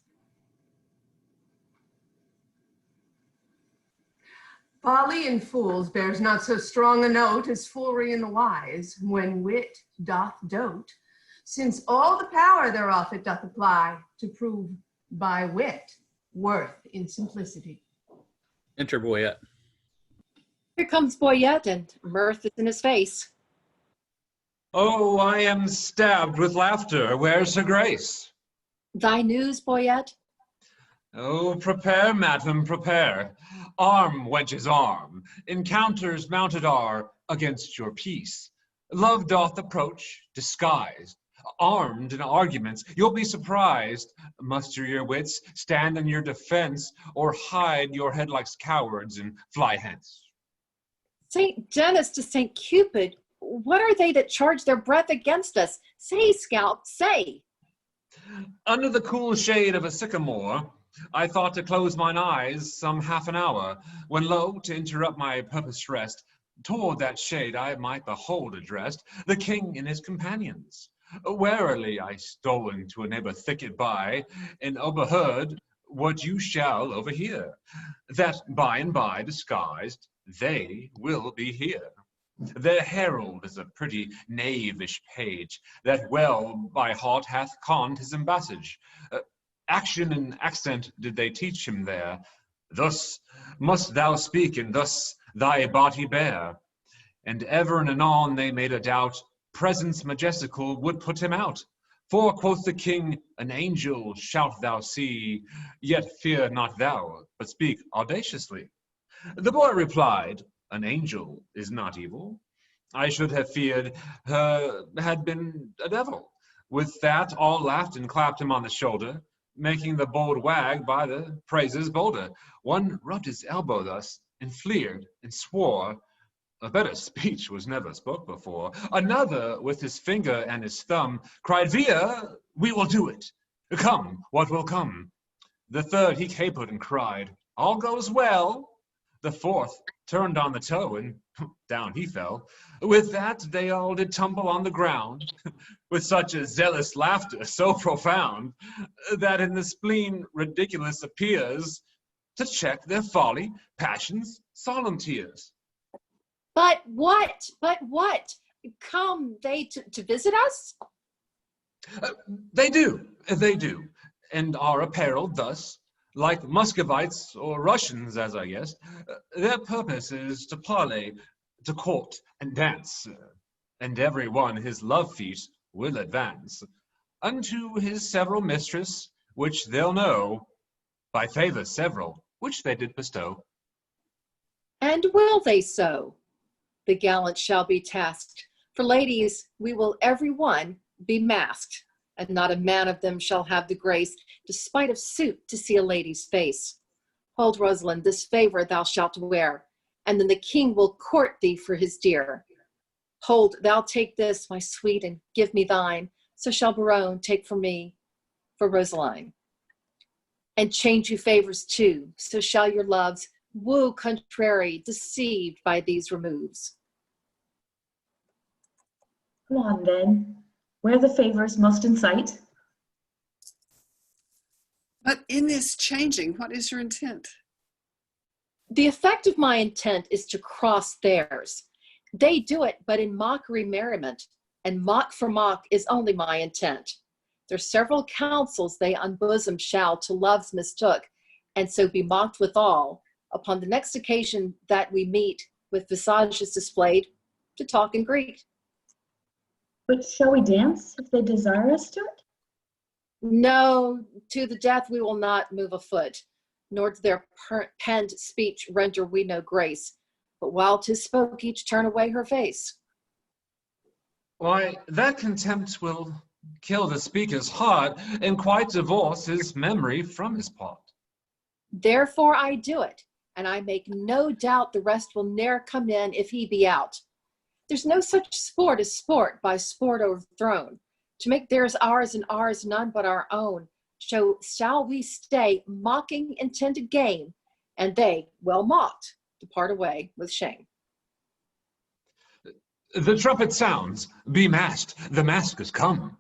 Folly in fools bears not so strong a note as foolery in the wise, when wit doth dote, since all the power thereof it doth apply to prove by wit worth in simplicity. Enter Boyet. Here comes Boyet, and mirth is in his face. Oh, I am stabbed with laughter. Where's her grace? Thy news, Boyet? Oh, prepare, madam, prepare. Arm, wenches, arm. Encounters mounted are against your peace. Love doth approach, disguised. Armed in arguments, you'll be surprised. Muster your wits, stand in your defense, or hide your head like cowards and fly hence. Saint Dennis to Saint Cupid, what are they that charge their breath against us? Say, scout, say. Under the cool shade of a sycamore, I thought to close mine eyes some half an hour, when lo, to interrupt my purposed rest, toward that shade I might behold addressed the king and his companions. Warily I stole into a neighbor thicket by, and overheard what you shall overhear, that by and by disguised they will be here. Their herald is a pretty knavish page, that well by heart hath conned his embassage. Action and accent did they teach him there. Thus must thou speak, and thus thy body bear. And ever and anon they made a doubt, presence majestical would put him out. For, quoth the king, an angel shalt thou see, yet fear not thou, but speak audaciously. The boy replied, an angel is not evil. I should have feared her had been a devil. With that all laughed and clapped him on the shoulder, making the bold wag by the praises bolder. One rubbed his elbow thus, and fleered, and swore, a better speech was never spoke before. Another, with his finger and his thumb, cried, Via, we will do it. Come, what will come? The third, he capered and cried, all goes well. The fourth turned on the toe, and down he fell. With that, they all did tumble on the ground, with such a zealous laughter, so profound, that in the spleen ridiculous appears, to check their folly, passions, solemn tears. But what? Come they to visit us? They do, and are apparelled thus, like Muscovites or Russians, as I guess. Their purpose is to parley, to court and dance, and every one his love feat will advance, unto his several mistress, which they'll know, by favours several, which they did bestow. And will they so? The gallant shall be tasked. For ladies, we will every one be masked, and not a man of them shall have the grace, despite of suit, to see a lady's face. Hold, Rosalind, this favour thou shalt wear, and then the king will court thee for his dear. Hold, thou take this, my sweet, and give me thine, so shall Barone take for me, for Rosaline. And change you favours too, so shall your loves woo contrary, deceived by these removes. Go on then, where the favours most in sight. But in this changing, what is your intent? The effect of my intent is to cross theirs. They do it, but in mockery merriment, and mock for mock is only my intent. There's several counsels they unbosom shall to loves mistook, and so be mocked withal. Upon the next occasion that we meet, with visages displayed, to talk and greet. But shall we dance if they desire us to it? No, to the death we will not move a foot, nor to their penned speech render we no grace. But while 'tis spoke, each turn away her face. Why, that contempt will kill the speaker's heart and quite divorce his memory from his part. Therefore I do it, and I make no doubt the rest will ne'er come in if he be out. There's no such sport as sport by sport overthrown. To make theirs ours and ours none but our own, shall we stay mocking intended game, and they, well mocked, depart away with shame. The trumpet sounds, be masked, the mask is come.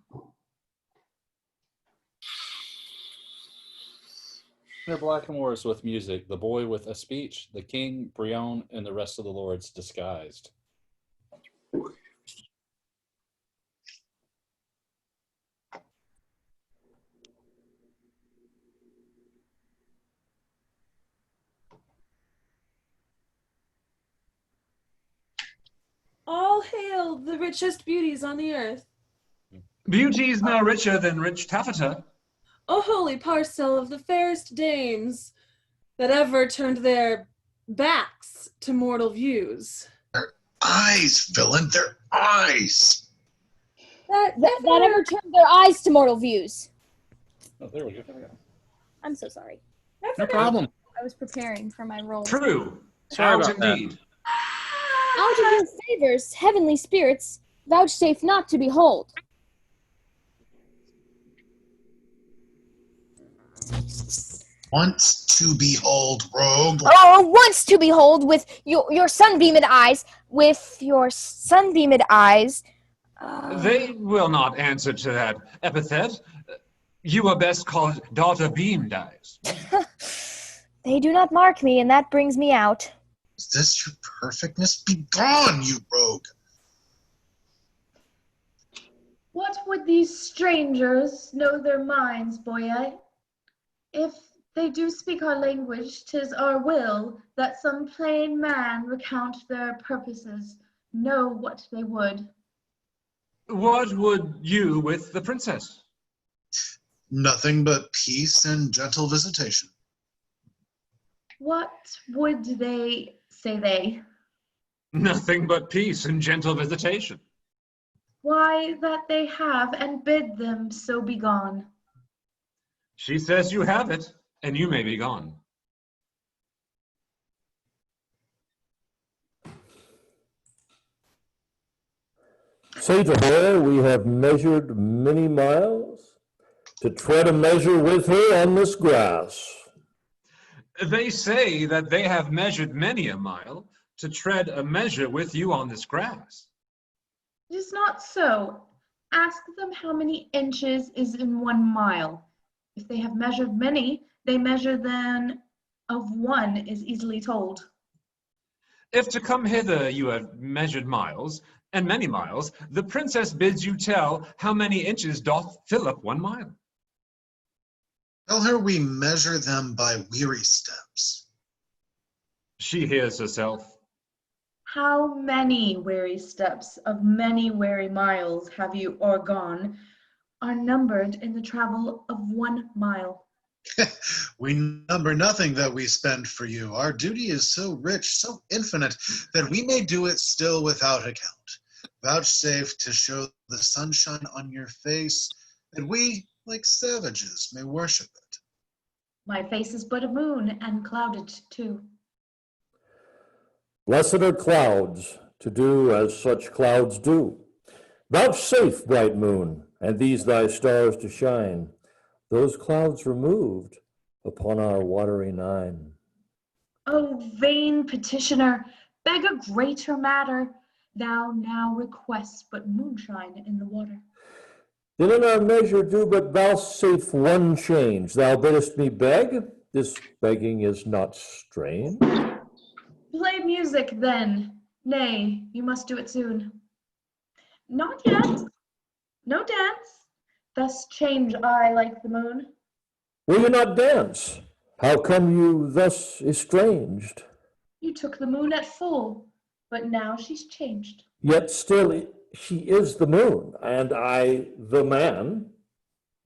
The blackamoors with music, the boy with a speech, the king, Brionne, and the rest of the lords disguised. All hail the richest beauties on the earth. Beauty's no richer than rich taffeta. O holy parcel of the fairest dames that ever turned their backs to mortal views. Their eyes, villain, their eyes. That ever turned their eyes to mortal views. Oh, there we go. I'm so sorry. No problem. I was preparing for my role. True. Sorry Out about that. indeed. Out of your favors, heavenly spirits, vouchsafe not to behold. Once to behold, rogue. Oh, once to behold with your sunbeamed eyes, They will not answer to that epithet. You are best called daughter beamed eyes. They do not mark me, and that brings me out. Is this your perfectness? Be gone, you rogue. What would these strangers know their minds, BOYET? If they do speak our language, 'tis our will that some plain man recount their purposes, know what they would. What would you with the princess? Nothing but peace and gentle visitation. What would they, say they? Nothing but peace and gentle visitation. Why, that they have, and bid them so be gone. She says you have it, and you may be gone. Say to her, we have measured many miles to tread a measure with her on this grass. They say that they have measured many a mile to tread a measure with you on this grass. It is not so. Ask them how many inches is in 1 mile. If they have measured many, they measure then of one is easily told. If to come hither you have measured miles, and many miles, the princess bids you tell how many inches doth fill up 1 mile. Tell her we measure them by weary steps. She hears herself. How many weary steps of many weary miles have you o'ergone, are numbered in the travel of 1 mile. We number nothing that we spend for you. Our duty is so rich, so infinite, that we may do it still without account. Vouchsafe to show the sunshine on your face, that we, like savages, may worship it. My face is but a moon, and clouded too. Blessed are clouds, to do as such clouds do. Vouchsafe, bright moon, and these thy stars to shine, those clouds removed upon our watery Nine. O vain petitioner, beg a greater matter. Thou now request but moonshine in the water. Then in our measure do but vouchsafe one change. Thou biddest me beg, this begging is not strange. Play music then. Nay, you must do it soon. Not yet. No dance. Thus change I like the moon. Will you not dance? How come you thus estranged? You took the moon at full. but now she's changed. Yet still she is the moon, and I the man.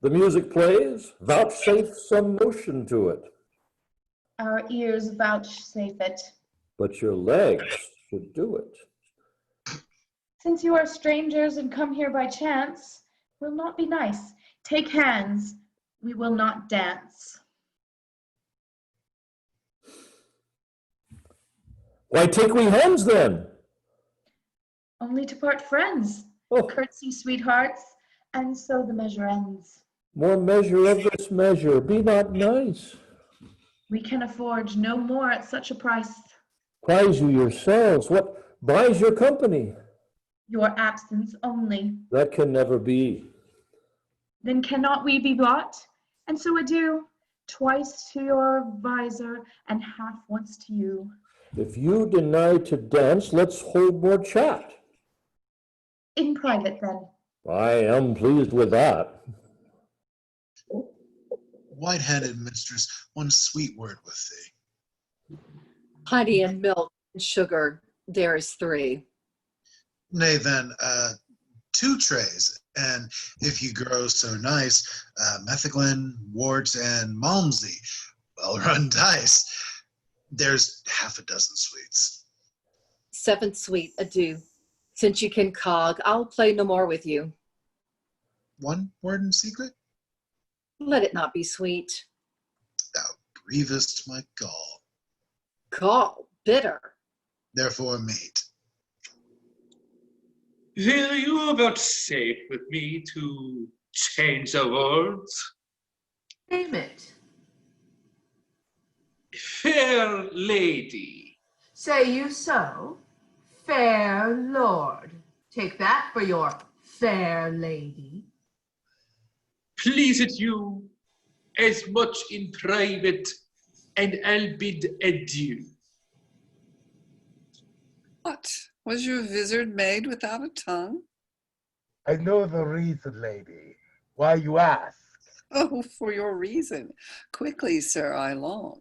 The music plays, vouchsafe some motion to it. Our ears vouchsafe it. But your legs should do it. Since you are strangers and come here by chance, we'll not be nice. Take hands, we will not dance. Why take we hands then? Only to part friends. Oh. Curtsy, sweethearts, and so the measure ends. More measure of this measure, be not nice. We can afford no more at such a price. Prize you yourselves, what buys your company? Your absence only. That can never be. Then cannot we be bought? And so adieu, twice to your visor and half once to you. If you deny to dance, let's hold more chat. In private then. I am pleased with that. White-handed mistress, one sweet word with thee. Honey and milk and sugar, there is 3. Nay then, 2 trays, and if you grow so nice, metheglin, wort, and malmsey, well-run dice. There's half a dozen sweets. 7 sweet, adieu. Since you can cog, I'll play no more with you. 1 word in secret? Let it not be sweet. Thou grievest my gall. Gall, bitter. Therefore meat. Will you vouchsafe with me to change the words? Name it. Fair lady. Say you so? Fair lord. Take that for your fair lady. Please it you, as much in private, and I'll bid adieu. What? Was your vizard made without a tongue? I know the reason, lady. Why you ask? Oh, for your reason. Quickly, sir, I long.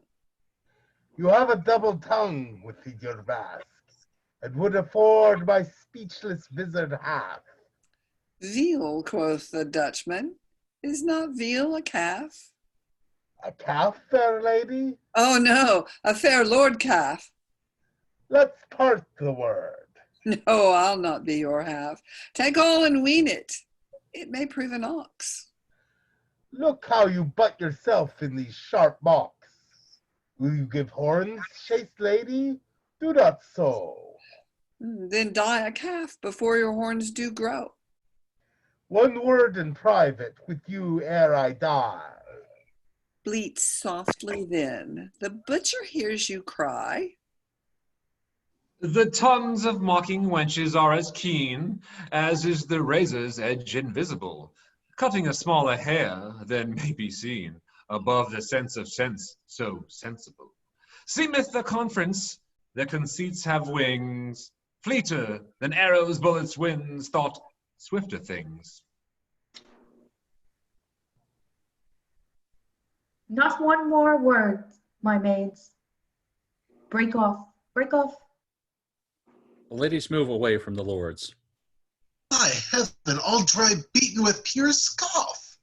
You have a double tongue within your mask, and would afford my speechless vizard half. Veal, quoth the Dutchman. Is not veal a calf? A calf, fair lady? Oh no, a fair lord calf. Let's part the word. No, I'll not be your half. Take all and wean it. It may prove an ox. Look how you butt yourself in these sharp mocks. Will you give horns, chaste lady? Do not so. Then die a calf before your horns do grow. 1 word in private with you ere I die. Bleat softly then. The butcher hears you cry. The tongues of mocking wenches are as keen as is the razor's edge invisible, cutting a smaller hair than may be seen above the sense of sense so sensible. Seemeth the conference, their conceits have wings, fleeter than arrows, bullets, winds, thought swifter things. Not one more word, my maids. Break off, break off. The ladies move away from the lords. By heaven, all dry beaten with pure scoff.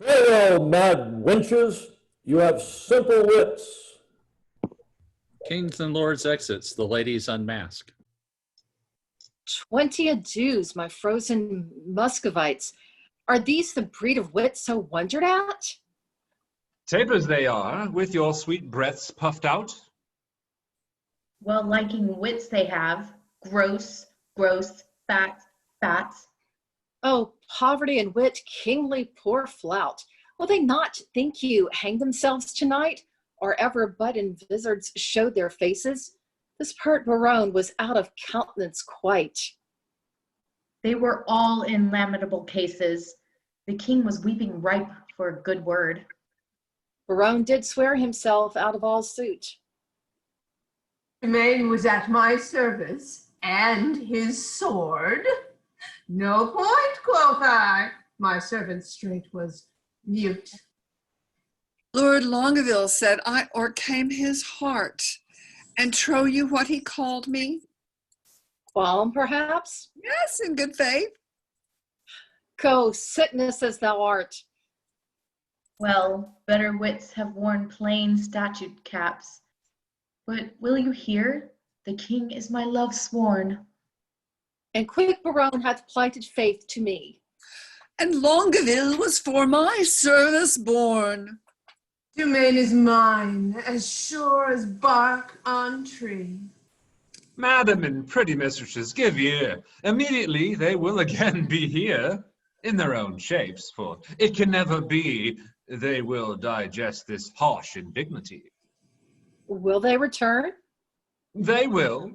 Farewell, mad wenches, you have simple wits. Kings and lords exits, the ladies unmask. 20 adieus, my frozen Muscovites. Are these the breed of wit so wondered at? Tapers they are, with your sweet breaths puffed out. Well liking wits they have. Gross, gross, fat, fat. Oh, poverty and wit, kingly poor flout. Will they not think you hang themselves tonight, or ever but in vizards showed their faces? This pert barone was out of countenance quite. They were all in lamentable cases. The king was weeping ripe for a good word. Barone did swear himself out of all suit. DUMAINE was at my service, and his sword. No point, quoth I. My servant straight was mute. Lord Longaville said I o'ercame his heart. And trow you what he called me? Balm, perhaps? Yes, in good faith. Go, sickness as thou art. Well, better wits have worn plain statute caps. But will you hear? The king is my love sworn. And quick Barone hath plighted faith to me. And Longaville was for my service born. DUMAINE is mine, as sure as bark on tree. Madam and pretty mistresses, give ear. Immediately they will again be here, in their own shapes, for it can never be they will digest this harsh indignity. Will they return? They will,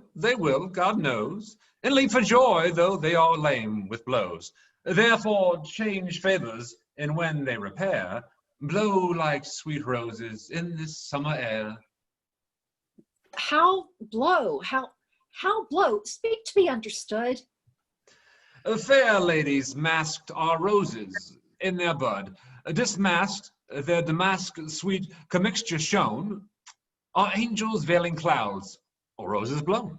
God knows, and leap for joy, though they are lame with blows. Therefore change favors, and when they repair, blow like sweet roses in this summer air. How blow? How blow? Speak to be understood. Fair ladies masked are roses in their bud. Dismasked, their damask sweet commixture shown, are angels veiling clouds, or roses blown.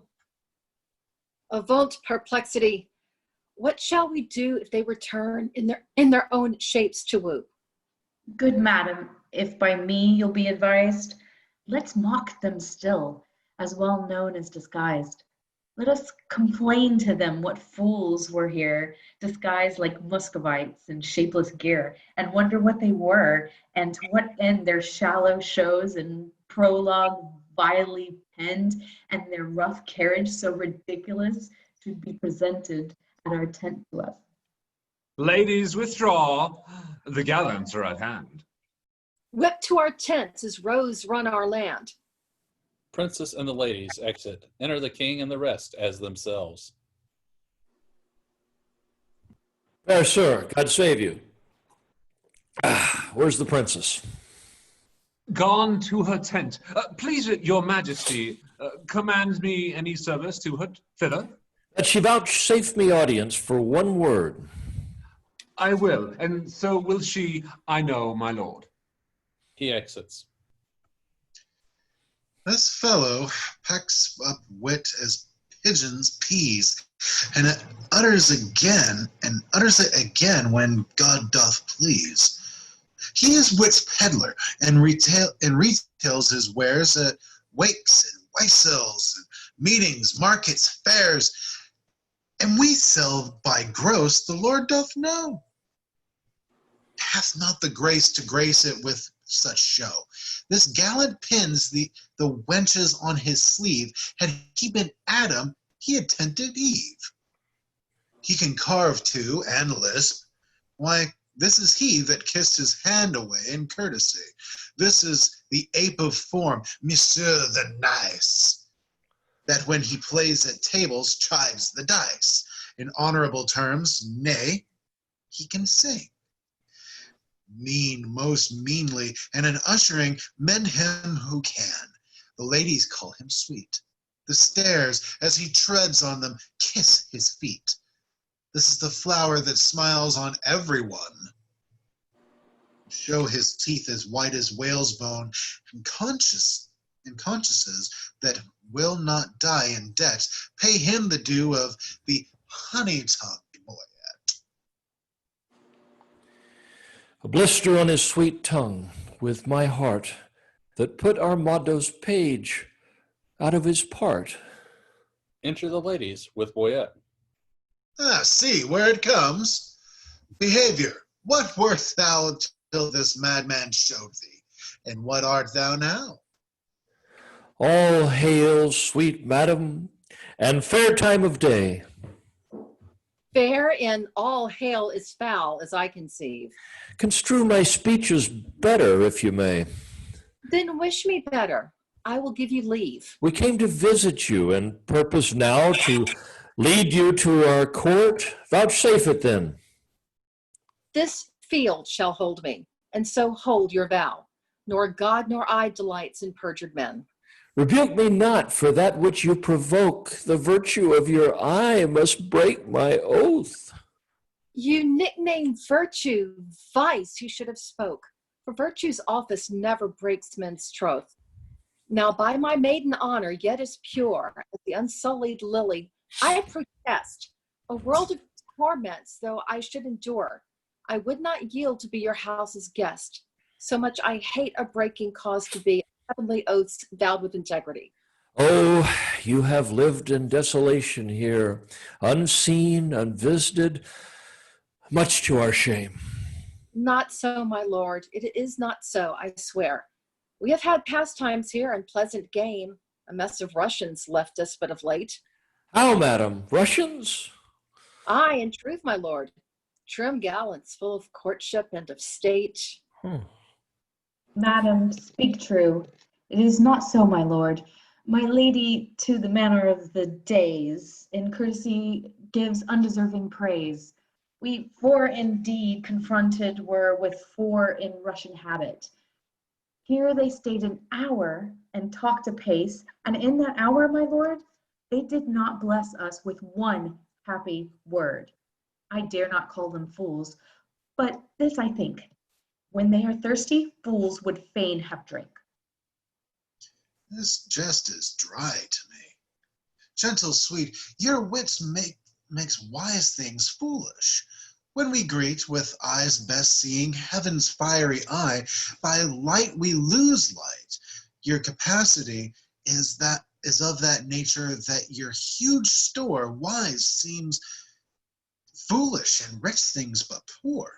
Avaunt perplexity. What shall we do if they return in their own shapes to woo? Good madam, if by me you'll be advised, let's mock them still, as well known as disguised. Let us complain to them what fools were here, disguised like Muscovites in shapeless gear, and wonder what they were, and to what end their shallow shows and prologue vilely penned, and their rough carriage so ridiculous should be presented at our tent to us. Ladies, withdraw. The gallants are at hand. Whip to our tents as roes run our land. Princess and the ladies exit. Enter the king and the rest as themselves. Fair sir, God save you. Where's the princess? Gone to her tent. Please, your majesty, command me any service to her thither? That she vouchsafe me audience for one word. I will, and so will she, I know, my lord. He exits. This fellow pecks up wit as pigeons peas, and it utters it again when God doth please. He is wit's peddler, and retails his wares at wakes and wassails, and meetings, markets, fairs, and we sell by gross, the Lord doth know. Hath not the grace to grace it with such show. This gallant pins the wenches on his sleeve. Had he been Adam, he had tempted Eve. He can carve too, and lisp. Why, this is he that kissed his hand away in courtesy. This is the ape of form, Monsieur the Nice, that when he plays at tables chives the dice. In honorable terms, nay, he can sing. Mean most meanly, and in ushering mend him who can. The ladies call him sweet. The stairs, as he treads on them, kiss his feet. This is the flower that smiles on everyone. Show his teeth as white as whale's bone, and consciences that will not die in debt, pay him the due of the honey-tongued BOYET. A blister on his sweet tongue with my heart that put Armado's page out of his part. Enter the ladies with BOYET. See where it comes. Behavior, what wert thou till this madman showed thee? And what art thou now? All hail, sweet madam, and fair time of day. Fair in all hail is foul, as I conceive. Construe my speeches better, if you may. Then wish me better. I will give you leave. We came to visit you, and purpose now to lead you to our court. Vouchsafe it then. This field shall hold me, and so hold your vow. Nor God nor I delights in perjured men. Rebuke me not for that which you provoke. The virtue of your eye must break my oath. You nickname virtue vice who should have spoke. for virtue's office never breaks men's troth. Now by my maiden honor yet as pure as the unsullied lily, I protest, a world of torments though I should endure, I would not yield to be your house's guest. So much I hate a breaking cause to be heavenly oaths vowed with integrity. Oh, you have lived in desolation here, unseen, unvisited, much to our shame. Not so, my lord. It is not so, I swear. We have had pastimes here and pleasant game. A mess of Russians left us but of late. How, madam? Russians? Aye, in truth, my lord. Trim gallants, full of courtship and of state. Madam, speak true. It is not so, my lord. My lady, to the manner of the days, in courtesy gives undeserving praise. We four indeed confronted were with four in Russian habit. Here they stayed an hour and talked apace, and in that hour, my lord, they did not bless us with one happy word. I dare not call them fools, but this I think, when they are thirsty, fools would fain have drink. This jest is dry to me. Gentle sweet, your wits makes wise things foolish. When we greet with eyes best seeing heaven's fiery eye, by light we lose light. Your capacity is of that nature that your huge store wise seems foolish and rich things but poor.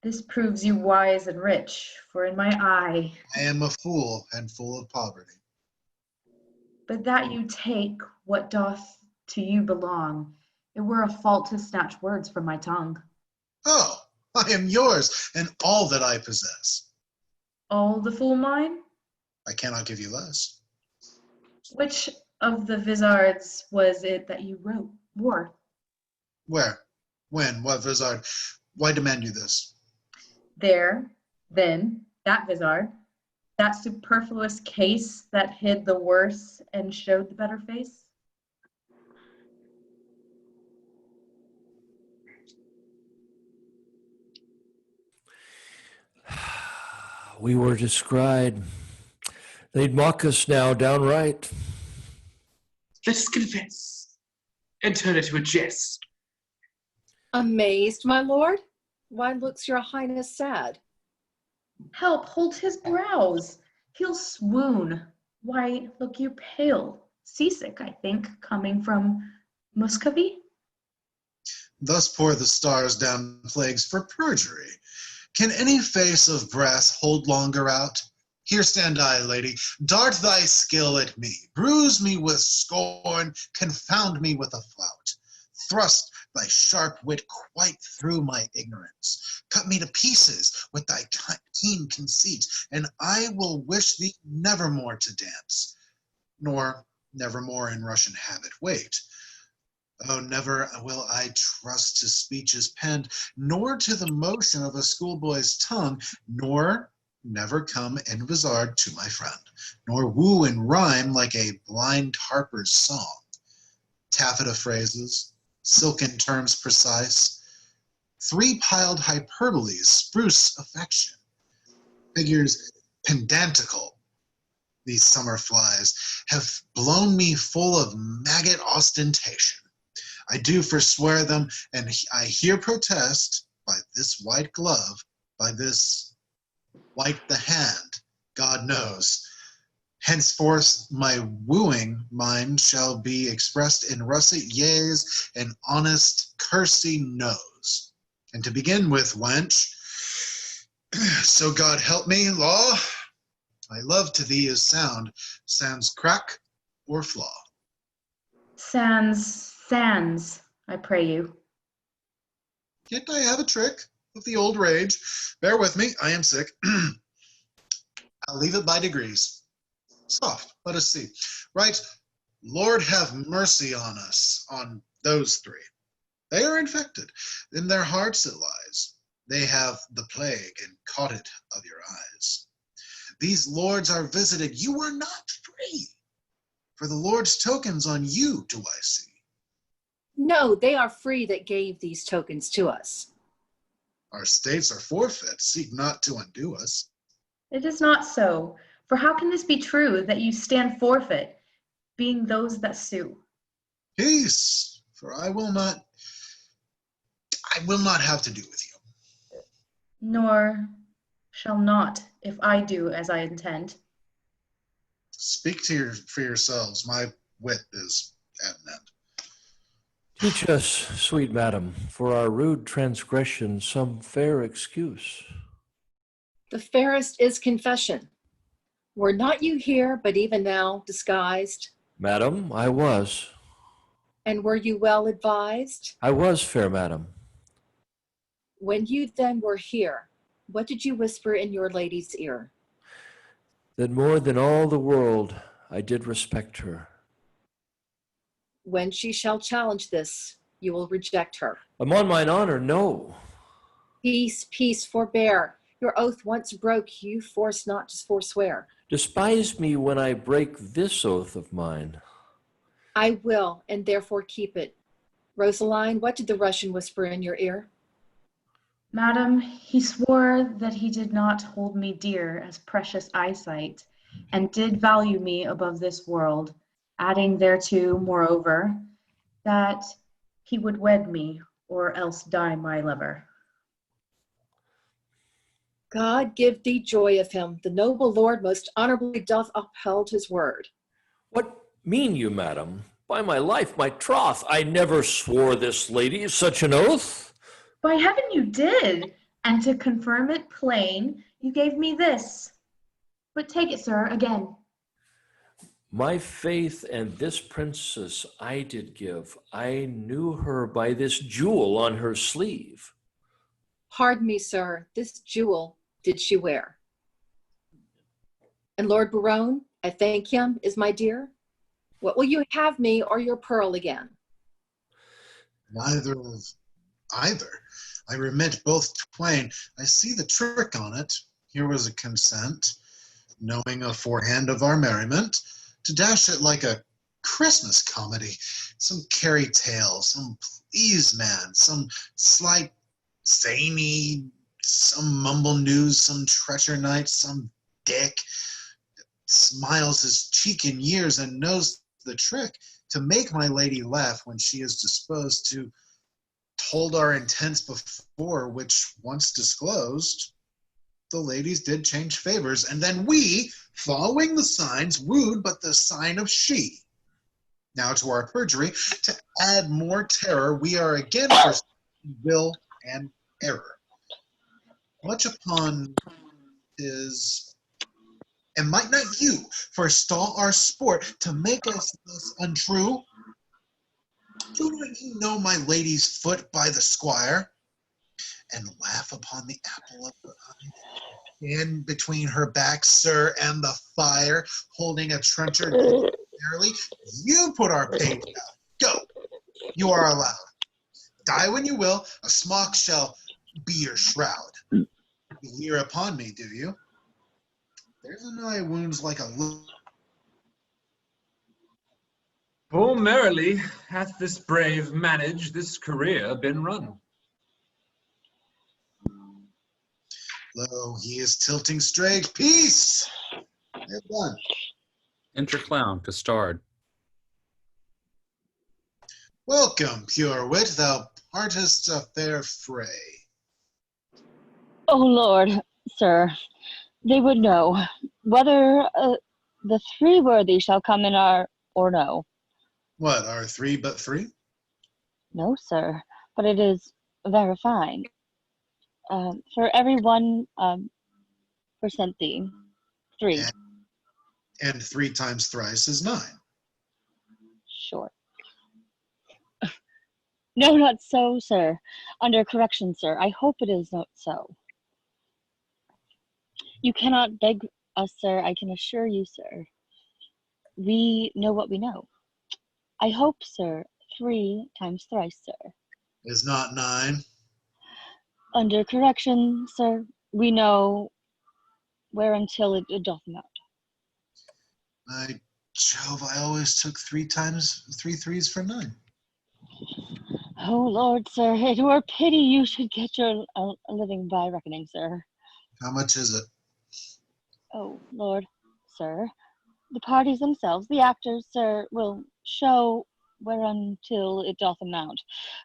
This proves you wise and rich, for in my eye. I am a fool and full of poverty. But that you take what doth to you belong, it were a fault to snatch words from my tongue. Oh, I am yours and all that I possess. All the fool mine? I cannot give you less. Which of the vizards was it that you wore? Where? When? What vizard? Why demand you this? There, then, that vizard, that superfluous case that hid the worse and showed the better face? We were descried. They'd mock us now downright. Let us confess and turn it to a jest. Amazed, my lord? Why looks your highness sad? Help, hold his brows. He'll swoon. Why, look you pale. Seasick, I think, coming from Muscovy? Thus pour the stars down plagues for perjury. Can any face of brass hold longer out? Here stand I, lady, dart thy skill at me, bruise me with scorn, confound me with a flout. Thrust thy sharp wit quite through my ignorance. Cut me to pieces with thy keen conceit, and I will wish thee nevermore to dance, nor nevermore in Russian habit wait. Oh, never will I trust to speeches penned, nor to the motion of a schoolboy's tongue, nor never come in vizard to my friend, nor woo in rhyme like a blind harper's song. Taffeta phrases, silken terms precise, three-piled hyperboles, spruce affection, figures pedantical. These summer flies have blown me full of maggot ostentation. I do forswear them, and I here protest by this white glove, by this white the hand, God knows. Henceforth my wooing mind shall be expressed in russet yeas and honest cursey noes. And to begin with, wench, so God help me, law, my love to thee is sound, sans crack or flaw. Sans, I pray you. Yet I have a trick of the old rage. Bear with me, I am sick. I'll leave it by degrees. Soft, let us see. Right, Lord have mercy on us, on those three. They are infected. In their hearts it lies. They have the plague and caught it of your eyes. These lords are visited. You are not free. For the Lord's tokens on you do I see. No, they are free that gave these tokens to us. Our states are forfeit. Seek not to undo us. It is not so. For how can this be true that you stand forfeit, being those that sue? Peace, for I will not have to do with you. Nor shall not, if I do as I intend. Speak for yourselves. My wit is at an end. Teach us, sweet madam, for our rude transgression some fair excuse. The fairest is confession. Were not you here, but even now disguised? Madam, I was. And were you well advised? I was, fair madam. When you then were here, what did you whisper in your lady's ear? That more than all the world I did respect her. When she shall challenge this, you will reject her. Upon mine honor, no. Peace, peace, forbear. Your oath once broke, you force not to forswear. Despise me when I break this oath of mine. I will, and therefore keep it. Rosaline, what did the Russian whisper in your ear? Madam, he swore that he did not hold me dear as precious eyesight, and did value me above this world, adding thereto, moreover, that he would wed me, or else die my lover. God give thee joy of him. The noble lord most honorably doth upheld his word. What mean you, madam? By my life, my troth, I never swore this lady such an oath. By heaven you did, and to confirm it plain, you gave me this. But take it, sir, again. My faith and this princess I did give. I knew her by this jewel on her sleeve. Pardon me, sir, this jewel did she wear? And Lord Barone, I thank him, is my dear. What will you have me or your pearl again? Neither of either. I remit both twain. I see the trick on it. Here was a consent, knowing aforehand of our merriment, to dash it like a Christmas comedy, some Carey tale, some please man, some slight zany, some mumble news, some treasure night, some dick smiles his cheek in years and knows the trick to make my lady laugh when she is disposed to told our intents before, which once disclosed, the ladies did change favors, and then we, following the signs, wooed but the sign of she. Now to our perjury, to add more terror, we are again for will and error. Much upon is, and might not you forestall our sport to make us thus untrue? Do not you know my lady's foot by the squire, and laugh upon the apple of her eye? And between her back, sir, and the fire, holding a trencher barely, you put our page out. Go, you are allowed. Die when you will, a smock shall be your shroud. You leer upon me, do you? There's an eye wounds like a little. Full merrily hath this brave manage this career been run. Lo, he is tilting straight. Peace! They're done. Enter clown, COSTARD. Welcome, pure wit, thou partest a fair fray. Oh Lord, sir, they would know whether the three worthy shall come in our or no. What, are three but three? No, sir, but it is verifying. For every 1% thee, 3. And 3 times thrice is 9. Sure. No, not so, sir. Under correction, sir. I hope it is not so. You cannot beg us, sir. I can assure you, sir. We know what we know. I hope, sir, 3 times thrice, sir. Is not 9. Under correction, sir. We know where until it doth not. By Jove, I always took 3 times 3 threes for 9. Oh, Lord, sir, it were pity you should get your living by reckoning, sir. How much is it? Oh, Lord, sir, the parties themselves, the actors, sir, will show whereuntil it doth amount.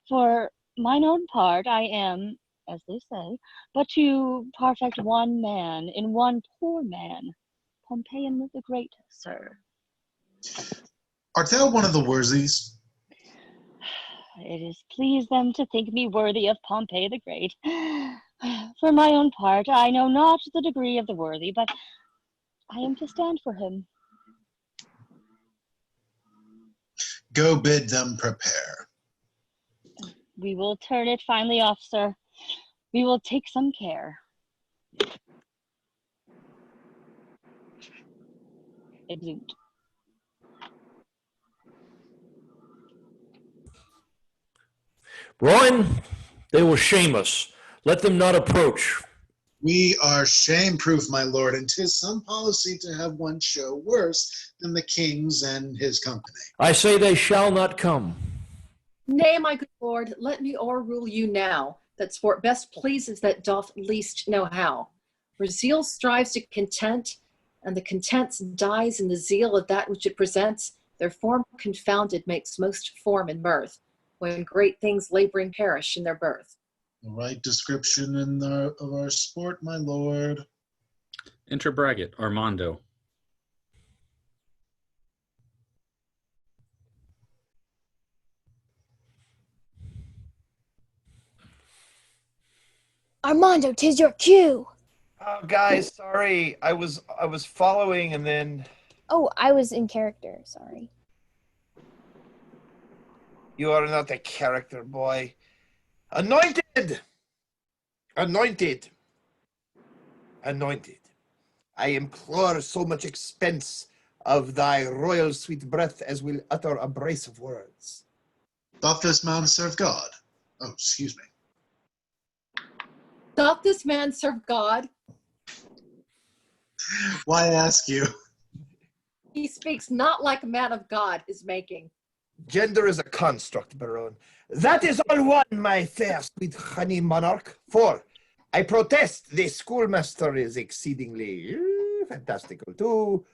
For mine own part, I am, as they say, but to perfect one man in one poor man, Pompeian the Great, sir. Art thou one of the worthies? It is pleased them to think me worthy of Pompey the Great. For my own part, I know not the degree of the worthy, but I am to stand for him. Go bid them prepare. We will turn it finely off, sir. We will take some care. Exeunt. Rowan, they will shame us. Let them not approach. We are shame-proof, my lord, and 'tis some policy to have one show worse than the king's and his company. I say they shall not come. Nay, my good lord, let me o'errule you now, that sport best pleases that doth least know how. For zeal strives to content, and the content dies in the zeal of that which it presents. Their form confounded makes most form and mirth, when great things laboring perish in their birth. The right description of our sport, my lord. Enter Braggart, Armando. Armando, 'tis your cue. Oh, guys, sorry. I was following and then Oh, I was in character, sorry. you are not a character, boy. Anointed! Anointed! Anointed. I implore so much expense of thy royal sweet breath as will utter a brace of words. Doth this man serve God? Oh, excuse me. Doth this man serve God? Why ask you? He speaks not like a man of God is making. Gender is a construct, Baron. That is all one, my fair sweet honey monarch. For I protest the schoolmaster is exceedingly fantastical. Too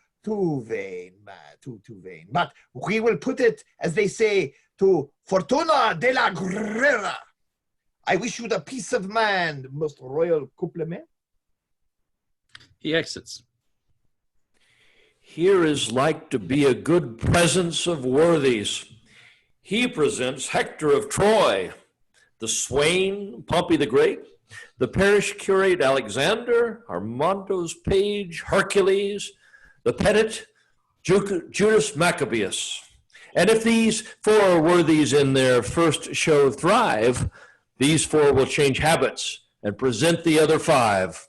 vain, too vain. But we will put it, as they say, to Fortuna de la Guerrera. I wish you the peace of mind, most royal couplement. He exits. Here is like to be a good presence of worthies. He presents Hector of Troy, the swain Pompey the Great, the parish curate Alexander, Armando's page Hercules, the pedant Judas Maccabeus. And if these four worthies in their first show thrive, these four will change habits and present the other five.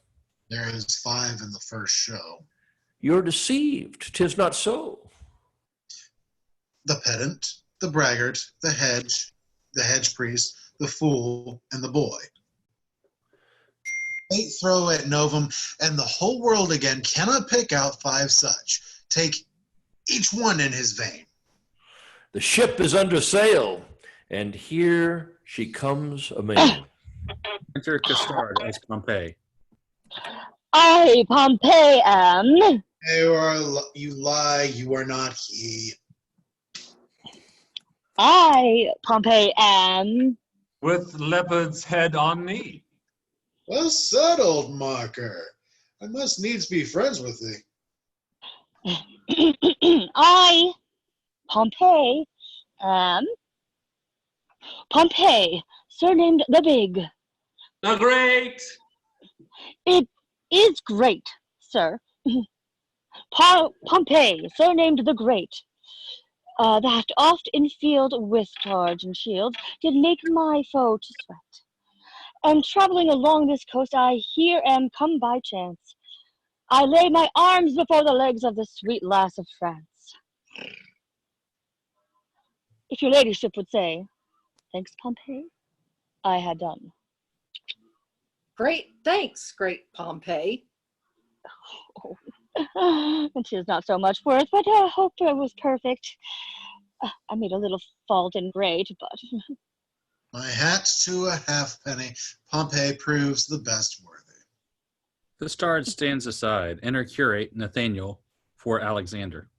There is 5 in the first show. You're deceived, 'tis not so. The pedant, the braggart, the hedge priest, the fool, and the boy. 8 throw at novum, and the whole world again cannot pick out 5 such. Take each one in his vein. The ship is under sail, and here she comes amain. Enter COSTARD as Pompey. I, Pompey, am. You lie, you are not he. I, Pompey, am. With leopard's head on knee. Well said, old marker. I must needs be friends with thee. I, Pompey, am. Pompey, surnamed the Big. The Great! It is great, sir. Pompey, surnamed the Great, that oft in field with charge and shield did make my foe to sweat. And traveling along this coast, I here am come by chance. I lay my arms before the legs of the sweet lass of France. If your ladyship would say, thanks, Pompey, I had done. Great thanks, great Pompey. Oh, and 'tis not so much worth, but I hope it was perfect. I made a little fault in great, but My hat to a halfpenny. Pompey proves the best worthy. Costard stands aside. Enter curate Nathaniel for Alexander.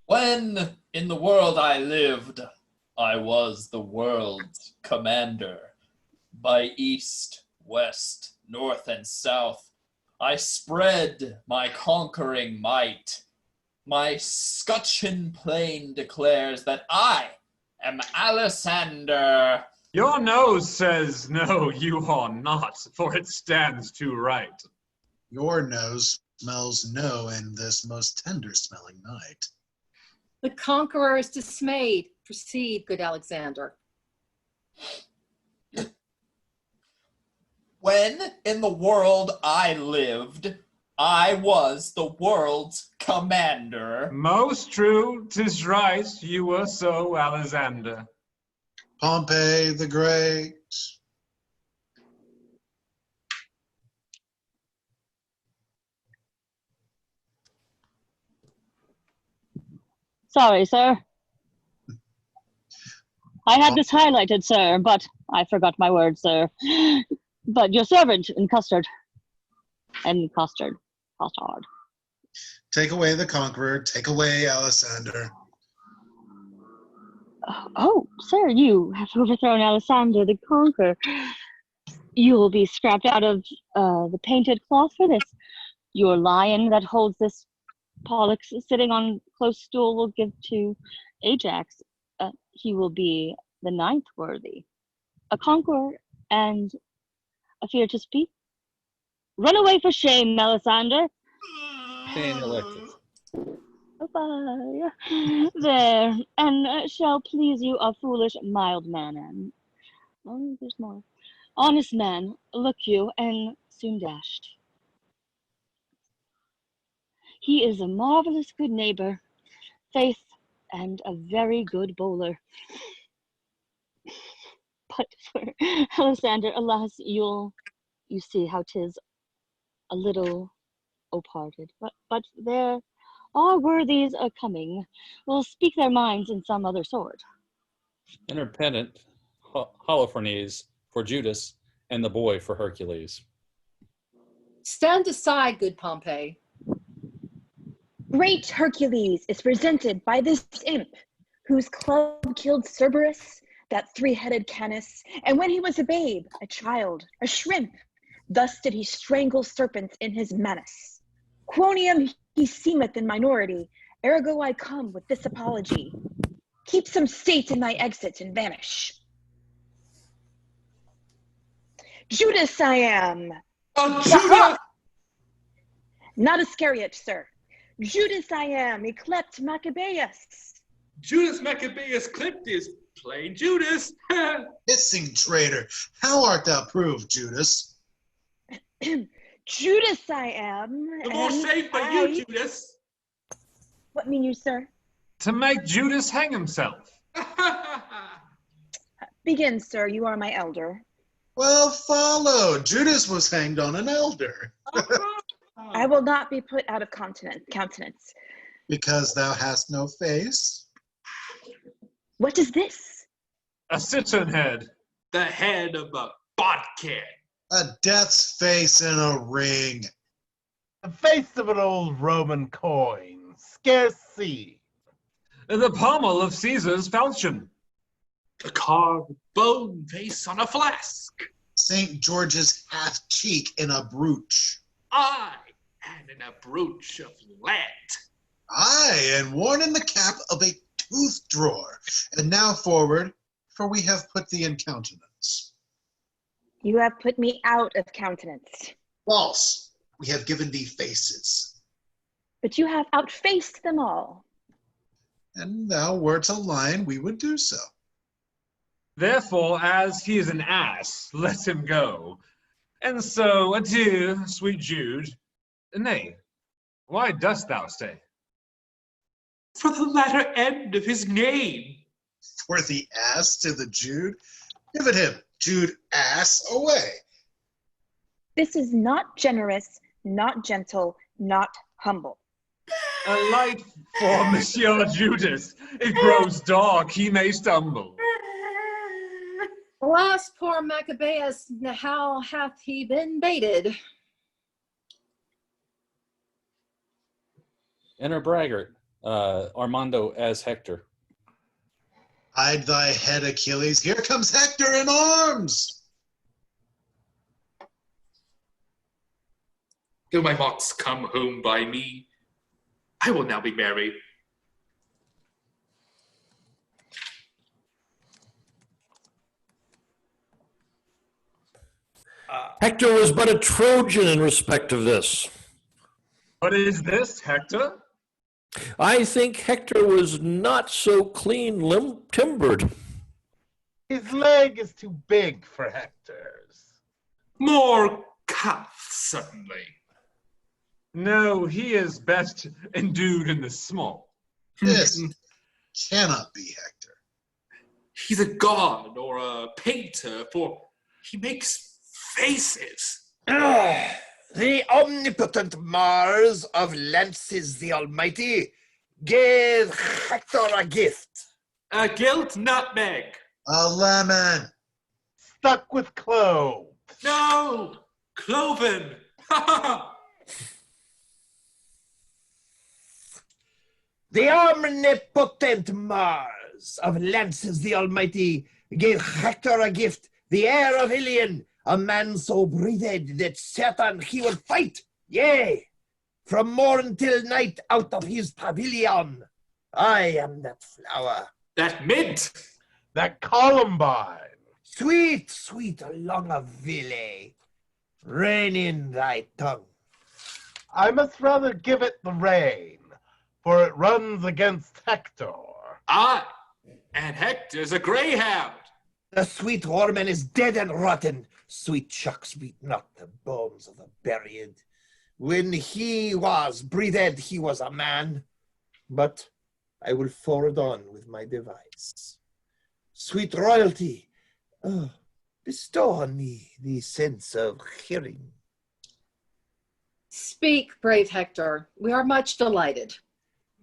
When in the world I lived, I was the world's commander. By east, west, north, and south, I spread my conquering might. My scutcheon plain declares that I am Alexander. Your nose says, no, you are not, for it stands to right. Your nose smells no in this most tender-smelling night. The conqueror is dismayed. Proceed, good Alexander. When in the world I lived, I was the world's commander. Most true, 'tis right, you were so, Alexander. Pompey the Great. Sorry, sir. I had this highlighted, sir, but I forgot my words, sir. But your servant in custard. And custard. Costard. Take away the conqueror. Take away Alexander. Oh, sir, you have overthrown Alexander the Conqueror. You will be scrapped out of the painted cloth for this. Your lion that holds this Pollux sitting on close stool will give to Ajax. He will be the 9th worthy. A conqueror and a fear to speak. Run away for shame, Alexander. Stand elected. Bye. There, and shall please you a foolish, mild man, and oh, there's more. Honest man, look you, and soon dashed. He is a marvelous good neighbor, faith, and a very good bowler. But for Alexander, alas, you see how 'tis a little o-parted. But there are worthies a coming, will speak their minds in some other sort. Enter pendant Holofernes for Judas and the boy for Hercules. Stand aside, good Pompey. Great Hercules is presented by this imp, whose club killed Cerberus, that 3-headed Canis, and when he was a babe, a child, a shrimp, thus did he strangle serpents in his manus. Quoniam he seemeth in minority, ergo I come with this apology. Keep some state in thy exit and vanish. Judas I am. Oh, Judas! Not Iscariot, sir. Judas I am, yclept Maccabeus. Judas Maccabeus clipped is plain Judas. Hissing traitor, how art thou proved, Judas? Judas I am. The more safe for you, Judas. What mean you, sir? To make Judas hang himself. Begin, sir, you are my elder. Well, follow. Judas was hanged on an elder. I will not be put out of countenance. Because thou hast no face? What is this? A citron head. The head of a bodkin. A death's face in a ring. The face of an old Roman coin, scarce seen. The pommel of Caesar's falchion. The carved bone face on a flask. St. George's half cheek in a brooch. Aye, and in a brooch of lead. Aye, and worn in the cap of a tooth drawer. And now forward, for we have put thee in countenance. You have put me out of countenance. False. We have given thee faces. But you have outfaced them all. And thou wert a lion, we would do so. Therefore, as he is an ass, let him go. And so, adieu, sweet Jude. Nay, why dost thou stay? For the latter end of his name. For the ass to the Jude? Give it him, Jude ass, away. This is not generous, not gentle, not humble. A light for Monsieur Judas. It grows dark, he may stumble. Alas, poor Maccabeus, how hath he been baited? Enter Braggart, Armando as Hector. Hide thy head, Achilles. Here comes Hector in arms. Though my mots come home by me, I will now be merry. Hector was but a Trojan in respect of this. What is this, Hector? I think Hector was not so clean timbered. His leg is too big for Hector's. More calf, certainly. No, he is best endued in the small. This cannot be Hector. He's a god or a painter, for he makes faces. The omnipotent Mars of Lances the Almighty gave Hector a gift. A gilt nutmeg. A lemon. Stuck with cloves. No, cloven. The omnipotent Mars of Lances the Almighty gave Hector a gift, the heir of Ilion, a man so breathed that certain he would fight, yea, from morn till night out of his pavilion. I am that flower. That mint. That Columbine. Sweet, sweet Longaville, rein in thy tongue. I must rather give it the rein, for it runs against Hector. Aye, and Hector's a greyhound. The sweet Orman is dead and rotten. Sweet chucks beat not the bones of the buried. When he was breathed, he was a man. But I will forward on with my device. Sweet royalty, bestow on me the sense of hearing. Speak, brave Hector. We are much delighted.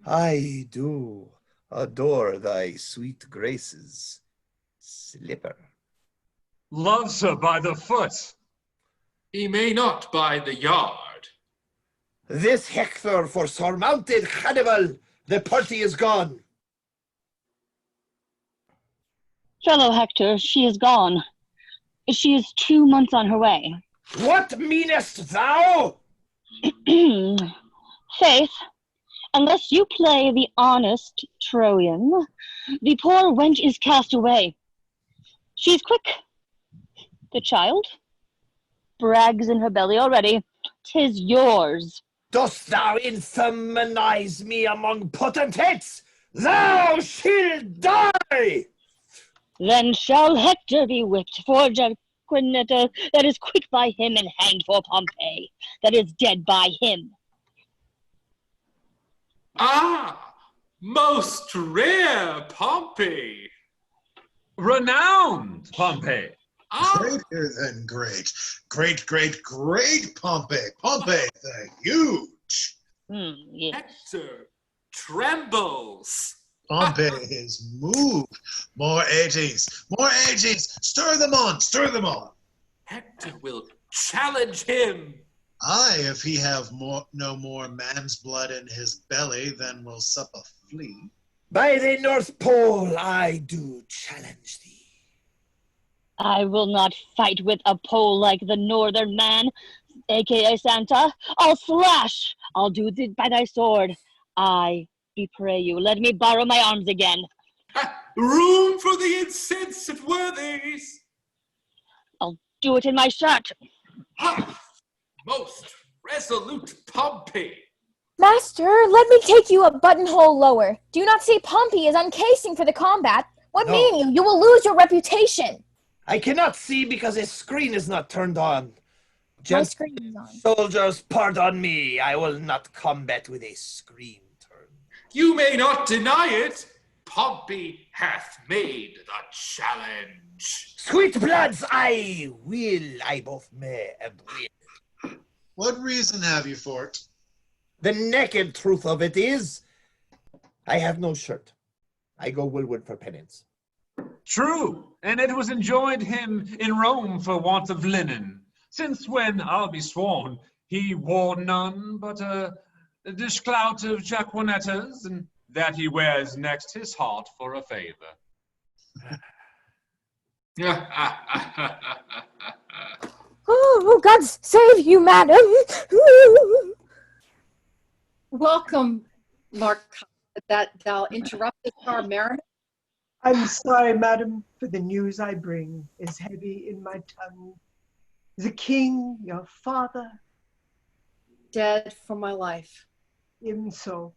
I do adore thy sweet graces, Slipper. Loves her by the foot. He may not by the yard. This Hector for surmounted Hannibal, the party is gone. Fellow Hector, she is gone. She is 2 months on her way. What meanest thou? Faith, unless you play the honest Trojan, the poor wench is cast away. She's quick. The child brags in her belly already. 'Tis yours. Dost thou infamonize me among potentates? Thou shalt die! Then shall Hector be whipped for JAQUENETTA, that is quick by him, and hanged for Pompey, that is dead by him. Ah, most rare Pompey. Renowned Pompey. Greater than great. Great, great, great Pompey. Pompey the huge. Yes. Hector trembles. Pompey is moved. More 80s. More 80s. Stir them on. Stir them on. Hector will challenge him. Aye, if he have no more man's blood in his belly, then will sup a flea. By the North Pole I do challenge thee. I will not fight with a pole like the northern man, aka Santa. I'll slash. I'll do it by thy sword. I pray you, let me borrow my arms again. Room for the insensate worthies. I'll do it in my shirt. Most resolute Pompey. Master, let me take you a buttonhole lower. Do you not see Pompey is uncasing for the combat? What mean you? You will lose your reputation. I cannot see because his screen is not turned on. My screen is on. Soldiers, pardon me. I will not combat with a screen turned. You may not deny it. Pompey hath made the challenge. Sweet bloods, I both may and will. What reason have you for it? The naked truth of it is, I have no shirt. I go willward for penance. True, and it was enjoined him in Rome for want of linen, since when, I'll be sworn, he wore none but a dishclout of JAQUENETTAs, and that he wears next his heart for a favor. Oh, God save you, madam. Welcome, Marcade, that thou interruptest our merriment. I'm sorry, madam, for the news I bring is heavy in my tongue. The king, your father, dead for my life. Even so,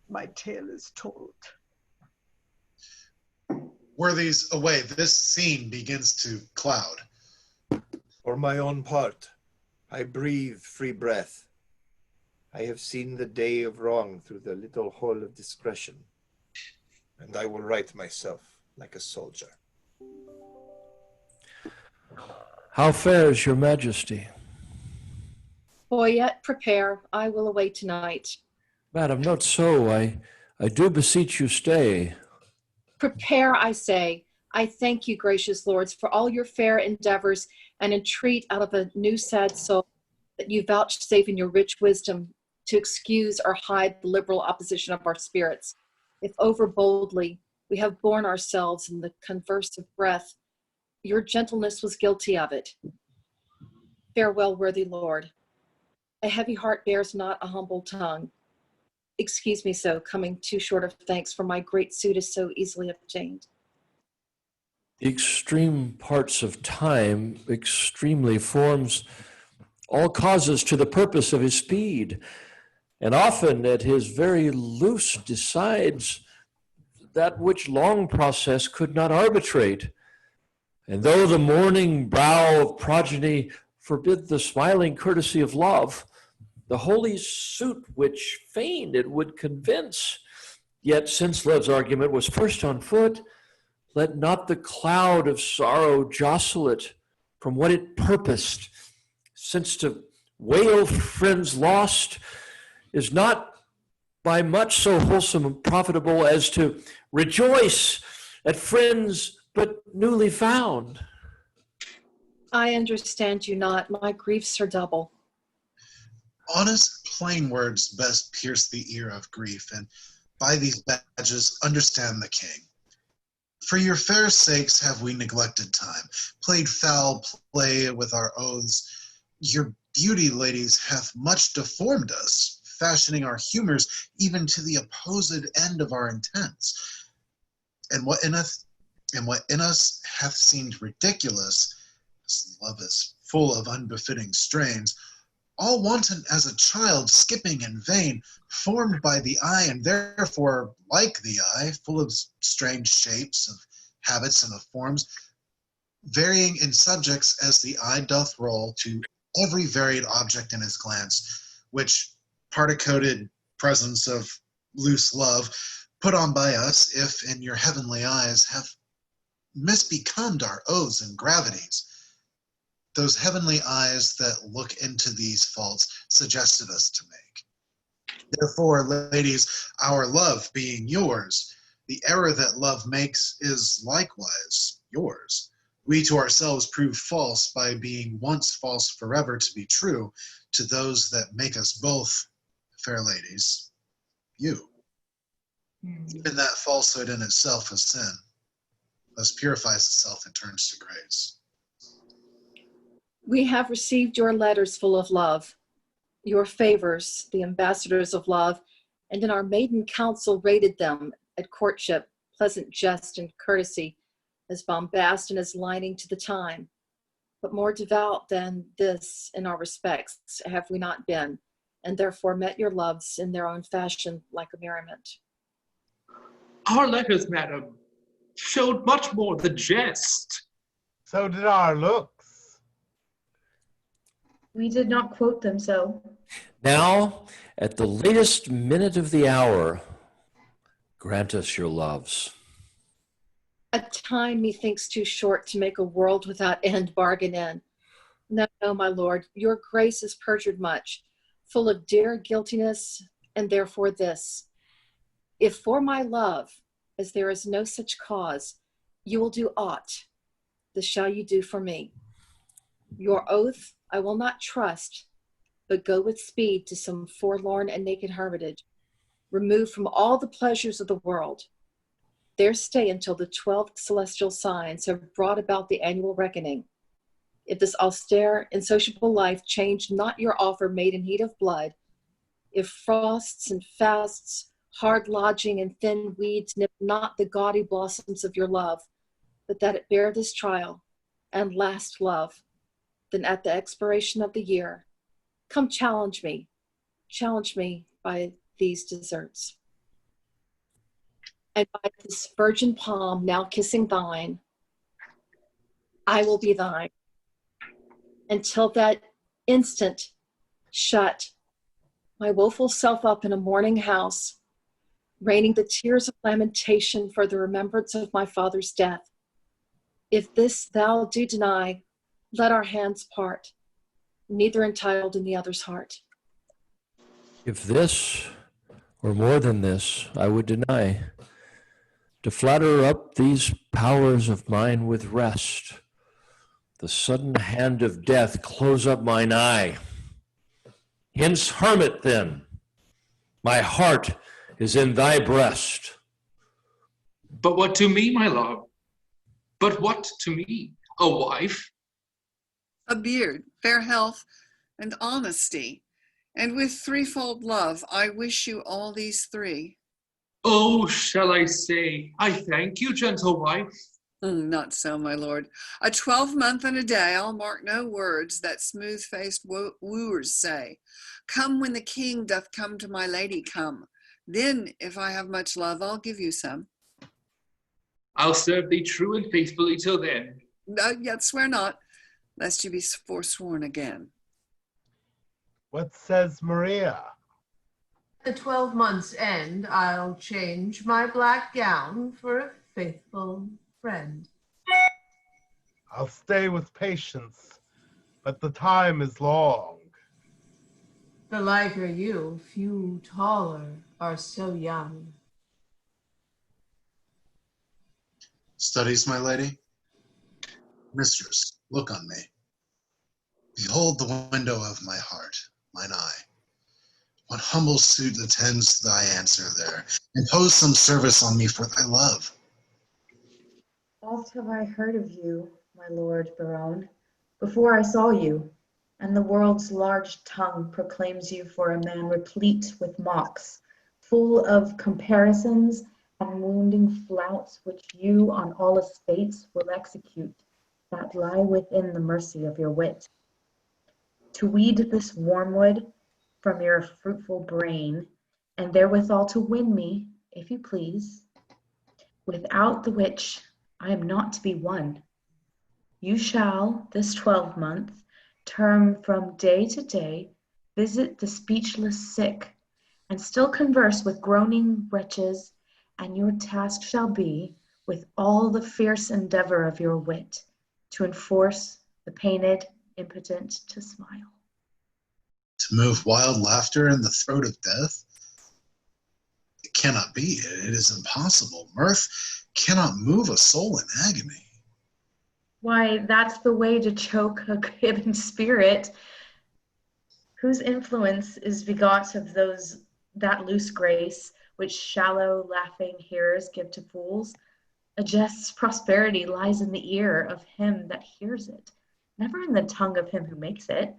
my tale is told. Worthies, away. This scene begins to cloud. For my own part, I breathe free breath. I have seen the day of wrong through the little hole of discretion, and I will right myself like a soldier. How fares your majesty? BOYET, prepare. I will away tonight. Madam, not so. I do beseech you stay. Prepare, I say. I thank you, gracious lords, for all your fair endeavors, and entreat out of a new sad soul that you vouchsafe in your rich wisdom to excuse or hide the liberal opposition of our spirits. If over boldly we have borne ourselves in the converse of breath, your gentleness was guilty of it. Farewell, worthy lord. A heavy heart bears not a humble tongue. Excuse me so, coming too short of thanks, for my great suit is so easily obtained. The extreme parts of time extremely forms all causes to the purpose of his speed, and often at his very loose decides that which long process could not arbitrate. And though the morning brow of progeny forbid the smiling courtesy of love, the holy suit which feigned it would convince, yet since love's argument was first on foot, let not the cloud of sorrow jostle it from what it purposed, since to wail friends lost is not by much so wholesome and profitable as to rejoice at friends but newly found. I understand you not. My griefs are double. Honest, plain words best pierce the ear of grief, and by these badges understand the king. For your fair sakes have we neglected time, played foul play with our oaths. Your beauty, ladies, hath much deformed us, fashioning our humors even to the opposed end of our intents. And what in us hath seemed ridiculous, as love is full of unbefitting strains, all wanton as a child skipping in vain, formed by the eye, and therefore like the eye, full of strange shapes, of habits, and of forms, varying in subjects as the eye doth roll to every varied object in his glance, which particoded presence of loose love, put on by us, if in your heavenly eyes have misbecomed our oaths and gravities. Those heavenly eyes that look into these faults suggested us to make. Therefore, ladies, our love being yours, the error that love makes is likewise yours. We to ourselves prove false by being once false forever to be true to those that make us both, fair ladies, you. Even that falsehood in itself is sin. Thus purifies itself and turns to grace. We have received your letters full of love, your favors, the ambassadors of love, and in our maiden council rated them at courtship, pleasant jest and courtesy, as bombast and as lining to the time. But more devout than this in our respects have we not been, and therefore met your loves in their own fashion like a merriment. Our letters, madam, showed much more than jest. So did our looks. We did not quote them so. Now, at the latest minute of the hour, grant us your loves. A time methinks too short to make a world without end bargain in. No, no, my lord, your grace is perjured much, full of dear guiltiness, and therefore this. If for my love, as there is no such cause, you will do aught, this shall you do for me. Your oath I will not trust, but go with speed to some forlorn and naked hermitage, removed from all the pleasures of the world. There stay until the 12 celestial signs have brought about the annual reckoning. If this austere and sociable life change not your offer made in heat of blood, if frosts and fasts, hard lodging and thin weeds nip not the gaudy blossoms of your love, but that it bear this trial and last love, then at the expiration of the year, come challenge me by these deserts. And by this virgin palm now kissing thine, I will be thine. Until that instant, shut my woeful self up in a mourning house, raining the tears of lamentation for the remembrance of my father's death. If this thou do deny, let our hands part, neither entitled in the other's heart. If this, or more than this, I would deny, to flatter up these powers of mine with rest, the sudden hand of death close up mine eye. Hence, hermit then, my heart is in thy breast. But what to me, my love? But what to me? A wife? A beard, fair health, and honesty, and with threefold love, I wish you all these three. Oh, shall I say, I thank you, gentle wife. Not so, my lord. A 12-month and a day, I'll mark no words that smooth-faced wooers say. Come when the king doth come to my lady, come. Then, if I have much love, I'll give you some. I'll serve thee true and faithfully till then. Yet swear not, lest you be forsworn again. What says Maria? At the 12 months' end, I'll change my black gown for a faithful friend. I'll stay with patience, but the time is long. The liker you, few taller are so young. Studies, my lady? Mistress, look on me. Behold the window of my heart, mine eye. What humble suit attends thy answer there? Impose some service on me for thy love. Oft have I heard of you, my lord Barone, before I saw you, and the world's large tongue proclaims you for a man replete with mocks, full of comparisons and wounding flouts which you on all estates will execute, that lie within the mercy of your wit. To weed this wormwood from your fruitful brain, and therewithal to win me, if you please, without the which I am not to be won. You shall this 12-month term from day to day visit the speechless sick, and still converse with groaning wretches, and your task shall be, with all the fierce endeavor of your wit, to enforce the pained impotent to smile. To move wild laughter in the throat of death? It cannot be. It is impossible. Mirth cannot move a soul in agony. Why, that's the way to choke a given spirit, whose influence is begot of that loose grace which shallow laughing hearers give to fools. A jest's prosperity lies in the ear of him that hears it, never in the tongue of him who makes it.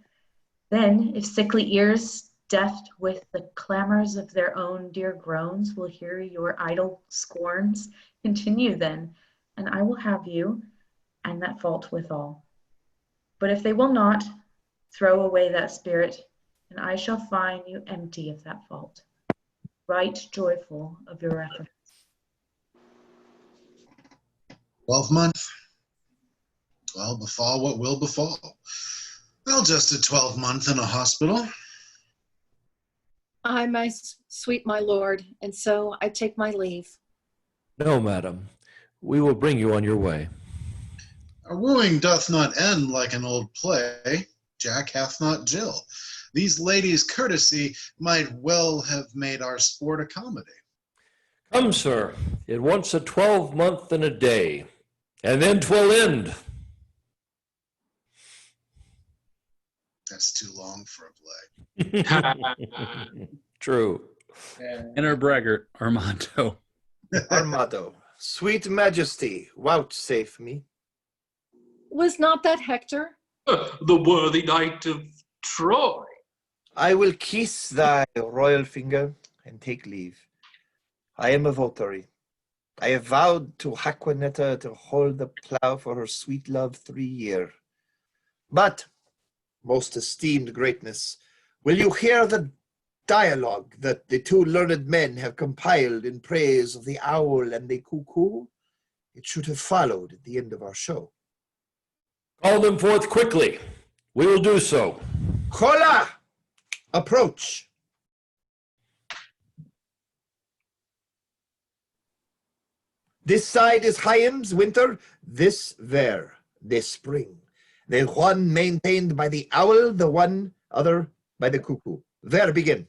Then, if sickly ears, deafed with the clamors of their own dear groans, will hear your idle scorns, continue then, and I will have you, and that fault withal. But if they will not, throw away that spirit, and I shall find you empty of that fault, right joyful of your efforts. 12-month? Well, befall what will befall. Well, just a 12-month in a hospital. Ay, my sweet my lord, and so I take my leave. No, madam, we will bring you on your way. Our wooing doth not end like an old play. Jack hath not Jill. These ladies' courtesy might well have made our sport a comedy. Come, sir, it wants a 12-month and a day, and then 'twill end. That's too long for a play. True. Enter Braggart, Armando. Armado, sweet majesty, vouchsafe me. Was not that Hector? The worthy knight of Troy. I will kiss thy royal finger and take leave. I am a votary. I have vowed to JAQUENETTA to hold the plough for her sweet love 3 year. But, most esteemed greatness, will you hear the dialogue that the two learned men have compiled in praise of the owl and the cuckoo? It should have followed at the end of our show. Call them forth quickly. We will do so. Hola! Approach. This side is Chaim's winter, this there, this spring. The one maintained by the owl, the one other by the cuckoo. There, begin.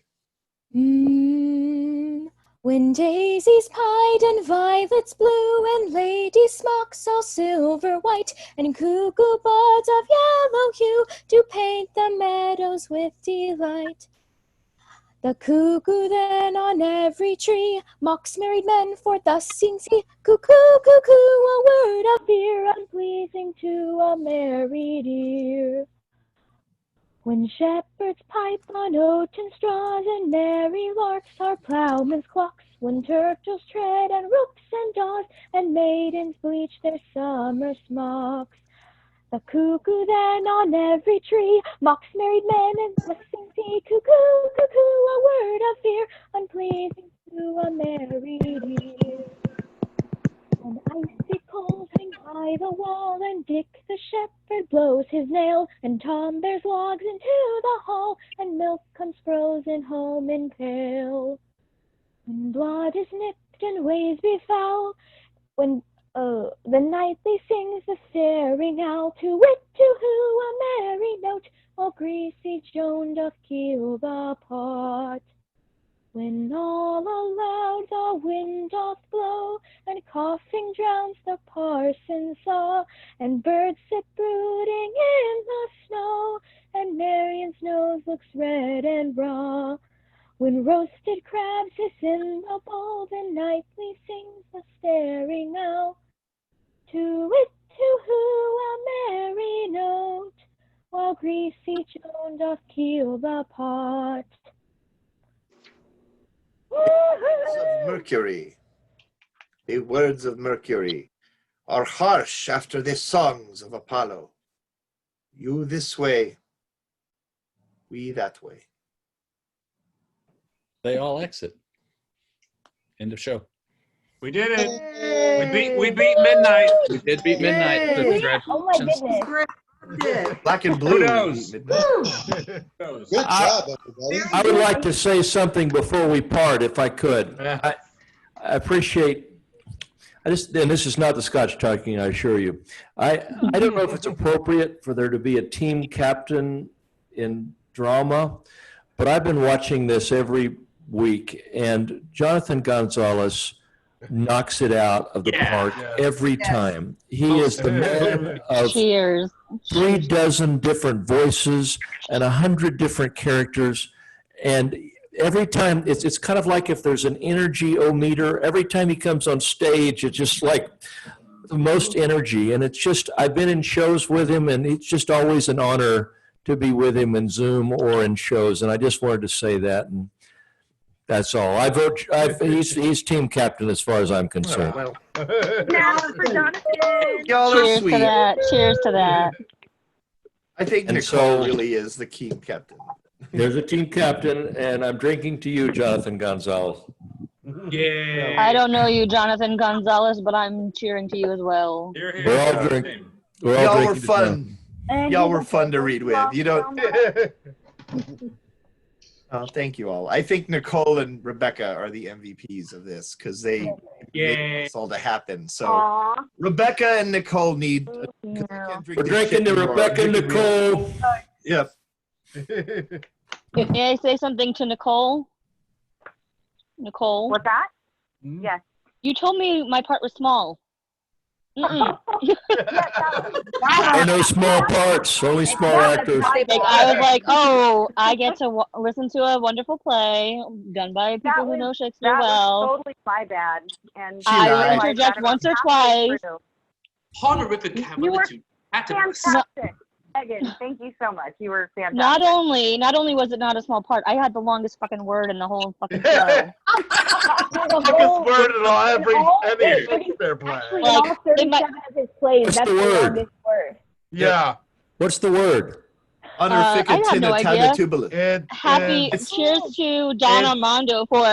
When daisies pied and violets blue and lady smocks all silver white and cuckoo buds of yellow hue do paint the meadows with delight. The cuckoo then on every tree mocks married men, for thus sings he, cuckoo, cuckoo, a word of fear unpleasing to a married ear. When shepherds pipe on oaten straws and merry larks are ploughmen's clocks, when turtles tread and rooks and daws and maidens bleach their summer smocks. The cuckoo then on every tree mocks married men and thus sings he, cuckoo, cuckoo, a word of fear unpleasing to a married ear. When icicles hang by the wall and Dick the shepherd blows his nail and Tom bears logs into the hall and milk comes frozen home in pail. When blood is nipped and ways be foul, when the nightly sings the staring owl, to wit to who a merry note, while greasy Joan doth keel the pot. When all aloud the wind doth blow, and coughing drowns the parson's saw, and birds sit brooding in the snow, and Marian's nose looks red and raw. When roasted crabs hiss in the bowl, then nightly sings the staring owl, to wit to who a merry note, while greasy Joan doth keel the pot. Of Mercury. The words of Mercury are harsh after the songs of Apollo. You this way, we that way. They all exit. End of show. We did it. We beat midnight. We did beat midnight. So congratulations. Oh my goodness. Black and blue. Kudos. Good job, everybody. I would like to say something before we part, if I could. I appreciate, and this is not the Scotch talking, I assure you. I don't know if it's appropriate for there to be a team captain in drama, but I've been watching this every week, and Jonathan Gonzalez knocks it out of the park every time. He is the man of Cheers. 36 different voices and 100 different characters, and every time it's kind of like if there's an energy-o-meter. Every time he comes on stage, it's just like the most energy, and it's just, I've been in shows with him, and it's just always an honor to be with him in Zoom or in shows, and I just wanted to say that, and that's all. He's team captain as far as I'm concerned. Well, Now for Jonathan. y'all are Cheers sweet. to that. Cheers to that. I think And Nicole so- really is the team captain. There's a team captain, and I'm drinking to you, Jonathan Gonzalez. Yeah. I don't know you, Jonathan Gonzalez, but I'm cheering to you as well. Here, here. We're all drinking. We're all Y'all were drinking to fun. And Y'all he were was fun to read with. You don't. from- Oh, thank you all. I think Nicole and Rebecca are the MVPs of this because they made this all to happen. So Aw. Rebecca and Nicole need. We're drinking to Rebecca and Nicole. Yep. May I say something to Nicole? Nicole? What's that? Yes. You told me my part was small. There are no small parts, only small actors. Like, I was like, oh, I get to listen to a wonderful play done by people who know Shakespeare well. Was totally my bad. And I will realized interject that once or about halfway twice. through. Honorific You were cavalitude. Hatteras. fantastic. Megan, thank you so much. You were fantastic. Not only was it not a small part, I had the longest fucking word in the whole fucking show. Longest word in any Shakespeare play. Actually, like, all 37 of his plays, What's that's the the word? longest word. Yeah. What's the word? I have no idea. Honorificatinitatubalus. Happy cheers to Don Armando for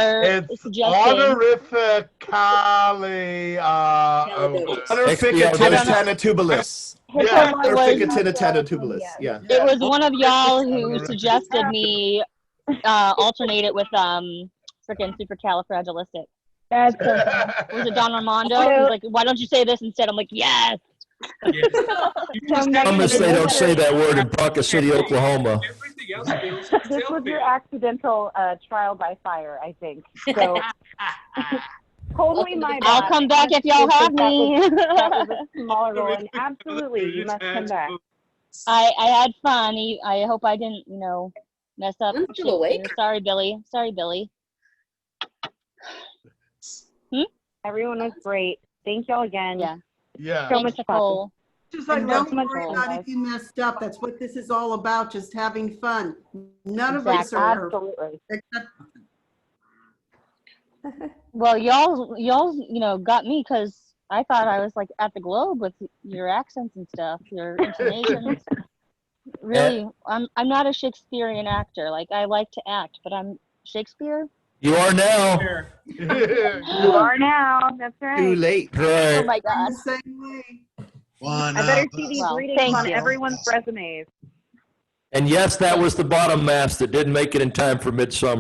suggesting. Honorifically. Honorificatinitatubalus. Yeah. Honorificatinitatubalus. Yeah. It was one of y'all who suggested me alternate it with frickin' supercalifragilistic. That's so funny. Was it Don Armando? He was like, why don't you say this instead? I'm like, yes. Promise they don't say that word in Ponca City, Oklahoma. This was your accidental trial by fire, I think. So totally my bad. I'll come back if y'all have me. That was a smaller role, and absolutely, you must come back. I had fun. I hope I didn't, mess up. I'm still awake. Sorry, Billy. Sorry, Billy. Everyone was great. Thank y'all again. Yeah. Yeah. So much fun. Just like, And don't much worry fun, about guys. if you messed up. That's what this is all about, just having fun. None of Exactly. us are Absolutely. except Well, y'all, got me because I thought I was like at the Globe with your accents and stuff, your intonations. Really, I'm not a Shakespearean actor. Like, I like to act, but I'm Shakespeare. You are now. You are now. That's right. Too late. Oh Right. my God. the same way. One I better of see these Well, readings thank on you. everyone's resumes. And yes, that was the bottom mass that didn't make it in time for midsummer.